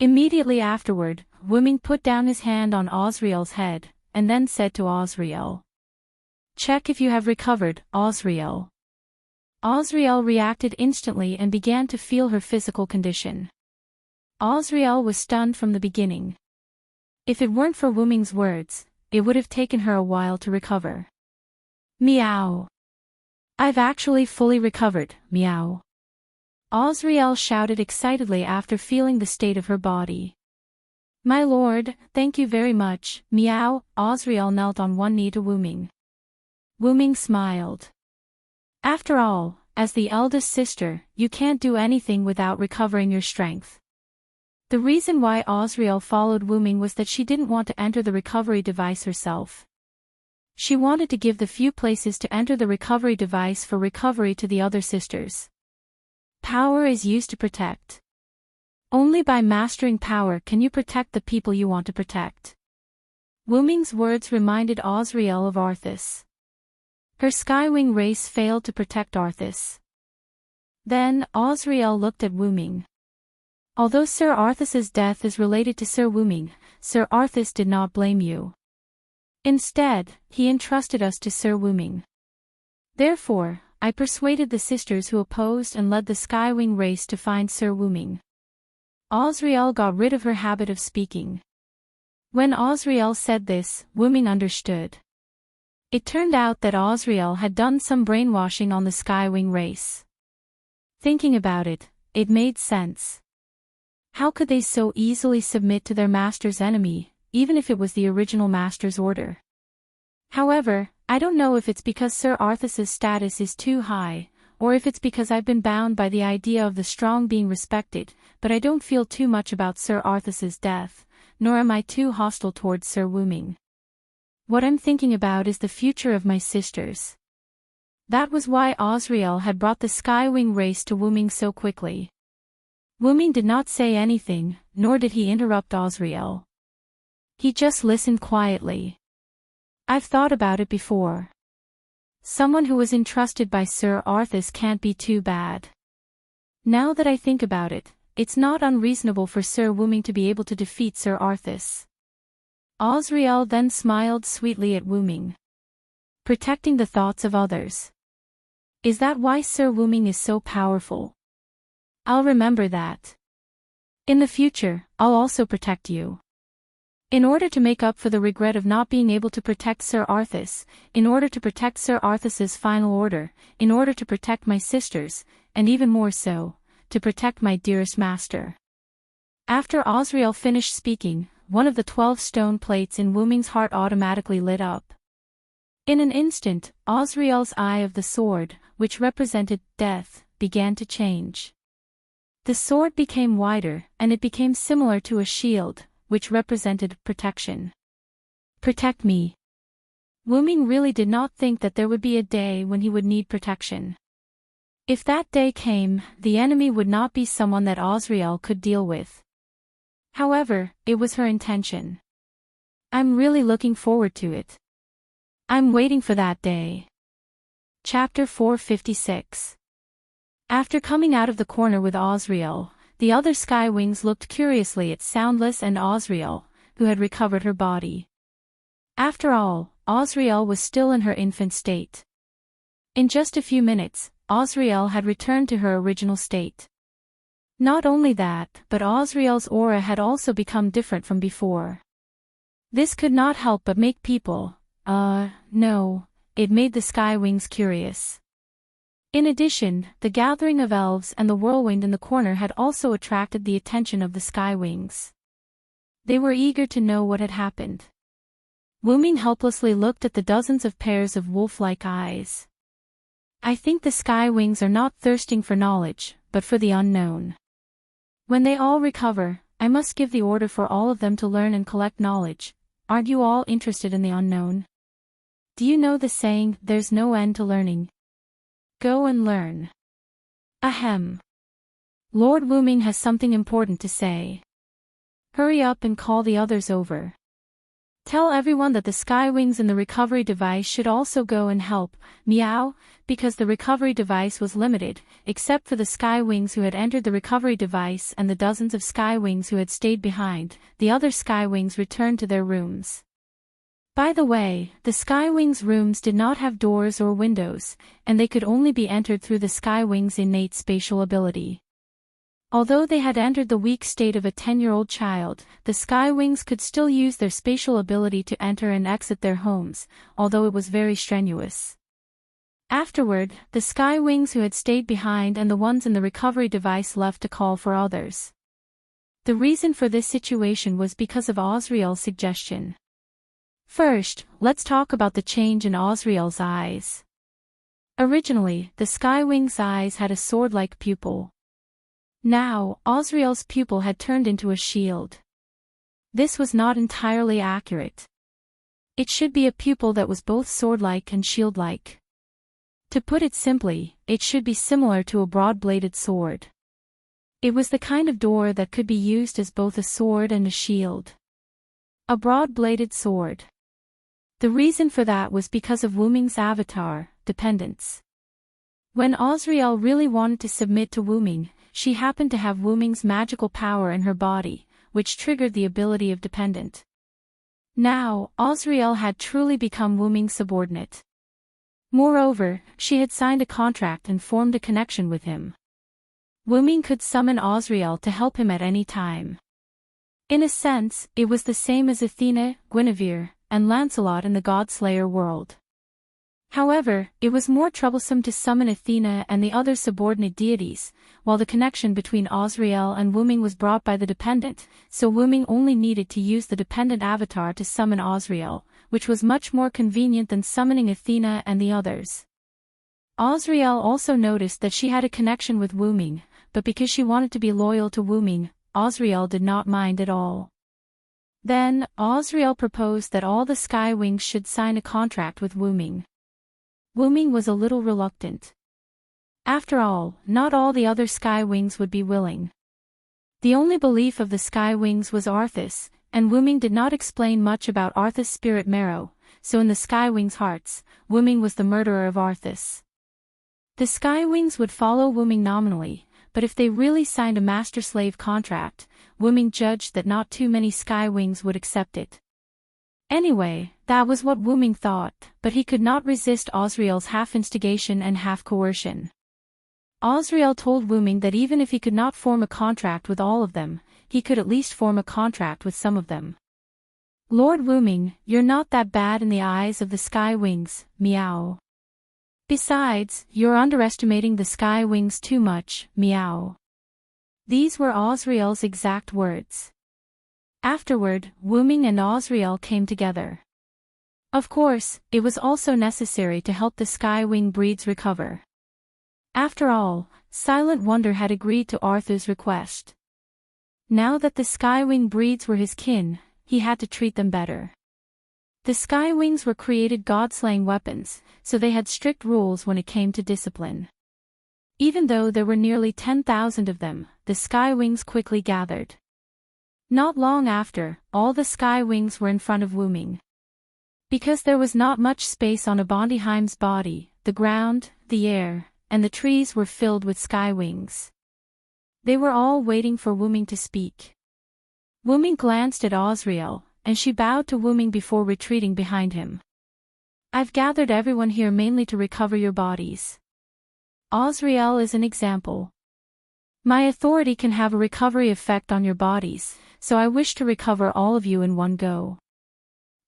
Immediately afterward, Wuming put down his hand on Osriel's head, and then said to Osriel. Check if you have recovered, Osriel. Osriel reacted instantly and began to feel her physical condition. Osriel was stunned from the beginning. If it weren't for Wuming's words, it would have taken her a while to recover. Meow. I've actually fully recovered, meow. Osriel shouted excitedly after feeling the state of her body. My lord, thank you very much, meow. Osriel knelt on one knee to Wuming. Wuming smiled. After all, as the eldest sister, you can't do anything without recovering your strength. The reason why Osriel followed Wuming was that she didn't want to enter the recovery device herself. She wanted to give the few places to enter the recovery device for recovery to the other sisters. Power is used to protect. Only by mastering power can you protect the people you want to protect. Wuming's words reminded Osriel of Arthas. Her Skywing race failed to protect Arthas. Then, Osriel looked at Wuming. Although Sir Arthas's death is related to Sir Wuming, Sir Arthas did not blame you. Instead, he entrusted us to Sir Wuming. Therefore, I persuaded the sisters who opposed and led the Skywing race to find Sir Wuming. Osriel got rid of her habit of speaking. When Osriel said this, Wuming understood. It turned out that Osriel had done some brainwashing on the Skywing race. Thinking about it, it made sense. How could they so easily submit to their master's enemy, even if it was the original master's order? However, I don't know if it's because Sir Arthas's status is too high, or if it's because I've been bound by the idea of the strong being respected, but I don't feel too much about Sir Arthas's death, nor am I too hostile towards Sir Wuming. What I'm thinking about is the future of my sisters. That was why Osriel had brought the Skywing race to Wuming so quickly. Wuming did not say anything, nor did he interrupt Osriel. He just listened quietly. I've thought about it before. Someone who was entrusted by Sir Arthas can't be too bad. Now that I think about it, it's not unreasonable for Sir Wuming to be able to defeat Sir Arthas. Osriel then smiled sweetly at Wuming. Protecting the thoughts of others. Is that why Sir Wuming is so powerful? I'll remember that. In the future, I'll also protect you. In order to make up for the regret of not being able to protect Sir Arthas, in order to protect Sir Arthas's final order, in order to protect my sisters, and even more so, to protect my dearest master. After Osriel finished speaking, one of the 12 stone plates in Wuming's heart automatically lit up. In an instant, Osriel's eye of the sword, which represented death, began to change. The sword became wider, and it became similar to a shield, which represented protection. Protect me. Wuming really did not think that there would be a day when he would need protection. If that day came, the enemy would not be someone that Osriel could deal with. However, it was her intention. I'm really looking forward to it. I'm waiting for that day. Chapter 456. After coming out of the corner with Osriel, the other Skywings looked curiously at Soundless and Osriel, who had recovered her body. After all, Osriel was still in her infant state. In just a few minutes, Osriel had returned to her original state. Not only that, but Osriel's aura had also become different from before. This could not help but make people, no, it made the Skywings curious. In addition, the gathering of elves and the whirlwind in the corner had also attracted the attention of the Skywings. They were eager to know what had happened. Wuming helplessly looked at the dozens of pairs of wolf-like eyes. I think the Skywings are not thirsting for knowledge, but for the unknown. When they all recover, I must give the order for all of them to learn and collect knowledge. Aren't you all interested in the unknown? Do you know the saying, there's no end to learning? Go and learn. Ahem. Lord Wuming has something important to say. Hurry up and call the others over. Tell everyone that the Skywings in the recovery device should also go and help, meow, because the recovery device was limited, except for the Skywings who had entered the recovery device and the dozens of Skywings who had stayed behind. The other Skywings returned to their rooms. By the way, the Skywings' rooms did not have doors or windows, and they could only be entered through the Skywings' innate spatial ability. Although they had entered the weak state of a 10-year-old child, the Skywings could still use their spatial ability to enter and exit their homes, although it was very strenuous. Afterward, the Skywings who had stayed behind and the ones in the recovery device left to call for others. The reason for this situation was because of Osriel's suggestion. First, let's talk about the change in Osriel's eyes. Originally, the Skywings' eyes had a sword-like pupil. Now, Osriel's pupil had turned into a shield. This was not entirely accurate. It should be a pupil that was both sword-like and shield-like. To put it simply, it should be similar to a broad-bladed sword. It was the kind of door that could be used as both a sword and a shield. A broad-bladed sword. The reason for that was because of Wuming's avatar, dependence. When Osriel really wanted to submit to Wuming, she happened to have Wuming's magical power in her body, which triggered the ability of dependent. Now, Osriel had truly become Wuming's subordinate. Moreover, she had signed a contract and formed a connection with him. Wuming could summon Osriel to help him at any time. In a sense, it was the same as Athena, Guinevere, and Lancelot in the God-Slayer world. However, it was more troublesome to summon Athena and the other subordinate deities, while the connection between Osriel and Wuming was brought by the dependent, so Wuming only needed to use the dependent avatar to summon Osriel, which was much more convenient than summoning Athena and the others. Azrael also noticed that she had a connection with Wu Ming, but because she wanted to be loyal to Wu Ming, Azrael did not mind at all. Then, Azrael proposed that all the Sky Wings should sign a contract with Wu Ming. Wu Ming was a little reluctant. After all, not all the other Sky Wings would be willing. The only belief of the Sky Wings was Arthas, and Wu Ming did not explain much about Arthas' spirit marrow, so in the Sky Wings' hearts, Wu Ming was the murderer of Arthas. The Sky Wings would follow Wu Ming nominally, but if they really signed a master-slave contract, Wu Ming judged that not too many Sky Wings would accept it. Anyway, that was what Wu Ming thought, but he could not resist Azrael's half-instigation and half-coercion. Azrael told Wu Ming that even if he could not form a contract with all of them, he could at least form a contract with some of them. Lord Wu Ming, you're not that bad in the eyes of the Sky Wings, meow. Besides, you're underestimating the Sky Wings too much, meow. These were Azrael's exact words. Afterward, Wu Ming and Azrael came together. Of course, it was also necessary to help the Sky Wing breeds recover. After all, Silent Wonder had agreed to Arthur's request. Now that the Sky Wing breeds were his kin, he had to treat them better. The Sky Wings were created god-slaying weapons, so they had strict rules when it came to discipline. Even though there were nearly 10,000 of them, the Sky Wings quickly gathered. Not long after, all the Sky Wings were in front of Wu Ming. Because there was not much space on Abondiheim's body, the ground, the air, and the trees were filled with Sky Wings. They were all waiting for Wu Ming to speak. Wu Ming glanced at Azrael, and she bowed to Wu Ming before retreating behind him. I've gathered everyone here mainly to recover your bodies. Azrael is an example. My authority can have a recovery effect on your bodies, so I wish to recover all of you in one go.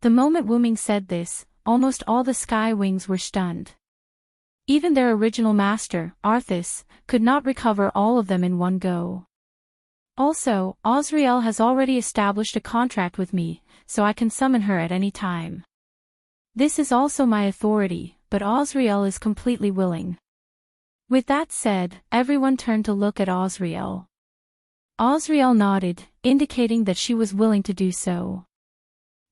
The moment Wu Ming said this, almost all the Sky Wings were stunned. Even their original master, Arthas, could not recover all of them in one go. Also, Azrael has already established a contract with me, so I can summon her at any time. This is also my authority, but Azrael is completely willing. With that said, everyone turned to look at Azrael. Azrael nodded, indicating that she was willing to do so.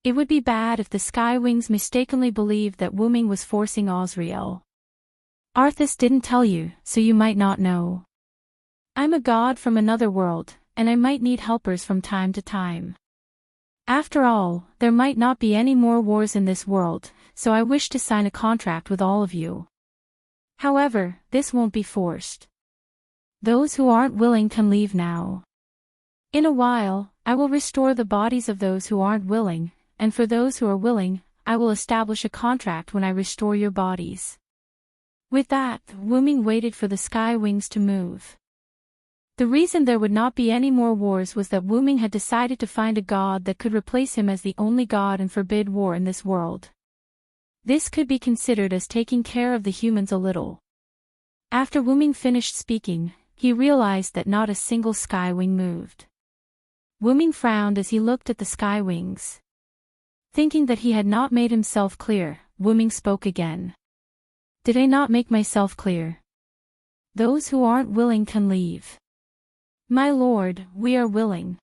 It would be bad if the Sky Wings mistakenly believed that Wu Ming was forcing Azrael. Arthas didn't tell you, so you might not know. I'm a god from another world, and I might need helpers from time to time. After all, there might not be any more wars in this world, so I wish to sign a contract with all of you. However, this won't be forced. Those who aren't willing can leave now. In a while, I will restore the bodies of those who aren't willing, and for those who are willing, I will establish a contract when I restore your bodies. With that, Wu Ming waited for the Sky Wings to move. The reason there would not be any more wars was that Wu Ming had decided to find a god that could replace him as the only god and forbid war in this world. This could be considered as taking care of the humans a little. After Wu Ming finished speaking, he realized that not a single Sky Wing moved. Wu Ming frowned as he looked at the Sky Wings. Thinking that he had not made himself clear, Wu Ming spoke again. Did I not make myself clear? Those who aren't willing can leave. My lord, we are willing.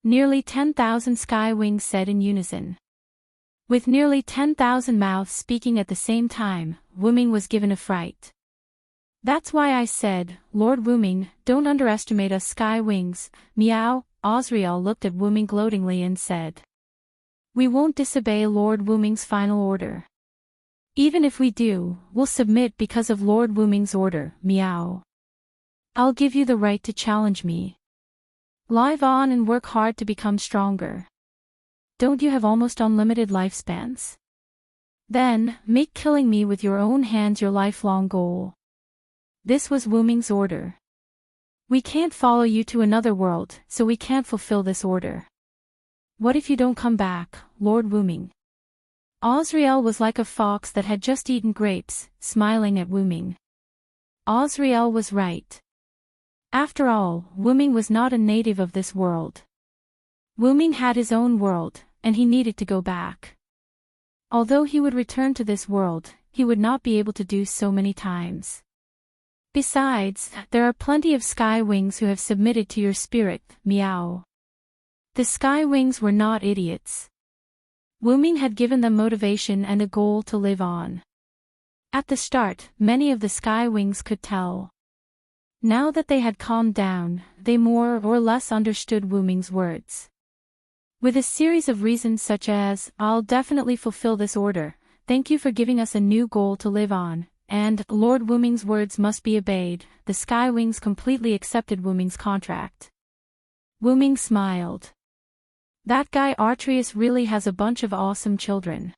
Nearly 10,000 Sky Wings said in unison. With nearly 10,000 mouths speaking at the same time, Wu Ming was given a fright. That's why I said, Lord Wu Ming, don't underestimate us Sky Wings, meow. Azrael looked at Wu Ming gloatingly and said. We won't disobey Lord Wu Ming's final order. Even if we do, we'll submit because of Lord Wu Ming's order, meow. I'll give you the right to challenge me. Live on and work hard to become stronger. Don't you have almost unlimited lifespans? Then, make killing me with your own hands your lifelong goal. This was Wu Ming's order. We can't follow you to another world, so we can't fulfill this order. What if you don't come back, Lord Wu Ming? Azrael was like a fox that had just eaten grapes, smiling at Wu Ming. Azrael was right. After all, Wu Ming was not a native of this world. Wu Ming had his own world, and he needed to go back. Although he would return to this world, he would not be able to do so many times. Besides, there are plenty of sky wings who have submitted to your spirit, meow. The sky wings were not idiots. Wu Ming had given them motivation and a goal to live on. At the start, many of the sky wings could tell. Now that they had calmed down, they more or less understood Wu Ming's words. With a series of reasons such as, "I'll definitely fulfill this order, thank you for giving us a new goal to live on," and "Lord Wu Ming's words must be obeyed," the sky wings completely accepted Wu Ming's contract. Wu Ming smiled. That guy Artrius really has a bunch of awesome children.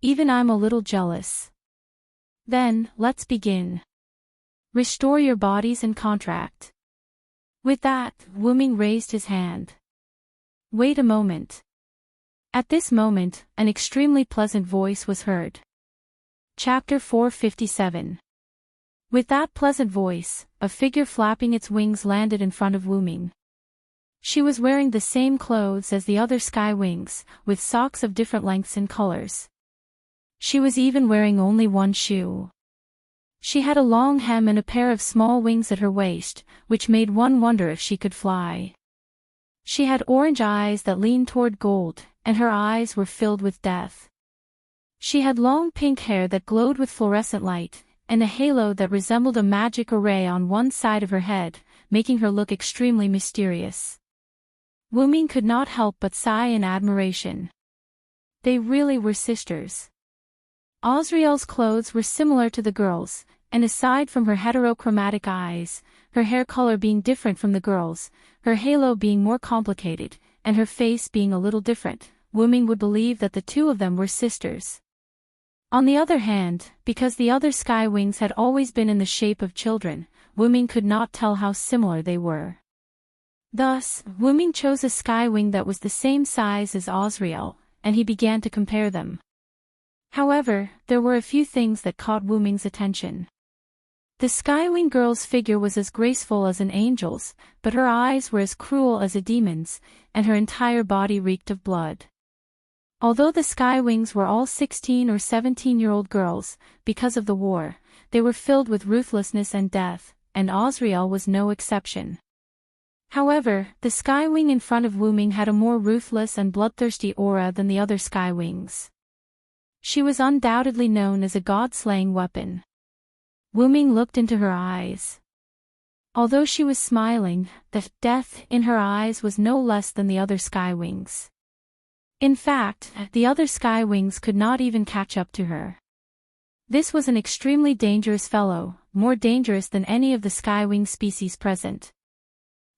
Even I'm a little jealous. Then, let's begin. Restore your bodies and contract. With that, Wu Ming raised his hand. Wait a moment. At this moment, an extremely pleasant voice was heard. Chapter 457. With that pleasant voice, a figure flapping its wings landed in front of Wu Ming. She was wearing the same clothes as the other sky wings, with socks of different lengths and colors. She was even wearing only one shoe. She had a long hem and a pair of small wings at her waist, which made one wonder if she could fly. She had orange eyes that leaned toward gold, and her eyes were filled with death. She had long pink hair that glowed with fluorescent light, and a halo that resembled a magic array on one side of her head, making her look extremely mysterious. Wu Ming could not help but sigh in admiration. They really were sisters. Azriel's clothes were similar to the girls', and aside from her heterochromatic eyes, her hair color being different from the girls', her halo being more complicated, and her face being a little different, Wu Ming would believe that the two of them were sisters. On the other hand, because the other sky wings had always been in the shape of children, Wu Ming could not tell how similar they were. Thus, Wu Ming chose a sky wing that was the same size as Azriel, and he began to compare them. However, there were a few things that caught Wu Ming's attention. The Skywing girl's figure was as graceful as an angel's, but her eyes were as cruel as a demon's, and her entire body reeked of blood. Although the Skywings were all 16 or 17-year-old girls, because of the war, they were filled with ruthlessness and death, and Azriel was no exception. However, the Skywing in front of Wu Ming had a more ruthless and bloodthirsty aura than the other Skywings. She was undoubtedly known as a god-slaying weapon. Wu Ming looked into her eyes. Although she was smiling, the death in her eyes was no less than the other Skywings. In fact, the other Skywings could not even catch up to her. This was an extremely dangerous fellow, more dangerous than any of the Skywing species present.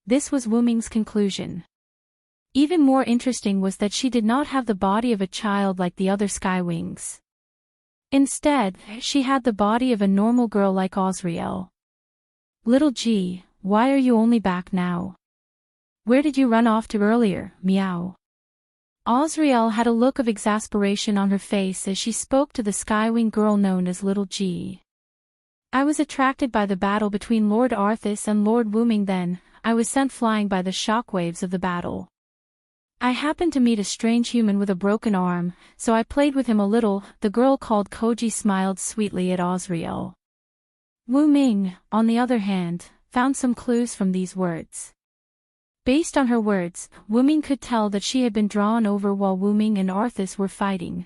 This was Wu Ming's conclusion. Even more interesting was that she did not have the body of a child like the other Skywings. Instead, she had the body of a normal girl like Azriel. Little G, why are you only back now? Where did you run off to earlier, meow? Azriel had a look of exasperation on her face as she spoke to the Skywing girl known as Little G. I was attracted by the battle between Lord Arthas and Lord Wu Ming. Then, I was sent flying by the shockwaves of the battle. I happened to meet a strange human with a broken arm, so I played with him a little. The girl called Koji smiled sweetly at Azriel. Wu Ming, on the other hand, found some clues from these words. Based on her words, Wu Ming could tell that she had been drawn over while Wu Ming and Arthas were fighting.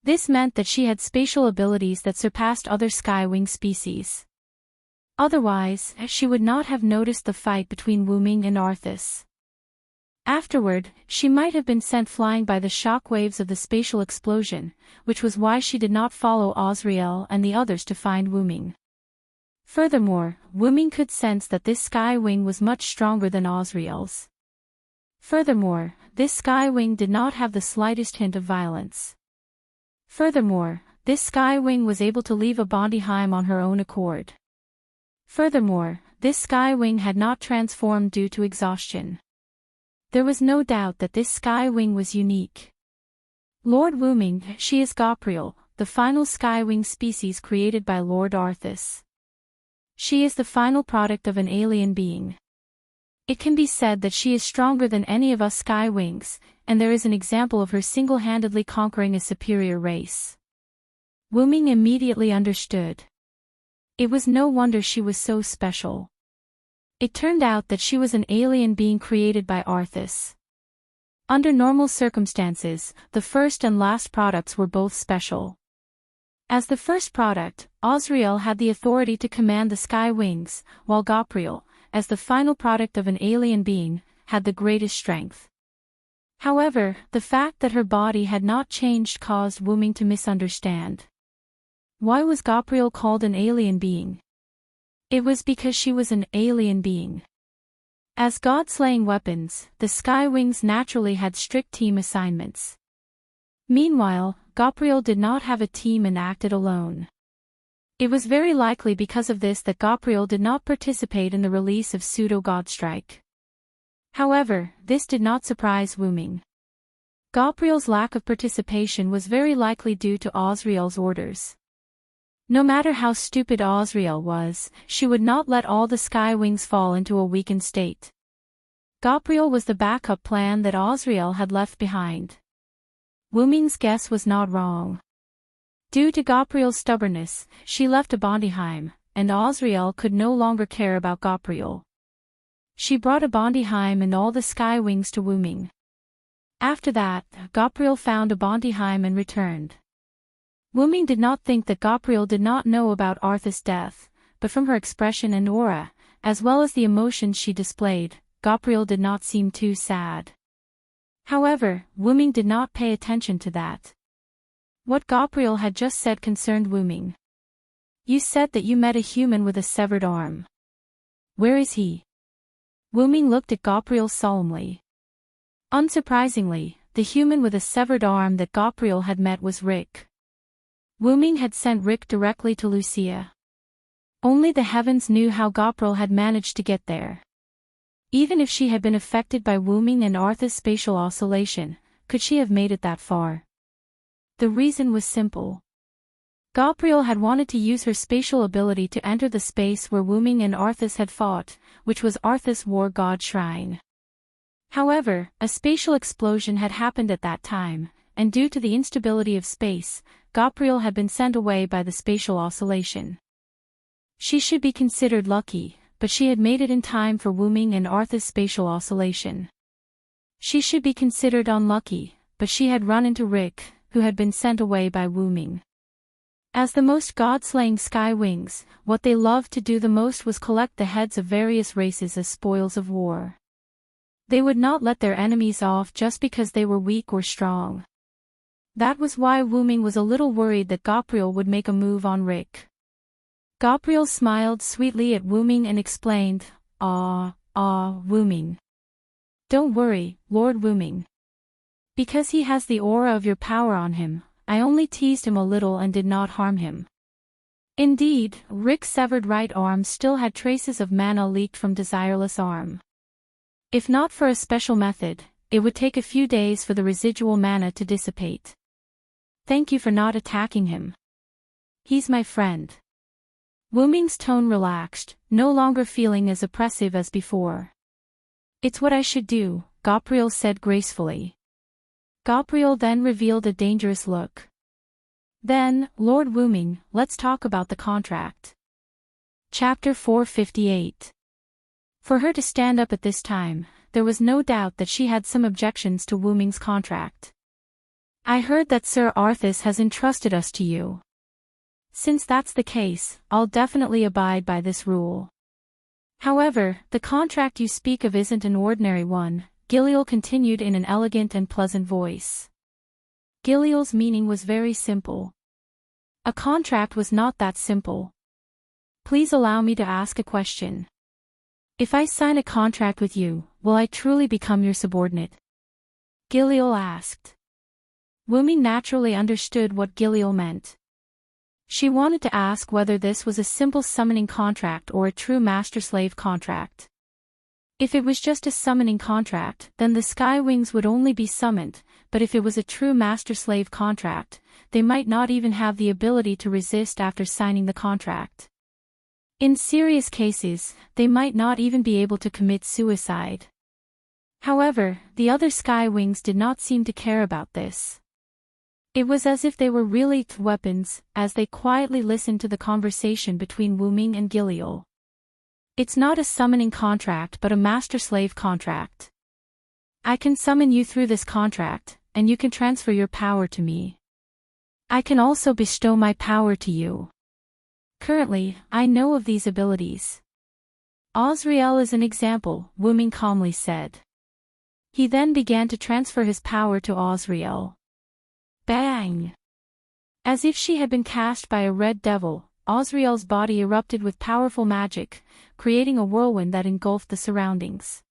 This meant that she had spatial abilities that surpassed other Skywing species. Otherwise, she would not have noticed the fight between Wu Ming and Arthas. Afterward, she might have been sent flying by the shock waves of the spatial explosion, which was why she did not follow Azriel and the others to find Wu Ming. Furthermore, Wu Ming could sense that this Skywing was much stronger than Azriel's. Furthermore, this Skywing did not have the slightest hint of violence. Furthermore, this Skywing was able to leave a Bondiheim on her own accord. Furthermore, this Skywing had not transformed due to exhaustion. There was no doubt that this Skywing was unique. Lord Wu Ming, she is Gopriel, the final Skywing species created by Lord Arthas. She is the final product of an alien being. It can be said that she is stronger than any of us Skywings, and there is an example of her single-handedly conquering a superior race. Wu Ming immediately understood. It was no wonder she was so special. It turned out that she was an alien being created by Arthas. Under normal circumstances, the first and last products were both special. As the first product, Osriel had the authority to command the sky wings, while Gabriel, as the final product of an alien being, had the greatest strength. However, the fact that her body had not changed caused Wu Ming to misunderstand. Why was Gabriel called an alien being? It was because she was an alien being. As god-slaying weapons, the sky wings naturally had strict team assignments. Meanwhile, Gabriel did not have a team and acted alone. It was very likely because of this that Gabriel did not participate in the release of Pseudo-Godstrike. However, this did not surprise Wu Ming. Gabriel's lack of participation was very likely due to Osriel's orders. No matter how stupid Osriel was, she would not let all the sky wings fall into a weakened state. Gabriel was the backup plan that Osriel had left behind. Wu Ming's guess was not wrong. Due to Gabriel's stubbornness, she left Abondiheim, and Osriel could no longer care about Gabriel. She brought Abondiheim and all the sky wings to Wu Ming. After that, Gabriel found Abondiheim and returned. Wu Ming did not think that Gabriel did not know about Arthas' death, but from her expression and aura, as well as the emotions she displayed, Gabriel did not seem too sad. However, Wu Ming did not pay attention to that. What Gabriel had just said concerned Wu Ming. You said that you met a human with a severed arm. Where is he? Wu Ming looked at Gabriel solemnly. Unsurprisingly, the human with a severed arm that Gabriel had met was Rick. Wu Ming had sent Rick directly to Lucia. Only the heavens knew how Gabriel had managed to get there. Even if she had been affected by Wu Ming and Arthas' spatial oscillation, could she have made it that far? The reason was simple. Gabriel had wanted to use her spatial ability to enter the space where Wu Ming and Arthas had fought, which was Arthas' war god shrine. However, a spatial explosion had happened at that time, and due to the instability of space, Gabriel had been sent away by the spatial oscillation. She should be considered lucky, but she had made it in time for Wu Ming and Arthas' spatial oscillation. She should be considered unlucky, but she had run into Rick, who had been sent away by Wu Ming. As the most god-slaying sky wings, what they loved to do the most was collect the heads of various races as spoils of war. They would not let their enemies off just because they were weak or strong. That was why Wu Ming was a little worried that Gabriel would make a move on Rick. Gabriel smiled sweetly at Wu Ming and explained, Wu Ming. Don't worry, Lord Wu Ming. Because he has the aura of your power on him, I only teased him a little and did not harm him. Indeed, Rick's severed right arm still had traces of mana leaked from Desireless arm. If not for a special method, it would take a few days for the residual mana to dissipate. Thank you for not attacking him. He's my friend. Wu Ming's tone relaxed, no longer feeling as oppressive as before. It's what I should do, Gabriel said gracefully. Gabriel then revealed a dangerous look. Then, Lord Wu Ming, let's talk about the contract. Chapter 458. For her to stand up at this time, there was no doubt that she had some objections to Wu Ming's contract. I heard that Sir Arthas has entrusted us to you. Since that's the case, I'll definitely abide by this rule. However, the contract you speak of isn't an ordinary one, Giliel continued in an elegant and pleasant voice. Giliel's meaning was very simple. A contract was not that simple. Please allow me to ask a question. If I sign a contract with you, will I truly become your subordinate? Giliel asked. Wu Ming naturally understood what Giliel meant. She wanted to ask whether this was a simple summoning contract or a true master-slave contract. If it was just a summoning contract, then the Sky Wings would only be summoned, but if it was a true master-slave contract, they might not even have the ability to resist after signing the contract. In serious cases, they might not even be able to commit suicide. However, the other sky wings did not seem to care about this. It was as if they were really weapons, as they quietly listened to the conversation between Wu Ming and Giliol. It's not a summoning contract but a master-slave contract. I can summon you through this contract, and you can transfer your power to me. I can also bestow my power to you. Currently, I know of these abilities. Osriel is an example, Wu Ming calmly said. He then began to transfer his power to Osriel. Bang! As if she had been cast by a red devil, Osriel's body erupted with powerful magic, creating a whirlwind that engulfed the surroundings.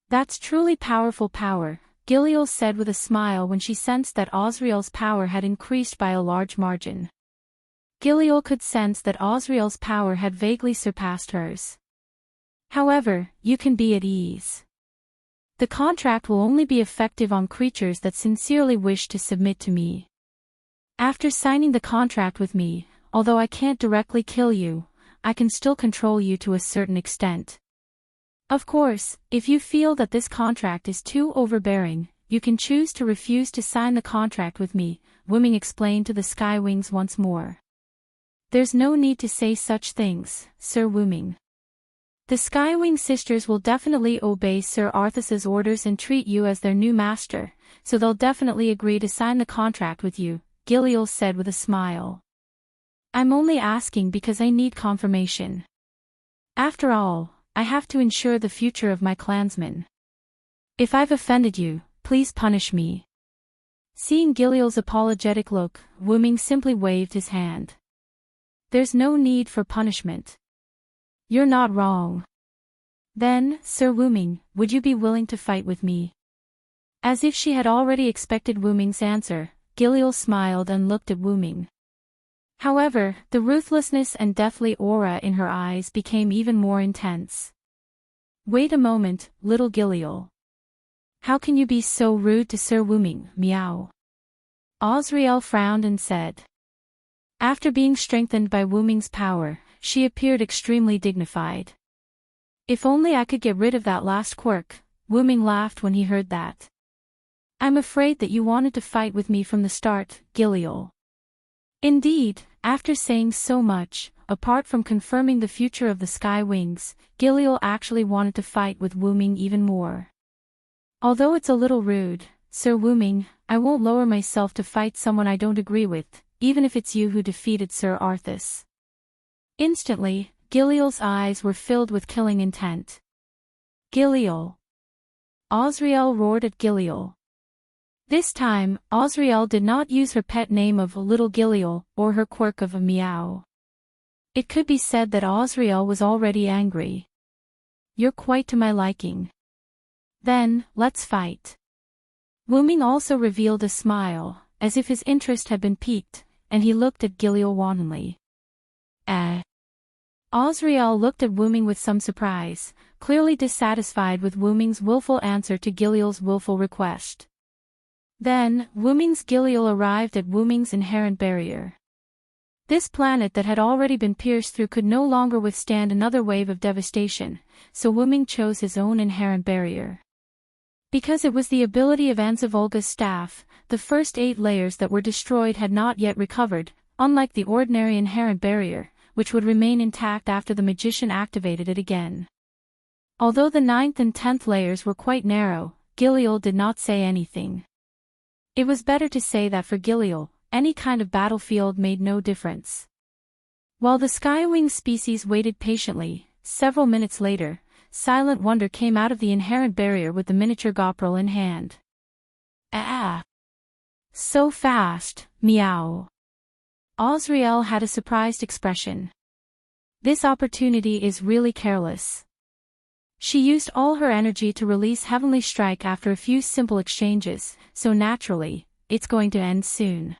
That's truly powerful power, Giliol said with a smile when she sensed that Osriel's power had increased by a large margin. Giliol could sense that Osriel's power had vaguely surpassed hers. However, you can be at ease. The contract will only be effective on creatures that sincerely wish to submit to me. After signing the contract with me, although I can't directly kill you, I can still control you to a certain extent. Of course, if you feel that this contract is too overbearing, you can choose to refuse to sign the contract with me, Wu Ming explained to the Sky Wings once more. There's no need to say such things, Sir Wu Ming. The Skywing sisters will definitely obey Sir Arthas's orders and treat you as their new master, so they'll definitely agree to sign the contract with you, Giliol said with a smile. I'm only asking because I need confirmation. After all, I have to ensure the future of my clansmen. If I've offended you, please punish me. Seeing Giliol's apologetic look, Wu Ming simply waved his hand. There's no need for punishment. You're not wrong. Then, Sir Wu Ming, would you be willing to fight with me? As if she had already expected Wu Ming's answer, Giliol smiled and looked at Wu Ming. However, the ruthlessness and deathly aura in her eyes became even more intense. Wait a moment, little Giliol. How can you be so rude to Sir Wu Ming, meow? Osriel frowned and said. After being strengthened by Wu Ming's power, she appeared extremely dignified. If only I could get rid of that last quirk, Wu Ming laughed when he heard that. I'm afraid that you wanted to fight with me from the start, Giliol. Indeed, after saying so much, apart from confirming the future of the Sky Wings, Giliol actually wanted to fight with Wu Ming even more. Although it's a little rude, Sir Wu Ming, I won't lower myself to fight someone I don't agree with, even if it's you who defeated Sir Arthas. Instantly, Giliol's eyes were filled with killing intent. Giliol! Osriel roared at Giliol. This time, Osriel did not use her pet name of Little Giliol, or her quirk of a meow. It could be said that Osriel was already angry. You're quite to my liking. Then, let's fight. Wu Ming also revealed a smile, as if his interest had been piqued, and he looked at Giliol wantonly. Osriel looked at Wu Ming with some surprise, clearly dissatisfied with Wu Ming's willful answer to Giliol's willful request. Then, Wu Ming's Giliol arrived at Wu Ming's inherent barrier. This planet that had already been pierced through could no longer withstand another wave of devastation, so Wu Ming chose his own inherent barrier. Because it was the ability of Ansavolga's staff, the first 8 layers that were destroyed had not yet recovered, unlike the ordinary inherent barrier, which would remain intact after the magician activated it again. Although the 9th and 10th layers were quite narrow, Giliol did not say anything. It was better to say that for Giliol, any kind of battlefield made no difference. While the Skywing species waited patiently, several minutes later, Silent Wonder came out of the inherent barrier with the miniature Gopril in hand. Ah! So fast, meow! Osriel had a surprised expression. This opportunity is really careless. She used all her energy to release Heavenly Strike after a few simple exchanges, so naturally, it's going to end soon.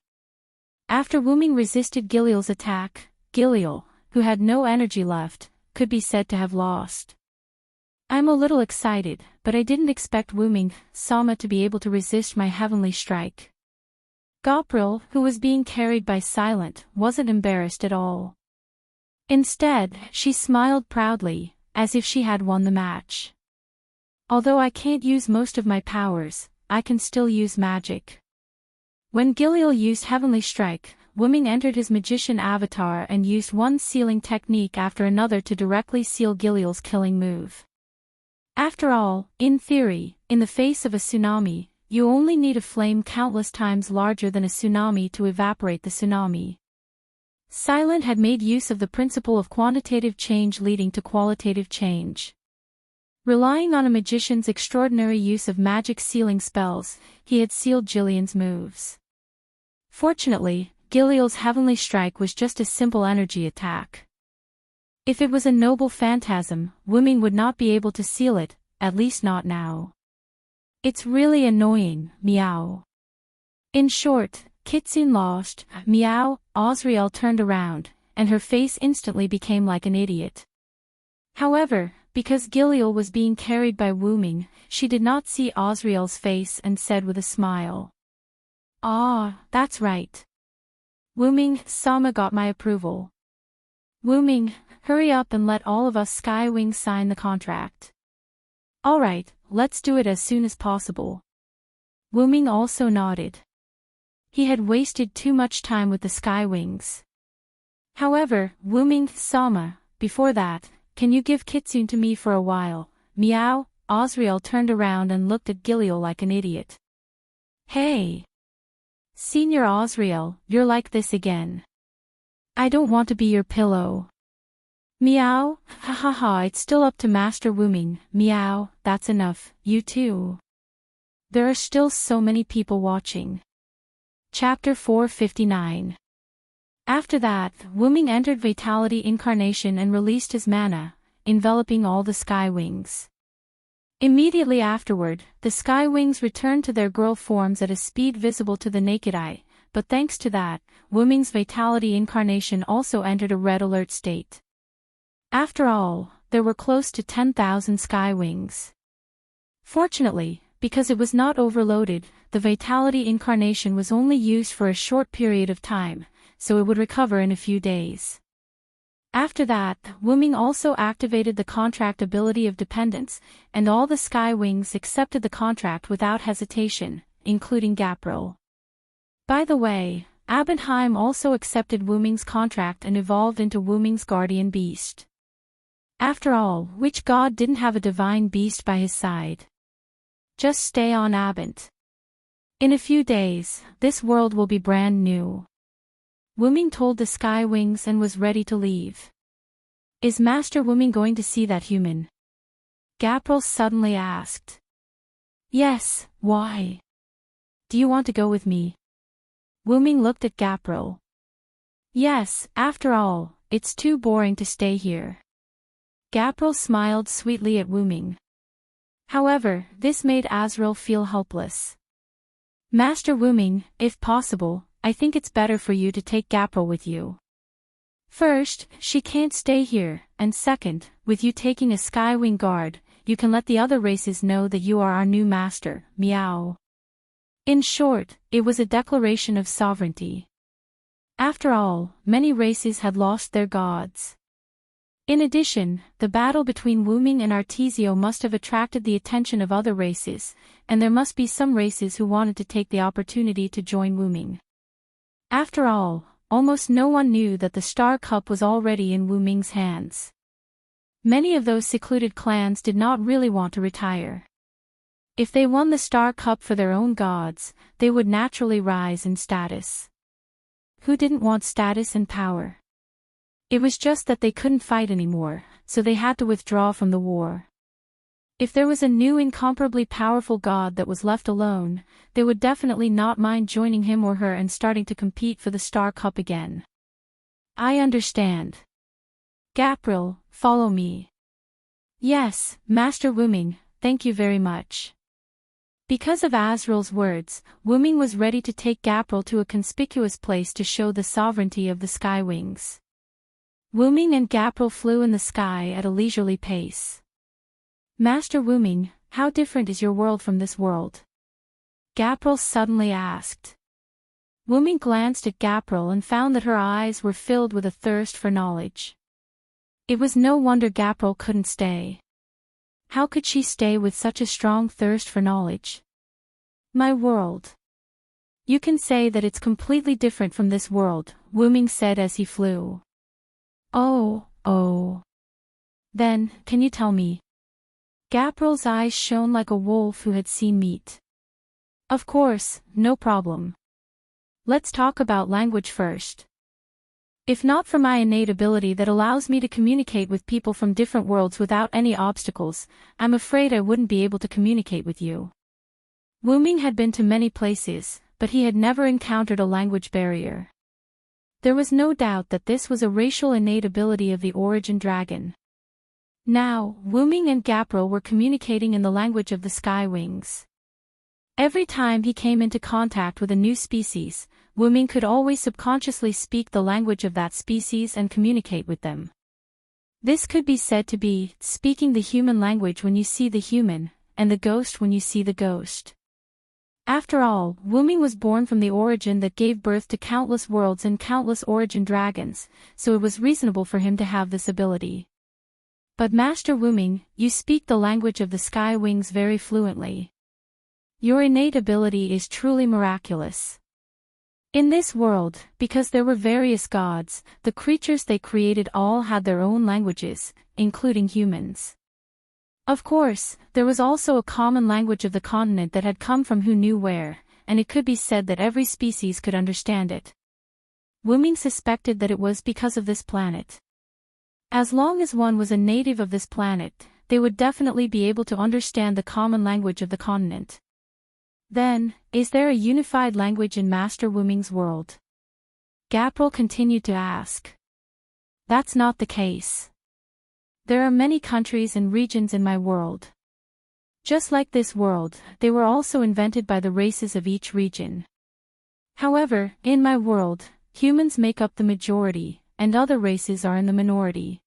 After Wu Ming resisted Giliol's attack, Giliol, who had no energy left, could be said to have lost. I'm a little excited, but I didn't expect Wu Ming, Sama to be able to resist my Heavenly Strike. Gopril, who was being carried by Silent, wasn't embarrassed at all. Instead, she smiled proudly, as if she had won the match. Although I can't use most of my powers, I can still use magic. When Giliel used Heavenly Strike, Wuming entered his magician avatar and used one sealing technique after another to directly seal Giliel's killing move. After all, in theory, in the face of a tsunami, you only need a flame countless times larger than a tsunami to evaporate the tsunami. Silent had made use of the principle of quantitative change leading to qualitative change. Relying on a magician's extraordinary use of magic sealing spells, he had sealed Jillian's moves. Fortunately, Giliel's Heavenly Strike was just a simple energy attack. If it was a noble phantasm, Wuming would not be able to seal it, at least not now. It's really annoying, meow. In short, Kitsune lost, meow. Osriel turned around, and her face instantly became like an idiot. However, because Giliel was being carried by Wuming, she did not see Osriel's face and said with a smile. Ah, that's right. Wuming, Sama got my approval. Wuming, hurry up and let all of us Skywings sign the contract. Alright, let's do it as soon as possible. Wuming also nodded. He had wasted too much time with the Skywings. However, Wuming, Sama, before that, can you give Kitsune to me for a while? Meow. Osriel turned around and looked at Giliel like an idiot. Hey! Senior Osriel, you're like this again. I don't want to be your pillow. Meow, ha ha ha, it's still up to Master Wuming. Meow, that's enough, you too. There are still so many people watching. Chapter 459. After that, Wuming entered Vitality Incarnation and released his mana, enveloping all the Skywings. Immediately afterward, the Skywings returned to their girl forms at a speed visible to the naked eye, but thanks to that, Wuming's Vitality Incarnation also entered a red alert state. After all, there were close to 10,000 Skywings. Fortunately, because it was not overloaded, the Vitality Incarnation was only used for a short period of time, so it would recover in a few days. After that, Wuming also activated the contract ability of dependence, and all the Skywings accepted the contract without hesitation, including Gapril. By the way, Abendheim also accepted Wuming's contract and evolved into Wuming's guardian beast. After all, which god didn't have a divine beast by his side? Just stay on Abend. In a few days, this world will be brand new. Wuming told the Skywings and was ready to leave. Is Master Wuming going to see that human? Gapril suddenly asked. Yes, why? Do you want to go with me? Wuming looked at Gapril. Yes, after all, it's too boring to stay here. Gapril smiled sweetly at Wuming. However, this made Azrael feel helpless. Master Wuming, if possible, I think it's better for you to take Gapril with you. First, she can't stay here, and second, with you taking a Skywing guard, you can let the other races know that you are our new master, meow. In short, it was a declaration of sovereignty. After all, many races had lost their gods. In addition, the battle between Wuming and Artesio must have attracted the attention of other races, and there must be some races who wanted to take the opportunity to join Wuming. After all, almost no one knew that the Star Cup was already in Wuming's hands. Many of those secluded clans did not really want to retire. If they won the Star Cup for their own gods, they would naturally rise in status. Who didn't want status and power? It was just that they couldn't fight anymore, so they had to withdraw from the war. If there was a new incomparably powerful god that was left alone, they would definitely not mind joining him or her and starting to compete for the Star Cup again. I understand. Gapril, follow me. Yes, Master Wuming, thank you very much. Because of Azrael's words, Wuming was ready to take Gapril to a conspicuous place to show the sovereignty of the Skywings. Wuming and Gapril flew in the sky at a leisurely pace. Master Wuming, how different is your world from this world? Gapril suddenly asked. Wuming glanced at Gapril and found that her eyes were filled with a thirst for knowledge. It was no wonder Gapril couldn't stay. How could she stay with such a strong thirst for knowledge? My world. You can say that it's completely different from this world, Wu Ming said as he flew. Oh. Then, can you tell me? Gabriel's eyes shone like a wolf who had seen meat. Of course, no problem. Let's talk about language first. If not for my innate ability that allows me to communicate with people from different worlds without any obstacles, I'm afraid I wouldn't be able to communicate with you. Wu Ming had been to many places, but he had never encountered a language barrier. There was no doubt that this was a racial innate ability of the origin dragon. Now, Wu Ming and Gabriel were communicating in the language of the sky wings. Every time he came into contact with a new species, Wu Ming could always subconsciously speak the language of that species and communicate with them. This could be said to be speaking the human language when you see the human, and the ghost when you see the ghost. After all, Wu Ming was born from the origin that gave birth to countless worlds and countless origin dragons, so it was reasonable for him to have this ability. But Master Wu Ming, you speak the language of the sky wings very fluently. Your innate ability is truly miraculous. In this world, because there were various gods, the creatures they created all had their own languages, including humans. Of course, there was also a common language of the continent that had come from who knew where, and it could be said that every species could understand it. Wu Ming suspected that it was because of this planet. As long as one was a native of this planet, they would definitely be able to understand the common language of the continent. Then, is there a unified language in Master Wu Ming's world? Gabriel continued to ask. That's not the case. There are many countries and regions in my world. Just like this world, they were also invented by the races of each region. However, in my world, humans make up the majority, and other races are in the minority.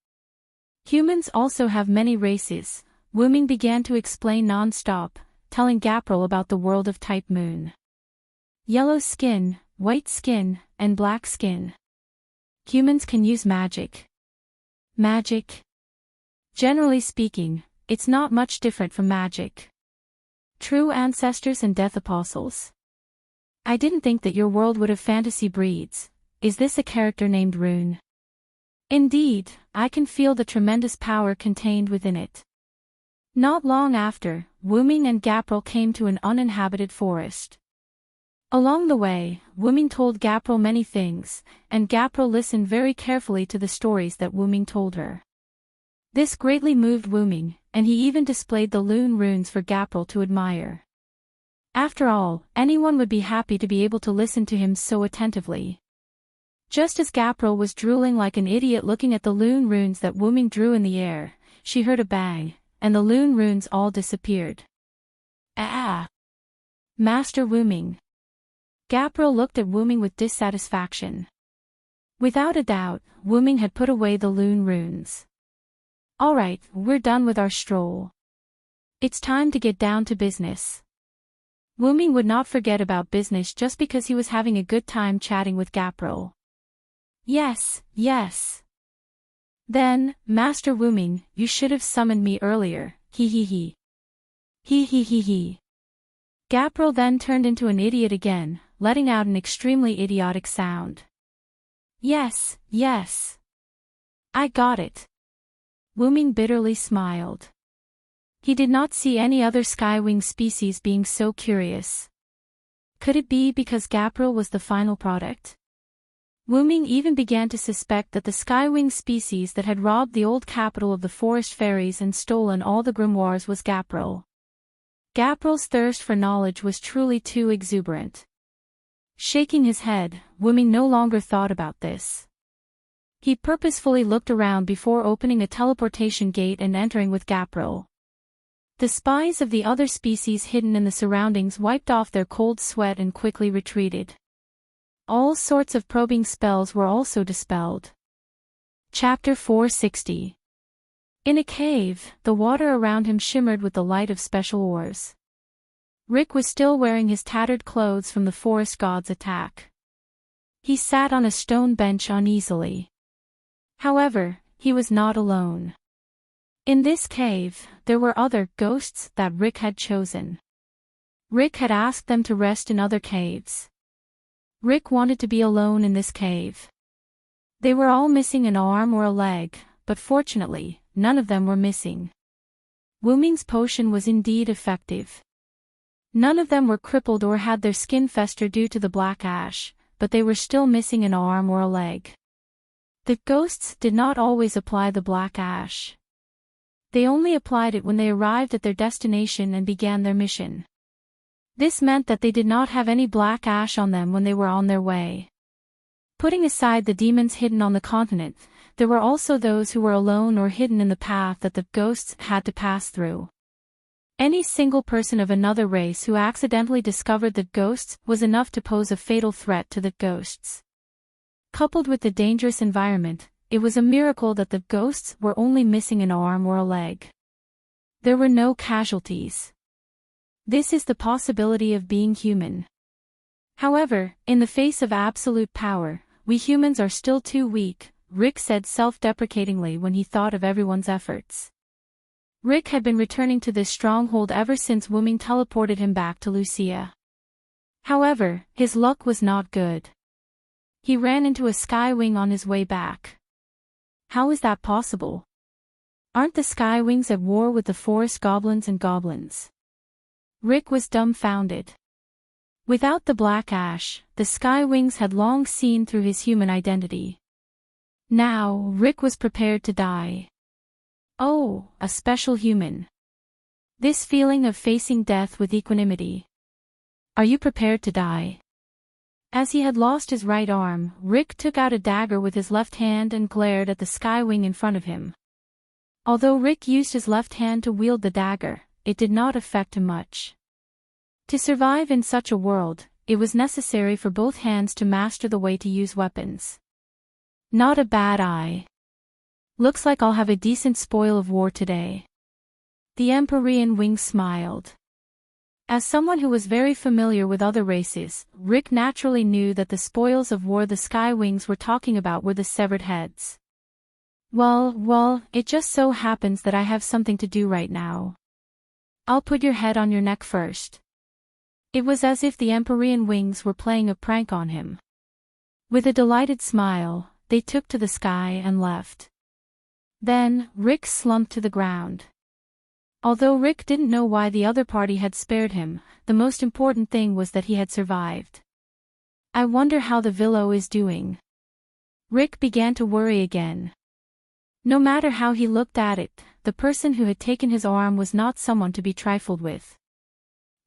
Humans also have many races, Wu Ming began to explain non-stop, telling Gabriel about the world of type moon. Yellow skin, white skin, and black skin. Humans can use magic. Magic? Generally speaking, it's not much different from magic. True ancestors and death apostles. I didn't think that your world would have fantasy breeds. Is this a character named Rune? Indeed, I can feel the tremendous power contained within it. Not long after, Wu Ming and Gabriel came to an uninhabited forest. Along the way, Wu Ming told Gabriel many things, and Gabriel listened very carefully to the stories that Wu Ming told her. This greatly moved Wu Ming, and he even displayed the Lune runes for Gabriel to admire. After all, anyone would be happy to be able to listen to him so attentively. Just as Gabriel was drooling like an idiot looking at the Lune runes that Wu Ming drew in the air, she heard a bang, and the Lune runes all disappeared. Ah! Master Wu Ming. Gabriel looked at Wu Ming with dissatisfaction. Without a doubt, Wu Ming had put away the Lune runes. Alright, we're done with our stroll. It's time to get down to business. Wu Ming would not forget about business just because he was having a good time chatting with Gabriel. Yes. Then, Master Wu Ming, you should have summoned me earlier, he. He. Gabriel then turned into an idiot again, letting out an extremely idiotic sound. Yes. I got it. Wu Ming bitterly smiled. He did not see any other skywing species being so curious. Could it be because Gabriel was the final product? Wu Ming even began to suspect that the skywing species that had robbed the old capital of the forest fairies and stolen all the grimoires was Gabriel. Gabriel's thirst for knowledge was truly too exuberant. Shaking his head, Wu Ming no longer thought about this. He purposefully looked around before opening a teleportation gate and entering with Gabriel. The spies of the other species hidden in the surroundings wiped off their cold sweat and quickly retreated. All sorts of probing spells were also dispelled. Chapter 460. In a cave, the water around him shimmered with the light of special ores. Rick was still wearing his tattered clothes from the forest god's attack. He sat on a stone bench uneasily. However, he was not alone. In this cave, there were other ghosts that Rick had chosen. Rick had asked them to rest in other caves. Rick wanted to be alone in this cave. They were all missing an arm or a leg, but fortunately, none of them were missing. Wu Ming's potion was indeed effective. None of them were crippled or had their skin fester due to the black ash, but they were still missing an arm or a leg. The ghosts did not always apply the black ash. They only applied it when they arrived at their destination and began their mission. This meant that they did not have any black ash on them when they were on their way. Putting aside the demons hidden on the continent, there were also those who were alone or hidden in the path that the ghosts had to pass through. Any single person of another race who accidentally discovered the ghosts was enough to pose a fatal threat to the ghosts. Coupled with the dangerous environment, it was a miracle that the ghosts were only missing an arm or a leg. There were no casualties. This is the possibility of being human. However, in the face of absolute power, we humans are still too weak, Rick said self-deprecatingly when he thought of everyone's efforts. Rick had been returning to this stronghold ever since Wu Ming teleported him back to Lucia. However, his luck was not good. He ran into a sky wing on his way back. How is that possible? Aren't the sky wings at war with the forest goblins and goblins? Rick was dumbfounded. Without the black ash, the sky wings had long seen through his human identity. Now, Rick was prepared to die. Oh, a special human. This feeling of facing death with equanimity. Are you prepared to die? As he had lost his right arm, Rick took out a dagger with his left hand and glared at the sky wing in front of him. Although Rick used his left hand to wield the dagger, it did not affect him much. To survive in such a world, it was necessary for both hands to master the way to use weapons. Not a bad eye. Looks like I'll have a decent spoil of war today. The Empyrean Wing smiled. As someone who was very familiar with other races, Rick naturally knew that the spoils of war the Sky Wings were talking about were the severed heads. Well, it just so happens that I have something to do right now. I'll put your head on your neck first. It was as if the Empyrean Wings were playing a prank on him. With a delighted smile, they took to the sky and left. Then, Rick slumped to the ground. Although Rick didn't know why the other party had spared him, the most important thing was that he had survived. I wonder how the Villo is doing. Rick began to worry again. No matter how he looked at it, the person who had taken his arm was not someone to be trifled with.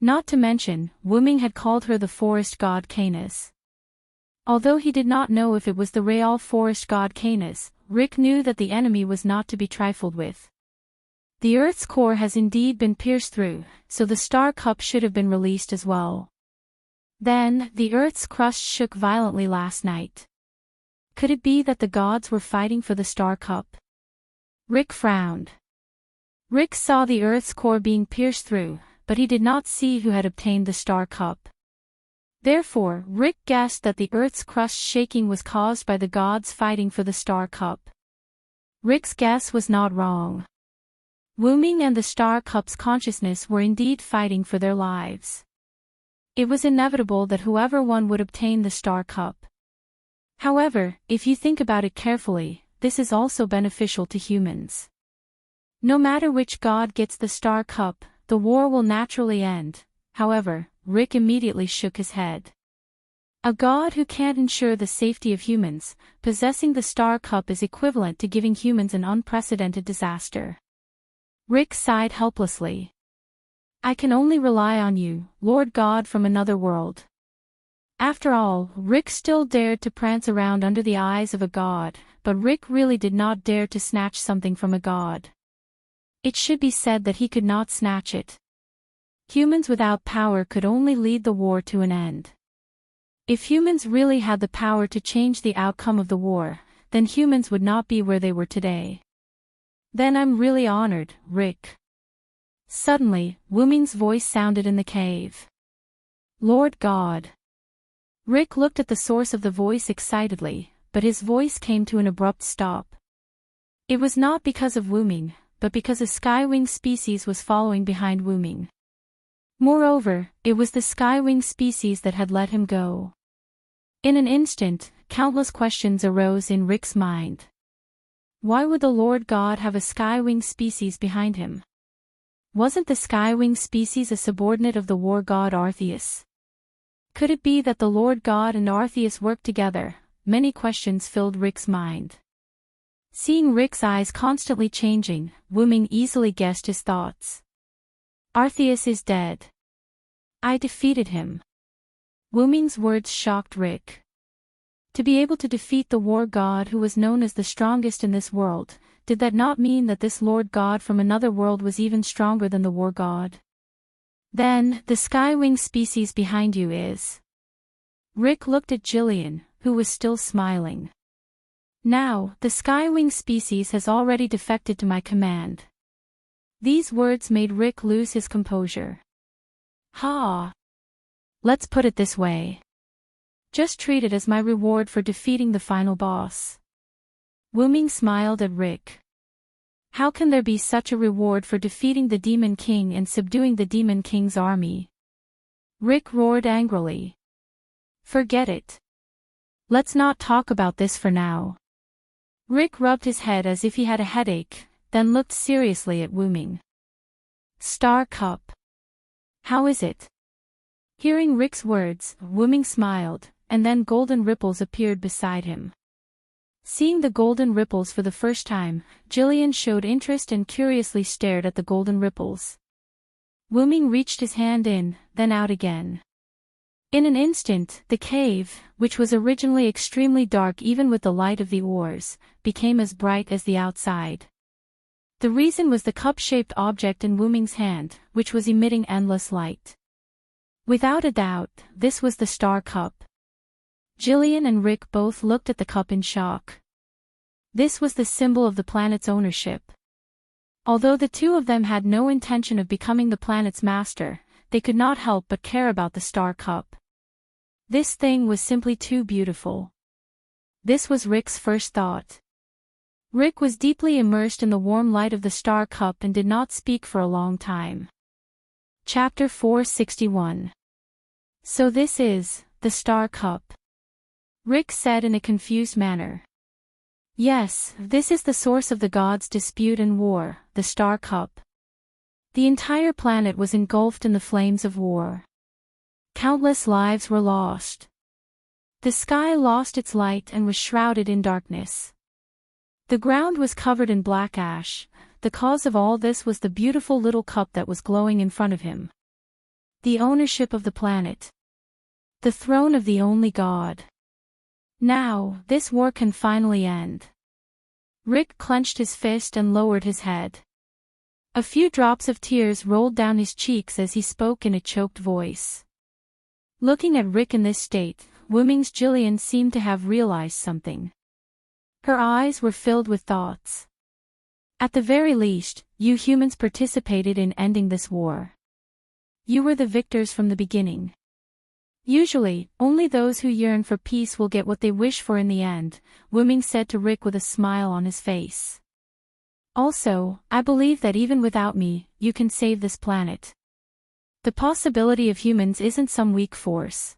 Not to mention, Wu Ming had called her the forest god Canis. Although he did not know if it was the real forest god Canis, Rick knew that the enemy was not to be trifled with. The Earth's core has indeed been pierced through, so the star cup should have been released as well. Then, the Earth's crust shook violently last night. Could it be that the gods were fighting for the star cup? Rick frowned. Rick saw the Earth's core being pierced through, but he did not see who had obtained the star cup. Therefore, Rick guessed that the Earth's crust shaking was caused by the gods fighting for the star cup. Rick's guess was not wrong. Wu Ming and the star cup's consciousness were indeed fighting for their lives. It was inevitable that whoever won would obtain the star cup. However, if you think about it carefully, this is also beneficial to humans. No matter which god gets the star cup, the war will naturally end. However, Rick immediately shook his head. A god who can't ensure the safety of humans, possessing the star cup is equivalent to giving humans an unprecedented disaster. Rick sighed helplessly. I can only rely on you, Lord God from another world. After all, Rick still dared to prance around under the eyes of a god, but Rick really did not dare to snatch something from a god. It should be said that he could not snatch it. Humans without power could only lead the war to an end. If humans really had the power to change the outcome of the war, then humans would not be where they were today. Then I'm really honored, Rick. Suddenly, Wu Ming's voice sounded in the cave. Lord God. Rick looked at the source of the voice excitedly, but his voice came to an abrupt stop. It was not because of Wu Ming, but because a skywing species was following behind Wu Ming. Moreover, it was the skywing species that had let him go. In an instant, countless questions arose in Rick's mind. Why would the Lord God have a skywing species behind him? Wasn't the skywing species a subordinate of the war god Arceus? Could it be that the Lord God and Arceus worked together? Many questions filled Rick's mind. Seeing Rick's eyes constantly changing, Wu Ming easily guessed his thoughts. Arceus is dead. I defeated him. Wu Ming's words shocked Rick. To be able to defeat the war god who was known as the strongest in this world, did that not mean that this Lord God from another world was even stronger than the war god? Then, the skywing species behind you is... Rick looked at Jillian, who was still smiling. Now, the skywing species has already defected to my command. These words made Rick lose his composure. Ha! Let's put it this way. Just treat it as my reward for defeating the final boss. Wu Ming smiled at Rick. How can there be such a reward for defeating the Demon King and subduing the Demon King's army? Rick roared angrily. Forget it. Let's not talk about this for now. Rick rubbed his head as if he had a headache, then looked seriously at Wu Ming. Star Cup. How is it? Hearing Rick's words, Wu Ming smiled, and then golden ripples appeared beside him. Seeing the golden ripples for the first time, Jillian showed interest and curiously stared at the golden ripples. Wu Ming reached his hand in, then out again. In an instant, the cave, which was originally extremely dark even with the light of the oars, became as bright as the outside. The reason was the cup-shaped object in Wu Ming's hand, which was emitting endless light. Without a doubt, this was the Star Cup. Jillian and Rick both looked at the cup in shock. This was the symbol of the planet's ownership. Although the two of them had no intention of becoming the planet's master, they could not help but care about the Star Cup. This thing was simply too beautiful. This was Rick's first thought. Rick was deeply immersed in the warm light of the Star Cup and did not speak for a long time. Chapter 461. So this is the Star Cup. Rick said in a confused manner. Yes, this is the source of the gods' dispute and war, the Star Cup. The entire planet was engulfed in the flames of war. Countless lives were lost. The sky lost its light and was shrouded in darkness. The ground was covered in black ash. The cause of all this was the beautiful little cup that was glowing in front of him. The ownership of the planet. The throne of the only god. Now, this war can finally end. Rick clenched his fist and lowered his head. A few drops of tears rolled down his cheeks as he spoke in a choked voice. Looking at Rick in this state, Wu Ming's Jillian seemed to have realized something. Her eyes were filled with thoughts. At the very least, you humans participated in ending this war. You were the victors from the beginning. Usually, only those who yearn for peace will get what they wish for in the end, Wu Ming said to Rick with a smile on his face. Also, I believe that even without me, you can save this planet. The possibility of humans isn't some weak force.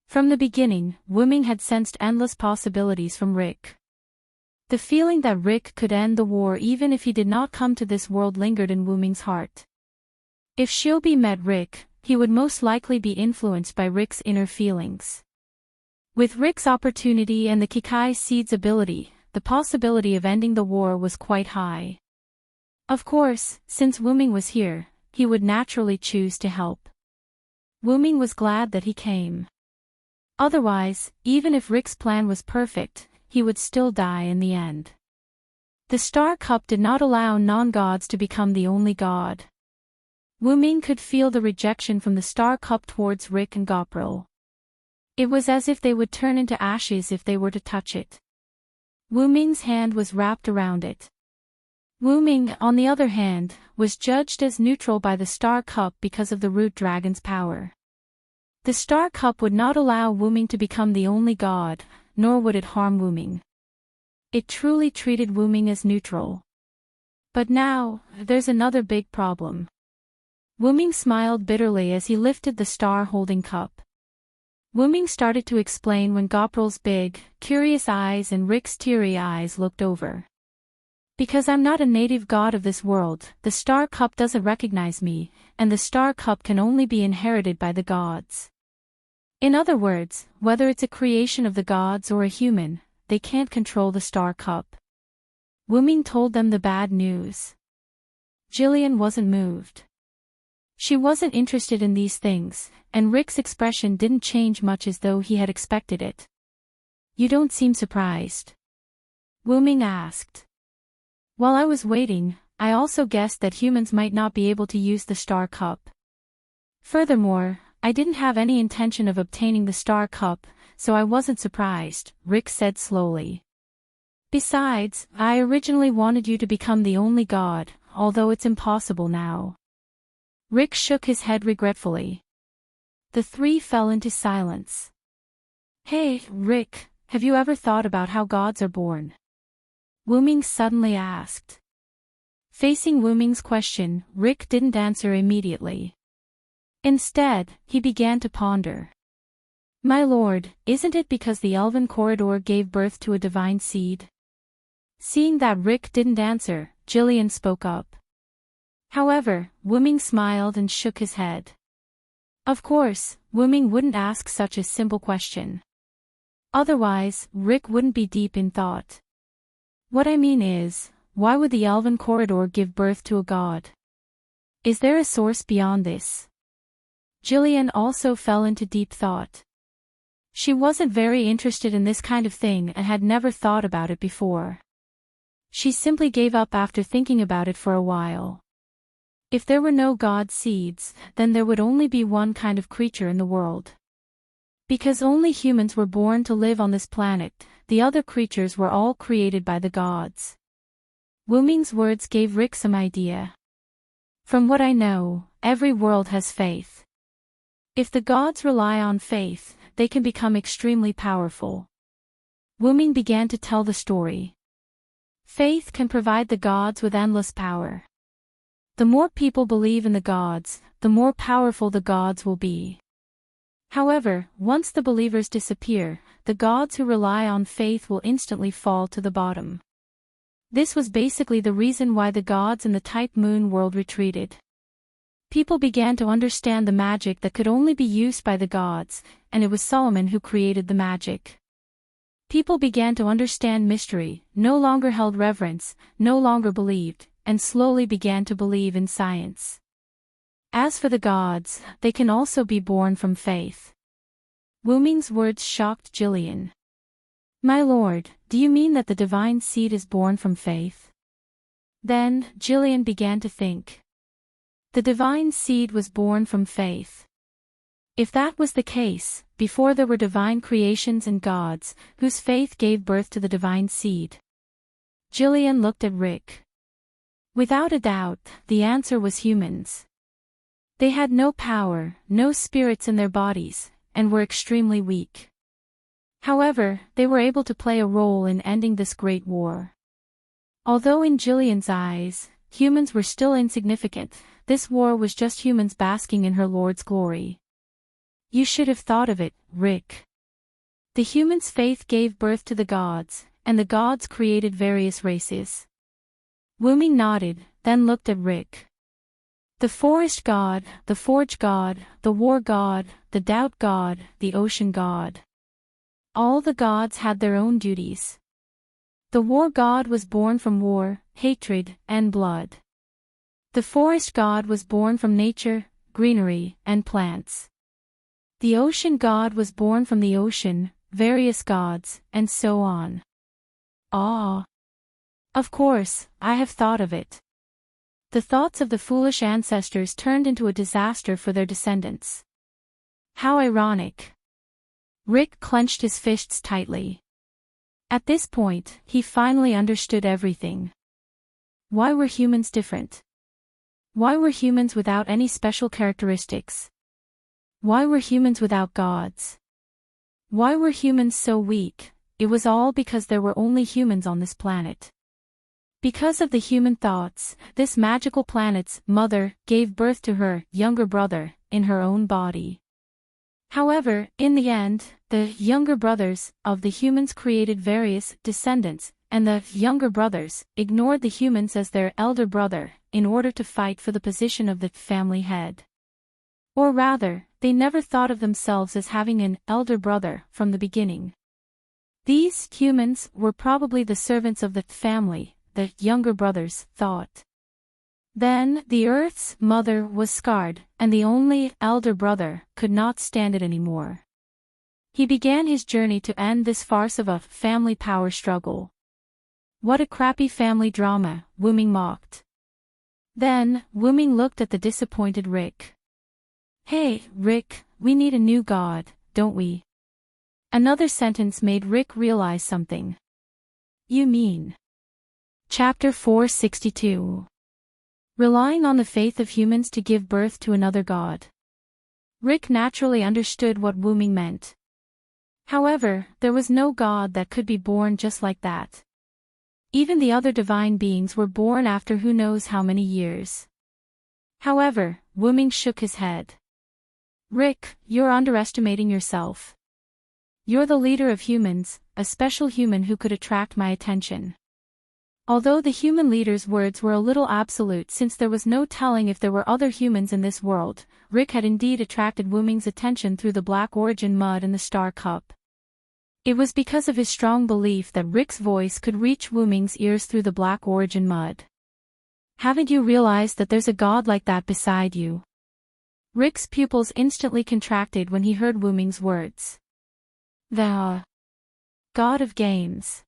From the beginning, Wu Ming had sensed endless possibilities from Rick. The feeling that Rick could end the war even if he did not come to this world lingered in Wu Ming's heart. If Shiobi met Rick, he would most likely be influenced by Rick's inner feelings. With Rick's opportunity and the Kikai Seed's ability, the possibility of ending the war was quite high. Of course, since Wu Ming was here, he would naturally choose to help. Wu Ming was glad that he came. Otherwise, even if Rick's plan was perfect, he would still die in the end. The Star Cup did not allow non-gods to become the only god. Wu Ming could feel the rejection from the Star Cup towards Rick and Gopril. It was as if they would turn into ashes if they were to touch it. Wu Ming's hand was wrapped around it. Wu Ming, on the other hand, was judged as neutral by the Star Cup because of the Root Dragon's power. The Star Cup would not allow Wu Ming to become the only god, nor would it harm Wu Ming. It truly treated Wu Ming as neutral. But now, there's another big problem. Wuming smiled bitterly as he lifted the star-holding cup. Wuming started to explain when Gopril's big, curious eyes and Rick's teary eyes looked over. Because I'm not a native god of this world, the star cup doesn't recognize me, and the star cup can only be inherited by the gods. In other words, whether it's a creation of the gods or a human, they can't control the star cup. Wuming told them the bad news. Jillian wasn't moved. She wasn't interested in these things, and Rick's expression didn't change much as though he had expected it. You don't seem surprised. Wuming asked. While I was waiting, I also guessed that humans might not be able to use the star cup. Furthermore, I didn't have any intention of obtaining the star cup, so I wasn't surprised, Rick said slowly. Besides, I originally wanted you to become the only god, although it's impossible now. Rick shook his head regretfully. The three fell into silence. Hey, Rick, have you ever thought about how gods are born? Wuming suddenly asked. Facing Wuming's question, Rick didn't answer immediately. Instead, he began to ponder. My lord, isn't it because the elven corridor gave birth to a divine seed? Seeing that Rick didn't answer, Jillian spoke up. However, Wuming smiled and shook his head. Of course, Wuming wouldn't ask such a simple question. Otherwise, Rick wouldn't be deep in thought. What I mean is, why would the elven corridor give birth to a god? Is there a source beyond this? Jillian also fell into deep thought. She wasn't very interested in this kind of thing and had never thought about it before. She simply gave up after thinking about it for a while. If there were no god seeds, then there would only be one kind of creature in the world. Because only humans were born to live on this planet, the other creatures were all created by the gods. Wuming's words gave Rick some idea. From what I know, every world has faith. If the gods rely on faith, they can become extremely powerful. Wuming began to tell the story. Faith can provide the gods with endless power. The more people believe in the gods, the more powerful the gods will be. However, once the believers disappear, the gods who rely on faith will instantly fall to the bottom. This was basically the reason why the gods in the Type Moon world retreated. People began to understand the magic that could only be used by the gods, and it was Solomon who created the magic. People began to understand mystery, no longer held reverence, no longer believed, and slowly began to believe in science. As for the gods, they can also be born from faith. Wuming's words shocked Jillian. My lord, do you mean that the divine seed is born from faith? Then, Jillian began to think. The divine seed was born from faith. If that was the case, before there were divine creations and gods, whose faith gave birth to the divine seed? Jillian looked at Rick. Without a doubt, the answer was humans. They had no power, no spirits in their bodies, and were extremely weak. However, they were able to play a role in ending this great war. Although in Jillian's eyes, humans were still insignificant, this war was just humans basking in her lord's glory. You should have thought of it, Rick. The humans' faith gave birth to the gods, and the gods created various races. Wuming nodded, then looked at Rick. The forest god, the forge god, the war god, the doubt god, the ocean god. All the gods had their own duties. The war god was born from war, hatred, and blood. The forest god was born from nature, greenery, and plants. The ocean god was born from the ocean, various gods, and so on. Ah! Of course, I have thought of it. The thoughts of the foolish ancestors turned into a disaster for their descendants. How ironic. Rick clenched his fists tightly. At this point, he finally understood everything. Why were humans different? Why were humans without any special characteristics? Why were humans without gods? Why were humans so weak? It was all because there were only humans on this planet. Because of the human thoughts, this magical planet's mother gave birth to her younger brother in her own body. However, in the end, the younger brothers of the humans created various descendants, and the younger brothers ignored the humans as their elder brother in order to fight for the position of the family head. Or rather, they never thought of themselves as having an elder brother from the beginning. These humans were probably the servants of the family, the younger brothers thought. Then, the Earth's mother was scarred, and the only elder brother could not stand it anymore. He began his journey to end this farce of a family power struggle. What a crappy family drama, Wu-Ming mocked. Then, Wu-Ming looked at the disappointed Rick. Hey, Rick, we need a new god, don't we? Another sentence made Rick realize something. You mean? Chapter 462. Relying on the faith of humans to give birth to another god. Rick naturally understood what Wu-Ming meant. However, there was no god that could be born just like that. Even the other divine beings were born after who knows how many years. However, Wu-Ming shook his head. Rick, you're underestimating yourself. You're the leader of humans, a special human who could attract my attention. Although the human leader's words were a little absolute since there was no telling if there were other humans in this world, Rick had indeed attracted Wu-Ming's attention through the black origin mud in the star cup. It was because of his strong belief that Rick's voice could reach Wu-Ming's ears through the black origin mud. Haven't you realized that there's a god like that beside you? Rick's pupils instantly contracted when he heard Wu-Ming's words. The god of games.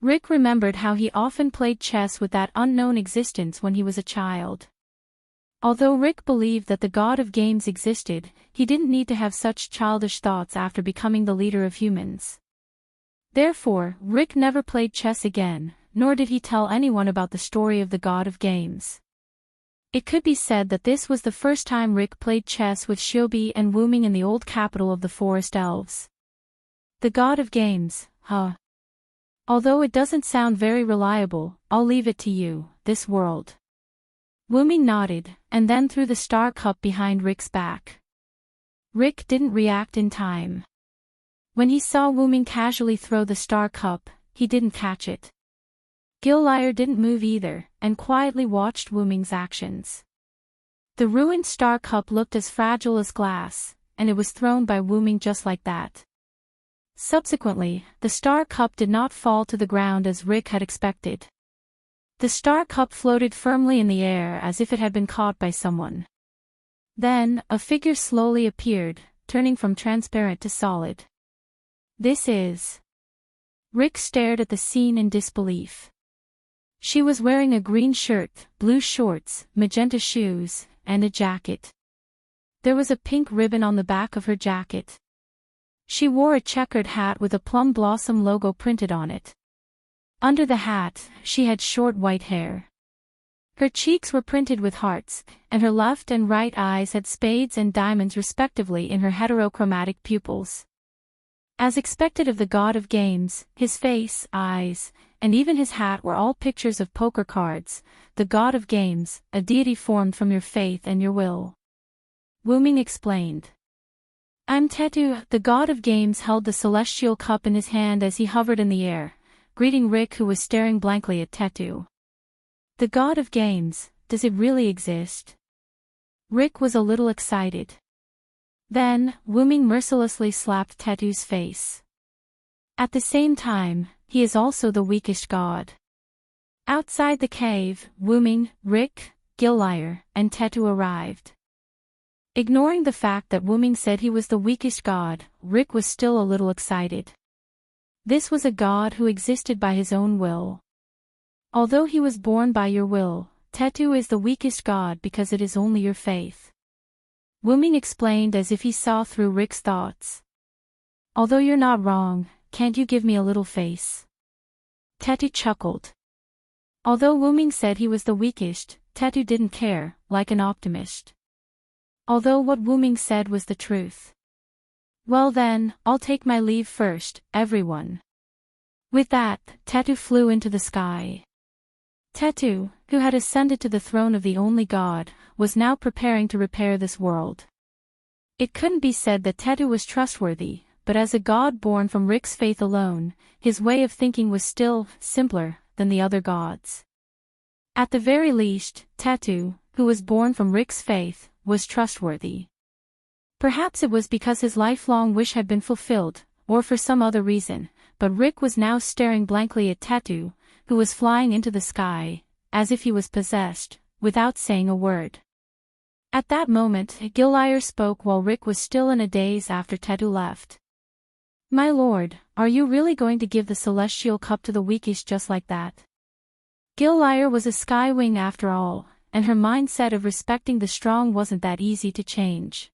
Rick remembered how he often played chess with that unknown existence when he was a child. Although Rick believed that the god of games existed, he didn't need to have such childish thoughts after becoming the leader of humans. Therefore, Rick never played chess again, nor did he tell anyone about the story of the god of games. It could be said that this was the first time Rick played chess with Shiobi and Wu-Ming in the old capital of the forest elves. The god of games, huh? Although it doesn't sound very reliable, I'll leave it to you, this world. Wu-Ming nodded, and then threw the star cup behind Rick's back. Rick didn't react in time. When he saw Wu-Ming casually throw the star cup, he didn't catch it. Gilliar didn't move either, and quietly watched Wu-Ming's actions. The ruined star cup looked as fragile as glass, and it was thrown by Wu-Ming just like that. Subsequently, the star cup did not fall to the ground as Rick had expected. The star cup floated firmly in the air as if it had been caught by someone. Then, a figure slowly appeared, turning from transparent to solid. This is... Rick stared at the scene in disbelief. She was wearing a green shirt, blue shorts, magenta shoes, and a jacket. There was a pink ribbon on the back of her jacket. She wore a checkered hat with a plum blossom logo printed on it. Under the hat, she had short white hair. Her cheeks were printed with hearts, and her left and right eyes had spades and diamonds respectively in her heterochromatic pupils. As expected of the god of games, his face, eyes, and even his hat were all pictures of poker cards, the god of games, a deity formed from your faith and your will. Wu-Ming explained. I'm Tetu. The god of games held the celestial cup in his hand as he hovered in the air, greeting Rick who was staring blankly at Tetu. The god of games, does it really exist? Rick was a little excited. Then, Wu-Ming mercilessly slapped Tetu's face. At the same time, he is also the weakest god. Outside the cave, Wu-Ming, Rick, Gilliar, and Tetu arrived. Ignoring the fact that Wu-Ming said he was the weakest god, Rick was still a little excited. This was a god who existed by his own will. Although he was born by your will, Tetu is the weakest god because it is only your faith. Wu-Ming explained as if he saw through Rick's thoughts. Although you're not wrong, can't you give me a little face? Tetu chuckled. Although Wu-Ming said he was the weakest, Tetu didn't care, like an optimist. Although what Wu-Ming said was the truth. Well then, I'll take my leave first, everyone. With that, Tetu flew into the sky. Tetu, who had ascended to the throne of the only god, was now preparing to repair this world. It couldn't be said that Tetu was trustworthy, but as a god born from Rik's faith alone, his way of thinking was still simpler than the other gods. At the very least, Tetu, who was born from Rik's faith, was trustworthy. Perhaps it was because his lifelong wish had been fulfilled, or for some other reason, but Rik was now staring blankly at Tetu, who was flying into the sky, as if he was possessed, without saying a word. At that moment, Gillyre spoke while Rik was still in a daze after Tetu left. "My lord, are you really going to give the celestial cup to the weakest just like that?" Gillyre was a skywing after all, and her mindset of respecting the strong wasn't that easy to change.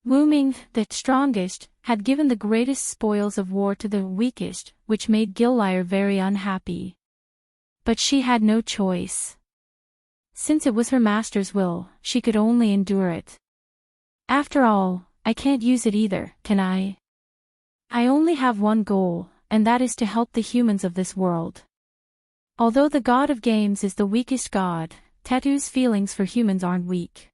Wuming, the strongest, had given the greatest spoils of war to the weakest, which made Gillyre very unhappy. But she had no choice. Since it was her master's will, she could only endure it. "After all, I can't use it either, can I? I only have one goal, and that is to help the humans of this world." Although the god of games is the weakest god, Tetu's feelings for humans aren't weak.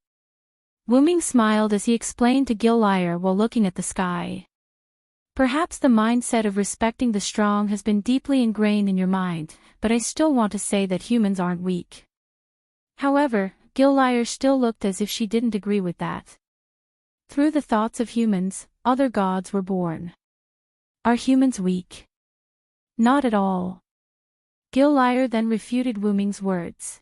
Wuming smiled as he explained to Gillyre while looking at the sky. "Perhaps the mindset of respecting the strong has been deeply ingrained in your mind, but I still want to say that humans aren't weak." However, Gillyre still looked as if she didn't agree with that. Through the thoughts of humans, other gods were born. Are humans weak? Not at all. Gillyre then refuted Wuming's words.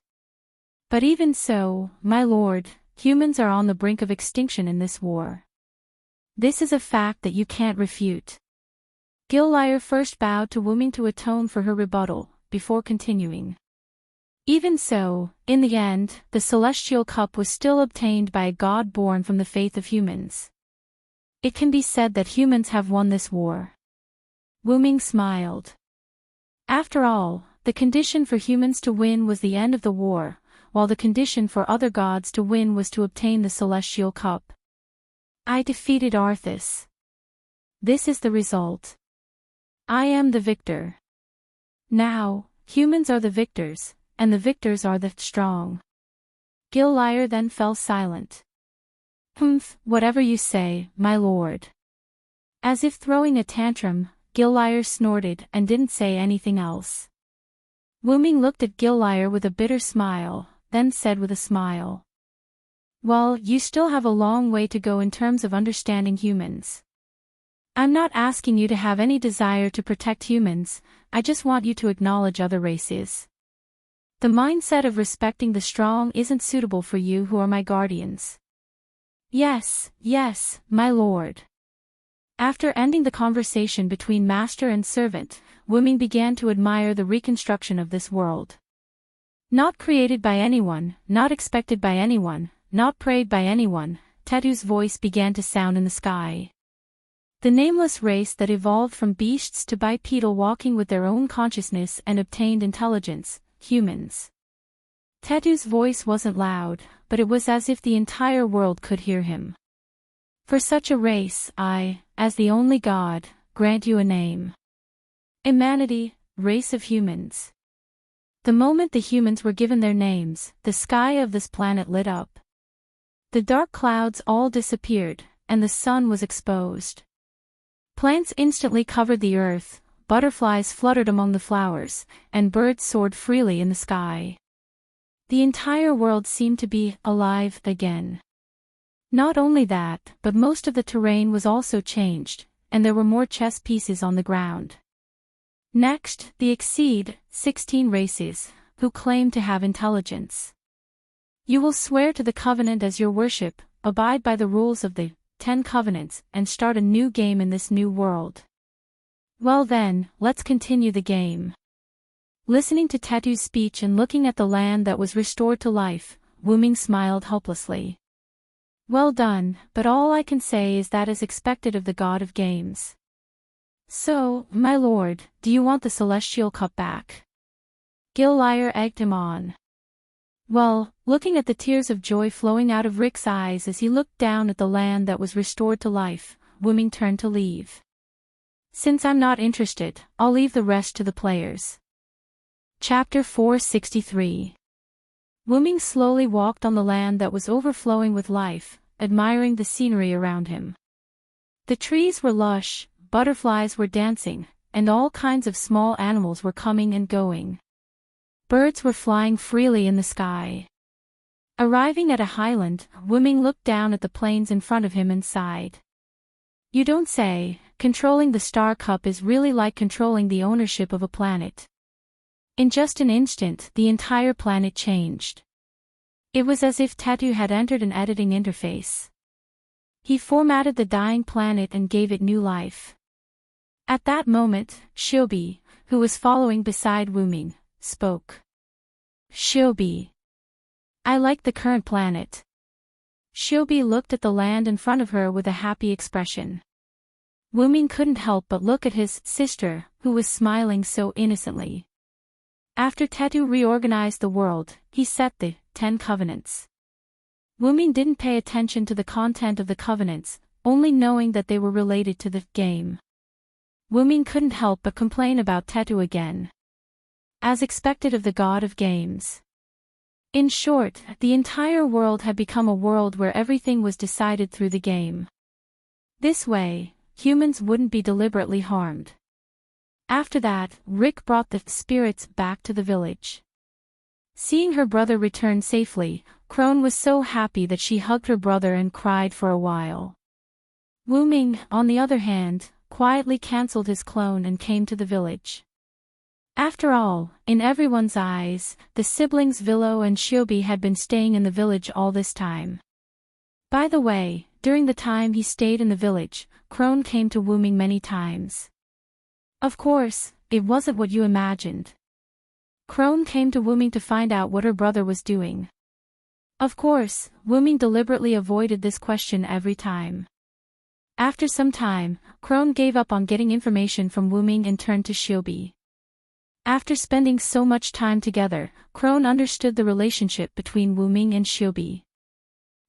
"But even so, my lord, humans are on the brink of extinction in this war. This is a fact that you can't refute." Gillyre first bowed to Wuming to atone for her rebuttal, before continuing. "Even so, in the end, the celestial cup was still obtained by a god born from the faith of humans. It can be said that humans have won this war." Wuming smiled. After all, the condition for humans to win was the end of the war, while the condition for other gods to win was to obtain the celestial cup. "I defeated Arthas. This is the result. I am the victor. Now, humans are the victors, and the victors are the strong." Gillyre then fell silent. Whatever you say, my lord." As if throwing a tantrum, Gillyre snorted and didn't say anything else. Wuming looked at Gillyre with a bitter smile, then said with a smile, "Well, you still have a long way to go in terms of understanding humans. I'm not asking you to have any desire to protect humans, I just want you to acknowledge other races. The mindset of respecting the strong isn't suitable for you who are my guardians." Yes, my lord." After ending the conversation between master and servant, Wuming began to admire the reconstruction of this world. Not created by anyone, not expected by anyone, not prayed by anyone, Tetu's voice began to sound in the sky. The nameless race that evolved from beasts to bipedal walking with their own consciousness and obtained intelligence, humans. Tetu's voice wasn't loud, but it was as if the entire world could hear him. "For such a race, I, as the only god, grant you a name. Humanity, race of humans." The moment the humans were given their names, the sky of this planet lit up. The dark clouds all disappeared, and the sun was exposed. Plants instantly covered the earth, butterflies fluttered among the flowers, and birds soared freely in the sky. The entire world seemed to be alive again. Not only that, but most of the terrain was also changed, and there were more chess pieces on the ground. Next, the exceed 16 races, who claim to have intelligence. "You will swear to the covenant as your worship, abide by the rules of the 10 covenants, and start a new game in this new world." Well then, let's continue the game. Listening to Tetu's speech and looking at the land that was restored to life, Wuming smiled helplessly. "Well done, but all I can say is that is expected of the god of games. So, my lord, do you want the celestial cup back?" Gillyre egged him on. Well, looking at the tears of joy flowing out of Rik's eyes as he looked down at the land that was restored to life, Wuming turned to leave. "Since I'm not interested, I'll leave the rest to the players." Chapter 463. Wuming slowly walked on the land that was overflowing with life, admiring the scenery around him. The trees were lush, butterflies were dancing, and all kinds of small animals were coming and going. Birds were flying freely in the sky. Arriving at a highland, Wuming looked down at the plains in front of him and sighed. You don't say, controlling the star cup is really like controlling the ownership of a planet. In just an instant, the entire planet changed. It was as if Tetu had entered an editing interface. He formatted the dying planet and gave it new life. At that moment, Shiobi, who was following beside Wuming, spoke. Shiobi. I like the current planet. Shiobi looked at the land in front of her with a happy expression. Wuming couldn't help but look at his sister, who was smiling so innocently. After Tetu reorganized the world, he set the 10 covenants. Wuming didn't pay attention to the content of the covenants, only knowing that they were related to the game. Wuming couldn't help but complain about Tetu again. As expected of the god of games. In short, the entire world had become a world where everything was decided through the game. This way, humans wouldn't be deliberately harmed. After that, Rick brought the spirits back to the village. Seeing her brother return safely, Crone was so happy that she hugged her brother and cried for a while. Wuming, on the other hand, quietly cancelled his clone and came to the village. After all, in everyone's eyes, the siblings Vilo and Shiobi had been staying in the village all this time. By the way, during the time he stayed in the village, Crone came to Wuming many times. Of course, it wasn't what you imagined. Crone came to Wuming to find out what her brother was doing. Of course, Wuming deliberately avoided this question every time. After some time, Crone gave up on getting information from Wuming and turned to Shiobi. After spending so much time together, Crone understood the relationship between Wuming and Shiobi.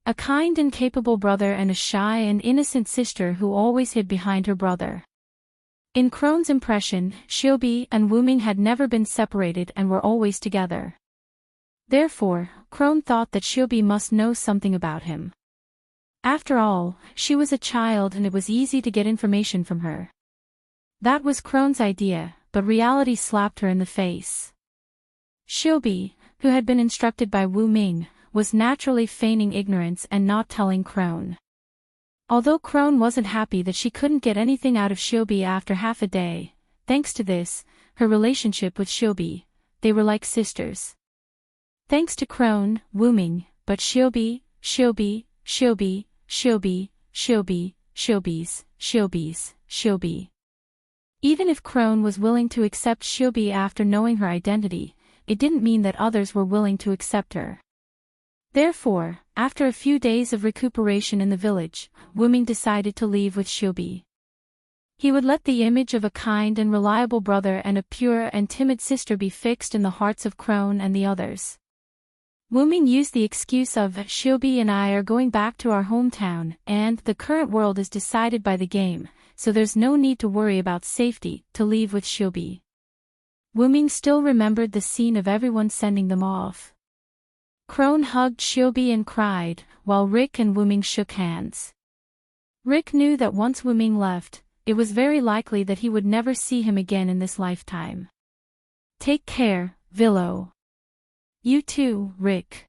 A kind and capable brother and a shy and innocent sister who always hid behind her brother. In Crone's impression, Shiobi and Wuming had never been separated and were always together. Therefore, Crone thought that Shiobi must know something about him. After all, she was a child and it was easy to get information from her. That was Crone's idea, but reality slapped her in the face. Shiobi, who had been instructed by Wuming, was naturally feigning ignorance and not telling Crone. Although Crone wasn't happy that she couldn't get anything out of Shiobi after half a day, thanks to this, her relationship with Shiobi, they were like sisters. Thanks to Crone, Wuming, but Shiobi, Shiobi, Shiobi, Shiobi, Shiobi, Shiobi's, Shiobi's, Shiobi. Even if Crone was willing to accept Shiobi after knowing her identity, it didn't mean that others were willing to accept her. Therefore, after a few days of recuperation in the village, Wuming decided to leave with Shiobi. He would let the image of a kind and reliable brother and a pure and timid sister be fixed in the hearts of Crone and the others. Wuming used the excuse of Shiobi and I are going back to our hometown and the current world is decided by the game, so there's no need to worry about safety, to leave with Shiobi. Wuming still remembered the scene of everyone sending them off. Crone hugged Shiobi and cried, while Rick and Wuming shook hands. Rick knew that once Wuming left, it was very likely that he would never see him again in this lifetime. Take care, Vilo. You too, Rick.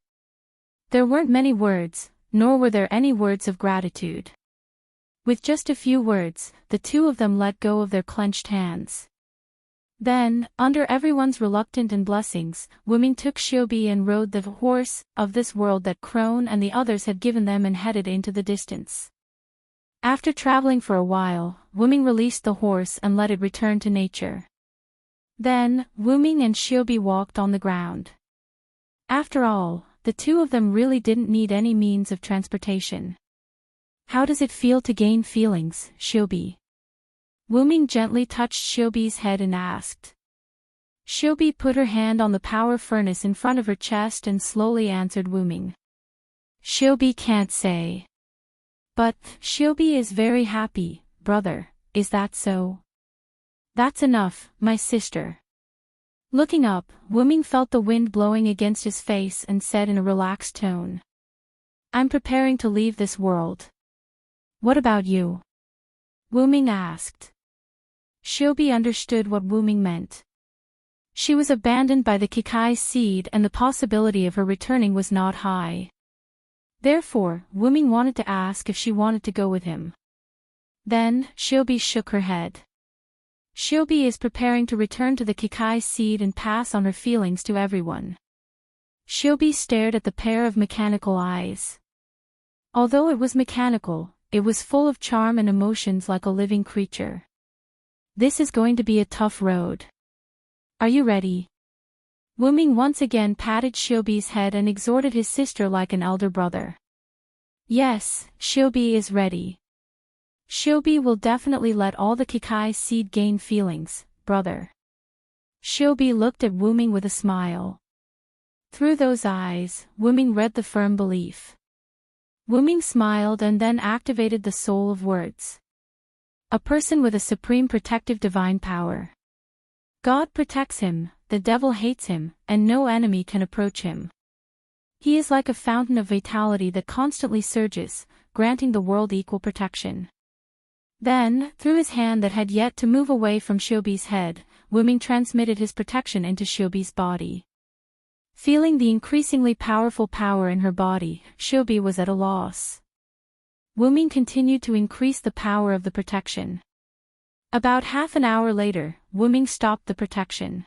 There weren't many words, nor were there any words of gratitude. With just a few words, the two of them let go of their clenched hands. Then, under everyone's reluctant and blessings, Wuming took Shiobi and rode the horse of this world that Crone and the others had given them and headed into the distance. After traveling for a while, Wuming released the horse and let it return to nature. Then, Wuming and Shiobi walked on the ground. After all, the two of them really didn't need any means of transportation. How does it feel to gain feelings, Shiobi? Wuming gently touched Shiobi's head and asked. Shiobi put her hand on the power furnace in front of her chest and slowly answered Wuming. Shiobi can't say. But, Shiobi is very happy, brother, is that so? That's enough, my sister. Looking up, Wuming felt the wind blowing against his face and said in a relaxed tone, "I'm preparing to leave this world. What about you?" Wuming asked. Shiobi understood what Wuming meant. She was abandoned by the Kikai seed and the possibility of her returning was not high. Therefore, Wuming wanted to ask if she wanted to go with him. Then, Shiobi shook her head. Shiobi is preparing to return to the Kikai seed and pass on her feelings to everyone. Shiobi stared at the pair of mechanical eyes. Although it was mechanical, it was full of charm and emotions like a living creature. This is going to be a tough road. Are you ready? Wuming once again patted Shiobi's head and exhorted his sister like an elder brother. Yes, Shiobi is ready. Shiobi will definitely let all the Kikai seed gain feelings, brother. Shiobi looked at Wuming with a smile. Through those eyes, Wuming read the firm belief. Wuming smiled and then activated the soul of words. A person with a supreme protective divine power. God protects him, the devil hates him, and no enemy can approach him. He is like a fountain of vitality that constantly surges, granting the world equal protection. Then, through his hand that had yet to move away from Shiobi's head, Wuming transmitted his protection into Shiobi's body. Feeling the increasingly powerful power in her body, Shiobi was at a loss. Wuming continued to increase the power of the protection. About half an hour later, Wuming stopped the protection.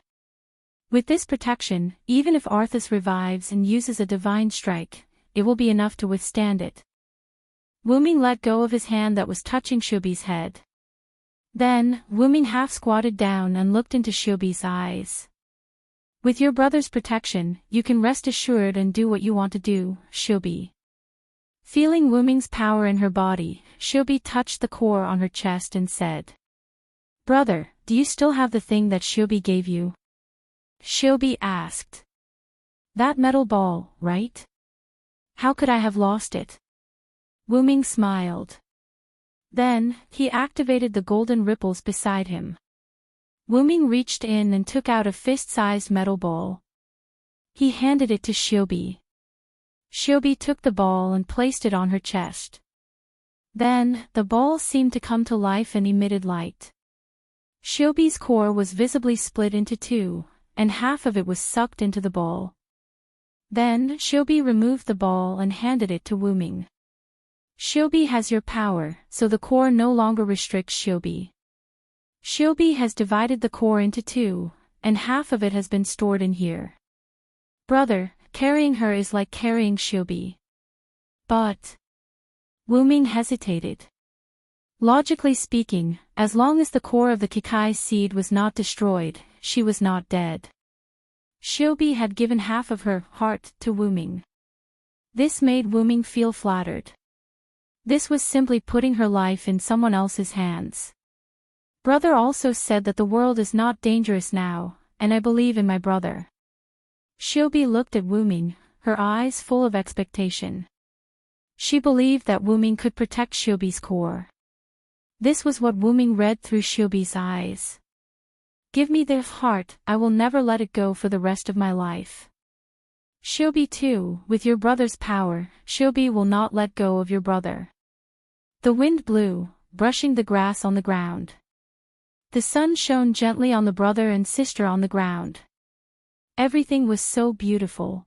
With this protection, even if Arthas revives and uses a divine strike, it will be enough to withstand it. Wuming let go of his hand that was touching Shiobi's head. Then, Wuming half squatted down and looked into Shiobi's eyes. With your brother's protection, you can rest assured and do what you want to do, Shiobi. Feeling Wuming's power in her body, Shiobi touched the core on her chest and said, "Brother, do you still have the thing that Shiobi gave you?" Shiobi asked. "That metal ball, right? How could I have lost it?" Wuming smiled. Then, he activated the golden ripples beside him. Wuming reached in and took out a fist-sized metal ball. He handed it to Shiobi. Shiobi took the ball and placed it on her chest. Then, the ball seemed to come to life and emitted light. Shiobi's core was visibly split into two, and half of it was sucked into the ball. Then, Shiobi removed the ball and handed it to Wuming. Shiobi has your power, so the core no longer restricts Shiobi. Shiobi has divided the core into two, and half of it has been stored in here. Brother, carrying her is like carrying Shiobi. But Wuming hesitated. Logically speaking, as long as the core of the Kikai seed was not destroyed, she was not dead. Shiobi had given half of her heart to Wuming. This made Wuming feel flattered. This was simply putting her life in someone else's hands. Brother also said that the world is not dangerous now, and I believe in my brother. Shiobi looked at Wuming, her eyes full of expectation. She believed that Wuming could protect Shiobi's core. This was what Wuming read through Shiobi's eyes. Give me their heart, I will never let it go for the rest of my life. Shiobi too, with your brother's power, Shiobi will not let go of your brother. The wind blew, brushing the grass on the ground. The sun shone gently on the brother and sister on the ground. Everything was so beautiful.